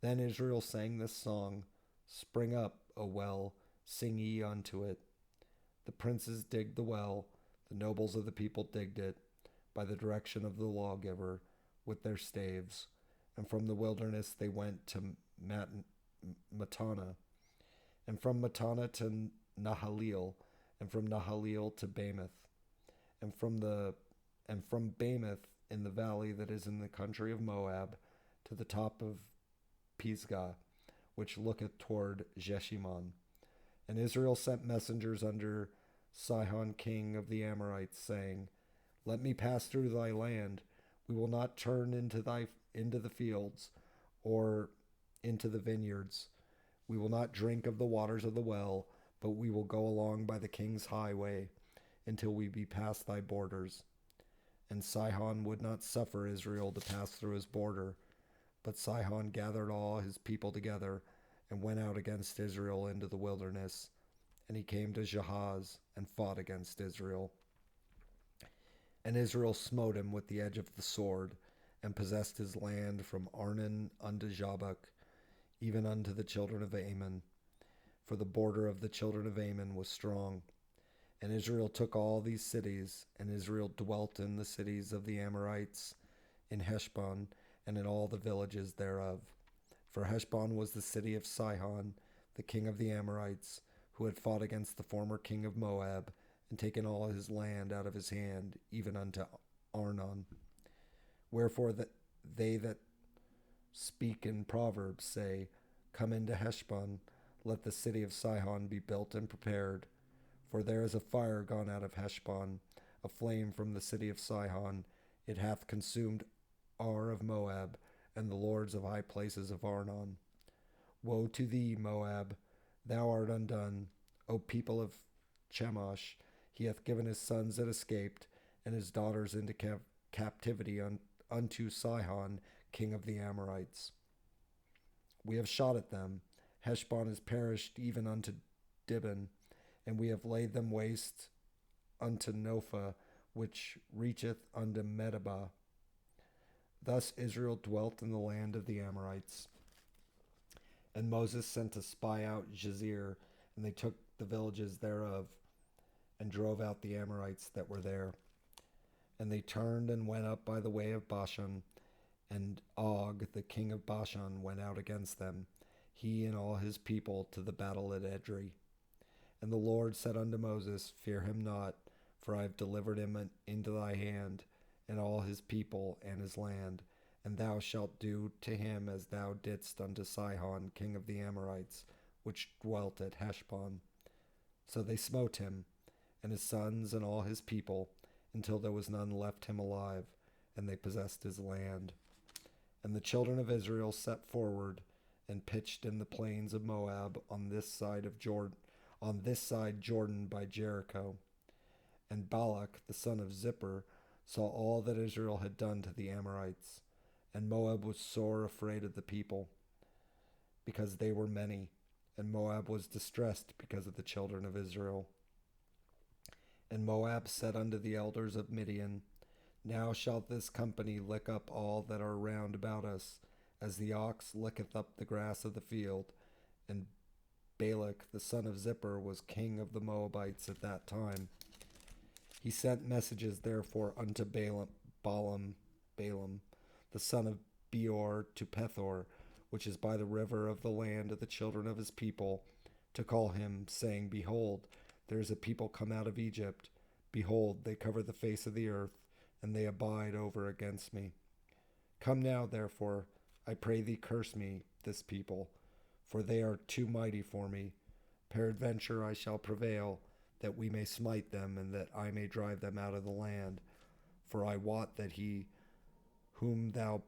Then Israel sang this song, Spring up, O well, sing ye unto it. The princes digged the well, the nobles of the people digged it, by the direction of the lawgiver, with their staves. And from the wilderness they went to Mattanah, and from Mattanah to Nahaleel, and from Nahaleel to Bamoth, and from Bamoth in the valley that is in the country of Moab, to the top of Pisgah, which looketh toward Jeshimon. And Israel sent messengers under Sihon king of the Amorites, saying, Let me pass through thy land. We will not turn into the fields, or into the vineyards. We will not drink of the waters of the well, but we will go along by the king's highway, until we be past thy borders. And Sihon would not suffer Israel to pass through his border. But Sihon gathered all his people together and went out against Israel into the wilderness. And he came to Jahaz and fought against Israel. And Israel smote him with the edge of the sword, and possessed his land from Arnon unto Jabbok, even unto the children of Ammon. For the border of the children of Ammon was strong. And Israel took all these cities, and Israel dwelt in the cities of the Amorites, in Heshbon, and in all the villages thereof. For Heshbon was the city of Sihon, the king of the Amorites, who had fought against the former king of Moab, and taken all his land out of his hand, even unto Arnon. Wherefore they that speak in Proverbs say, Come into Heshbon, let the city of Sihon be built and prepared. For there is a fire gone out of Heshbon, a flame from the city of Sihon. It hath consumed Ar of Moab, and the lords of high places of Arnon. Woe to thee, Moab! Thou art undone, O people of Chemosh. He hath given his sons that escaped, and his daughters into captivity unto Sihon, king of the Amorites. We have shot at them. Heshbon is perished even unto Dibon, and we have laid them waste unto Nophah, which reacheth unto Medeba. Thus Israel dwelt in the land of the Amorites. And Moses sent to spy out Jazer, and they took the villages thereof, and drove out the Amorites that were there. And they turned and went up by the way of Bashan, and Og, the king of Bashan, went out against them, he and all his people, to the battle at Edrei. And the Lord said unto Moses, Fear him not, for I have delivered him into thy hand, and all his people and his land, and thou shalt do to him as thou didst unto Sihon, king of the Amorites, which dwelt at Heshbon. So they smote him, and his sons and all his people, until there was none left him alive, and they possessed his land. And the children of Israel set forward, and pitched in the plains of Moab on this side Jordan by Jericho. And Balak, the son of Zippor, saw all that Israel had done to the Amorites, and Moab was sore afraid of the people, because they were many, and Moab was distressed because of the children of Israel. And Moab said unto the elders of Midian, Now shall this company lick up all that are round about us, as the ox licketh up the grass of the field. And Balak the son of Zippor was king of the Moabites at that time. He sent messages therefore unto Balaam, the son of Beor, to Pethor, which is by the river of the land of the children of his people, to call him, saying, Behold, there is a people come out of Egypt. Behold, they cover the face of the earth, and they abide over against me. Come now, therefore, I pray thee, curse me, this people, for they are too mighty for me. Peradventure I shall prevail, that we may smite them, and that I may drive them out of the land. For I wot that he whom thou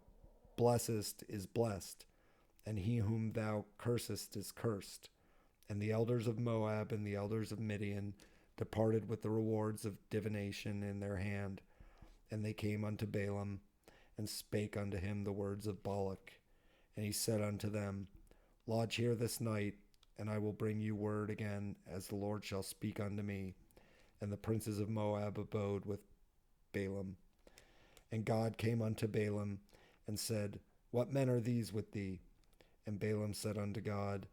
blessest is blessed, and he whom thou cursest is cursed. And the elders of Moab and the elders of Midian departed with the rewards of divination in their hand. And they came unto Balaam, and spake unto him the words of Balak. And he said unto them, Lodge here this night, and I will bring you word again, as the Lord shall speak unto me. And the princes of Moab abode with Balaam. And God came unto Balaam, and said, What men are these with thee? And Balaam said unto God,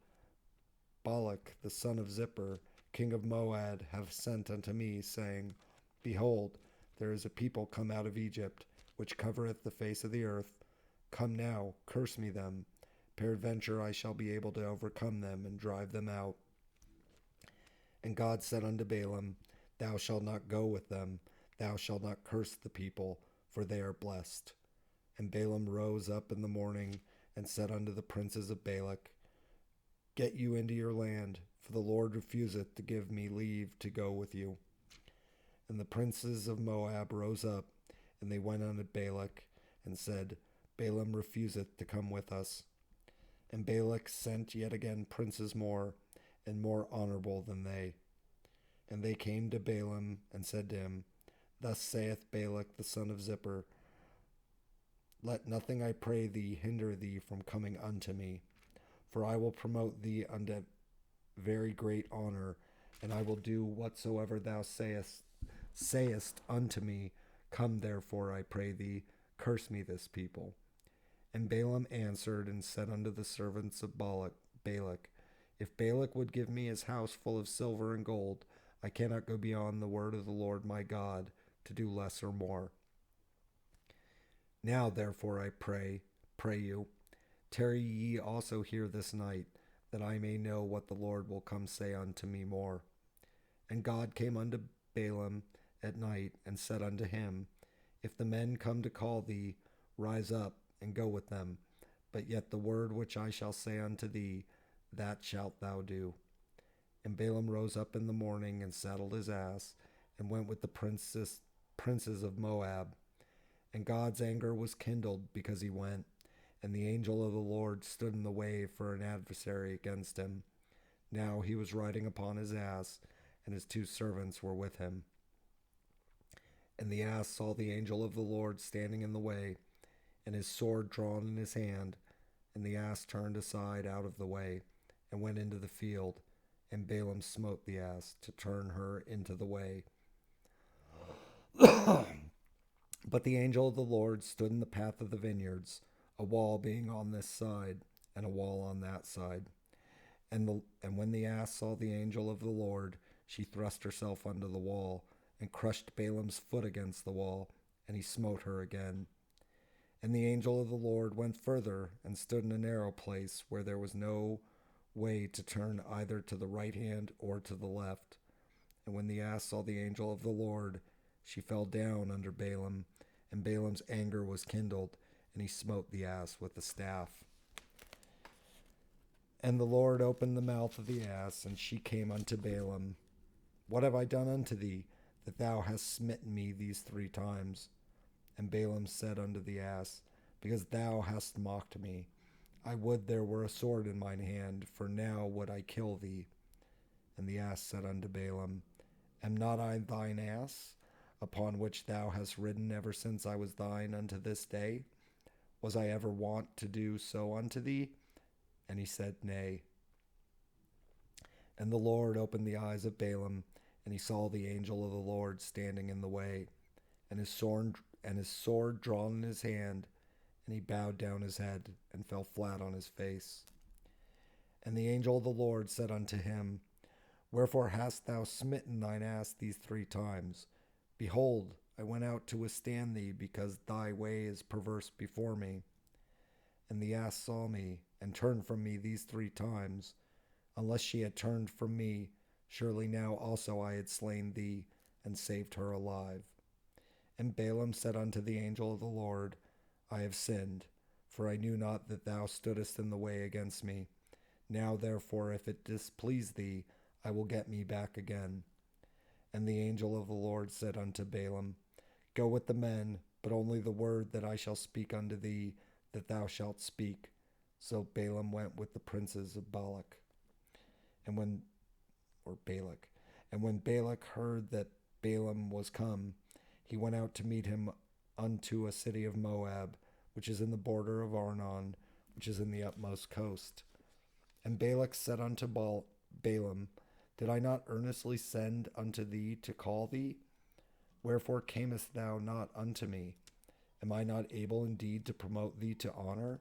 Balak the son of Zippor, king of Moab, hath sent unto me, saying, Behold, there is a people come out of Egypt, which covereth the face of the earth. Come now, curse me them. Peradventure I shall be able to overcome them, and drive them out. And God said unto Balaam, Thou shalt not go with them, thou shalt not curse the people, for they are blessed. And Balaam rose up in the morning, and said unto the princes of Balak, Get you into your land, for the Lord refuseth to give me leave to go with you. And the princes of Moab rose up, and they went unto Balak, and said, Balaam refuseth to come with us. And Balak sent yet again princes more, and more honorable than they. And they came to Balaam and said to him, Thus saith Balak the son of Zippor, Let nothing, I pray thee, hinder thee from coming unto me, for I will promote thee unto very great honor, and I will do whatsoever thou sayest unto me. Come therefore, I pray thee, curse me this people. And Balaam answered and said unto the servants of Balak, If Balak would give me his house full of silver and gold, I cannot go beyond the word of the Lord my God to do less or more. Now therefore I pray you, tarry ye also here this night, that I may know what the Lord will come say unto me more. And God came unto Balaam at night, and said unto him, If the men come to call thee, rise up and go with them. But yet the word which I shall say unto thee, that shalt thou do. And Balaam rose up in the morning, and saddled his ass, and went with the princes of Moab. And God's anger was kindled because he went, and the angel of the Lord stood in the way for an adversary against him. Now he was riding upon his ass, and his 2 servants were with him. And the ass saw the angel of the Lord standing in the way, and his sword drawn in his hand. And the ass turned aside out of the way, and went into the field. And Balaam smote the ass to turn her into the way. But the angel of the Lord stood in the path of the vineyards, a wall being on this side, and a wall on that side. And when the ass saw the angel of the Lord, she thrust herself under the wall, and crushed Balaam's foot against the wall, and he smote her again. And the angel of the Lord went further, and stood in a narrow place, where there was no way to turn either to the right hand or to the left. And when the ass saw the angel of the Lord, she fell down under Balaam, and Balaam's anger was kindled, and he smote the ass with the staff. And the Lord opened the mouth of the ass, and she came unto Balaam. What have I done unto thee, that thou hast smitten me these 3 times? And Balaam said unto the ass, Because thou hast mocked me. I would there were a sword in mine hand, for now would I kill thee. And the ass said unto Balaam, Am not I thine ass, upon which thou hast ridden ever since I was thine unto this day? Was I ever wont to do so unto thee? And he said, Nay. And the Lord opened the eyes of Balaam, and he saw the angel of the Lord standing in the way, and his sword drawn in his hand, and he bowed down his head, and fell flat on his face. And the angel of the Lord said unto him, Wherefore hast thou smitten thine ass these 3 times? Behold, I went out to withstand thee, because thy way is perverse before me. And the ass saw me, and turned from me these 3 times. Unless she had turned from me, surely now also I had slain thee, and saved her alive. And Balaam said unto the angel of the Lord, I have sinned, for I knew not that thou stoodest in the way against me. Now therefore, if it displease thee, I will get me back again. And the angel of the Lord said unto Balaam, Go with the men, but only the word that I shall speak unto thee, that thou shalt speak. So Balaam went with the princes of Balak. And when Balak heard that Balaam was come, he went out to meet him unto a city of Moab, which is in the border of Arnon, which is in the utmost coast. And Balak said unto Balaam, Did I not earnestly send unto thee to call thee? Wherefore camest thou not unto me? Am I not able indeed to promote thee to honor?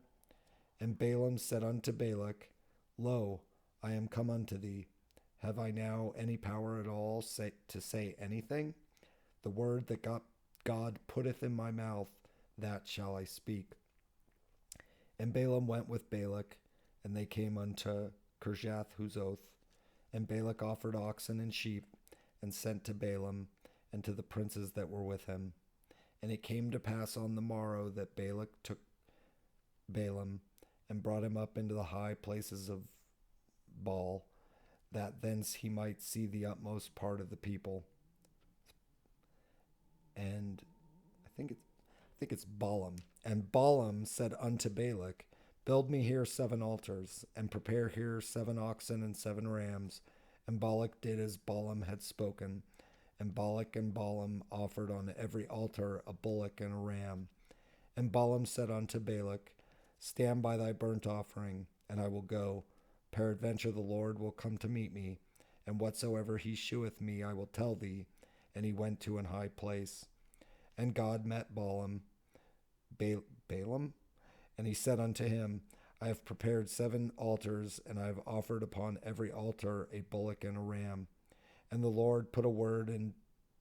And Balaam said unto Balak, Lo, I am come unto thee. Have I now any power at all to say anything? The word that God putteth in my mouth, that shall I speak. And Balaam went with Balak, and they came unto Kirjath Huzoth. And Balak offered oxen and sheep, and sent to Balaam, and to the princes that were with him. And it came to pass on the morrow that Balak took Balaam, and brought him up into the high places of Baal, that thence he might see the utmost part of the people. And I think it's Balaam. And Balaam said unto Balak, Build me here 7 altars, and prepare here 7 oxen and 7 rams, And Balak did as Balaam had spoken. And Balak and Balaam offered on every altar a bullock and a ram. And Balaam said unto Balak, Stand by thy burnt offering, and I will go. Peradventure the Lord will come to meet me, and whatsoever he sheweth me I will tell thee. And he went to an high place. And God met Balaam, and he said unto him, I have prepared 7 altars, and I have offered upon every altar a bullock and a ram. And the Lord put a word in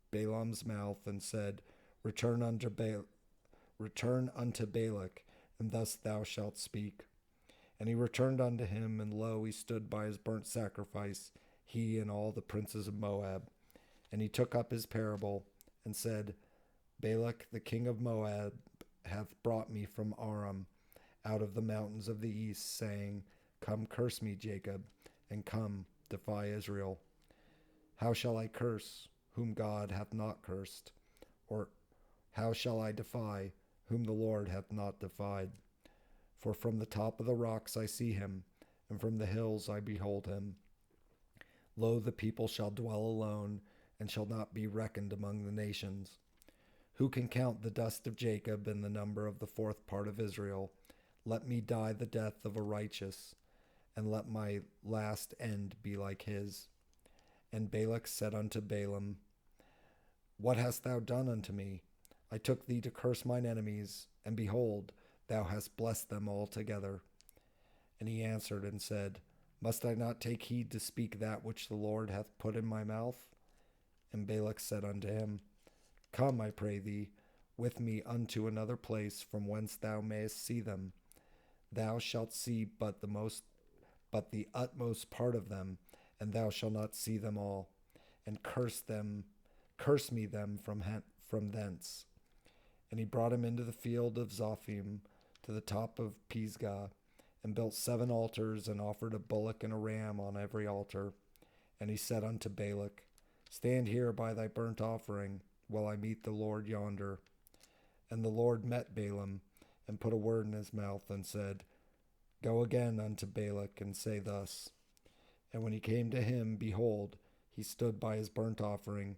Balaam's mouth, and said, Return unto Balak, and thus thou shalt speak. And he returned unto him, and lo, he stood by his burnt sacrifice, he and all the princes of Moab. And he took up his parable, and said, Balak the king of Moab hath brought me from Aram, out of the mountains of the east, saying, Come, curse me, Jacob, and come, defy Israel. How shall I curse, whom God hath not cursed? Or how shall I defy, whom the Lord hath not defied? For from the top of the rocks I see him, and from the hills I behold him. Lo, the people shall dwell alone, and shall not be reckoned among the nations. Who can count the dust of Jacob and the number of the 4th part of Israel? Let me die the death of a righteous, and let my last end be like his. And Balak said unto Balaam, What hast thou done unto me? I took thee to curse mine enemies, and behold, thou hast blessed them altogether. And he answered and said, Must I not take heed to speak that which the Lord hath put in my mouth? And Balak said unto him, Come, I pray thee, with me unto another place, from whence thou mayest see them. Thou shalt see but the utmost part of them, and thou shalt not see them all. And curse me them from thence. And he brought him into the field of Zophim, to the top of Pisgah, and built 7 altars, and offered a bullock and a ram on every altar. And he said unto Balak, Stand here by thy burnt offering, while I meet the Lord yonder. And the Lord met Balaam, and put a word in his mouth, and said, Go again unto Balak, and say thus. And when he came to him, behold, he stood by his burnt offering,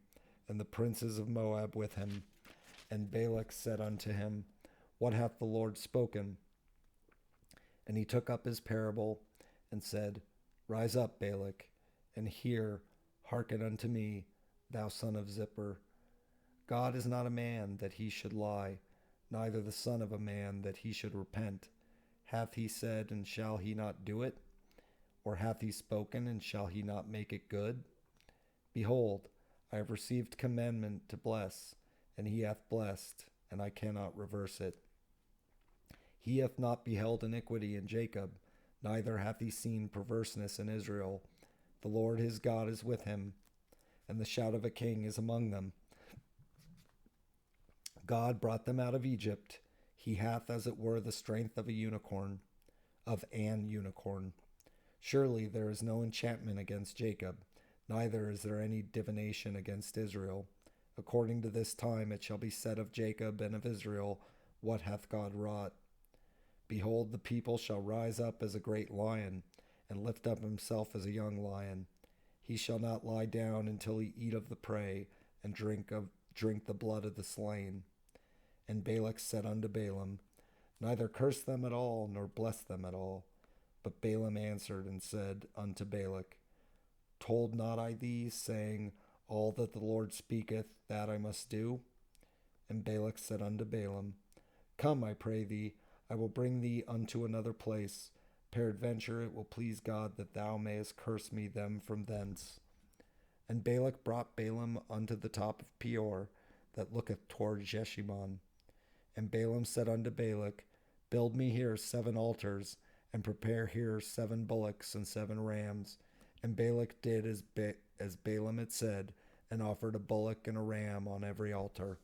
and the princes of Moab with him. And Balak said unto him, What hath the Lord spoken? And he took up his parable, and said, Rise up, Balak, and hearken unto me, thou son of Zippor. God is not a man that he should lie, neither the son of a man that he should repent. Hath he said, and shall he not do it? Or hath he spoken, and shall he not make it good? Behold, I have received commandment to bless, and he hath blessed, and I cannot reverse it. He hath not beheld iniquity in Jacob, neither hath he seen perverseness in Israel. The Lord his God is with him, and the shout of a king is among them. God brought them out of Egypt. He hath as it were the strength of an unicorn. Surely there is no enchantment against Jacob, neither is there any divination against Israel. According to this time it shall be said of Jacob and of Israel, What hath God wrought? Behold, the people shall rise up as a great lion, and lift up himself as a young lion. He shall not lie down until he eat of the prey, and drink the blood of the slain. And Balak said unto Balaam, Neither curse them at all, nor bless them at all. But Balaam answered and said unto Balak, Told not I thee, saying, All that the Lord speaketh, that I must do? And Balak said unto Balaam, Come, I pray thee, I will bring thee unto another place. Peradventure it will please God that thou mayest curse me them from thence. And Balak brought Balaam unto the top of Peor, that looketh toward Jeshimon. And Balaam said unto Balak, Build me here 7 altars, and prepare here 7 bullocks and 7 rams. And Balak did as Balaam had said, and offered a bullock and a ram on every altar.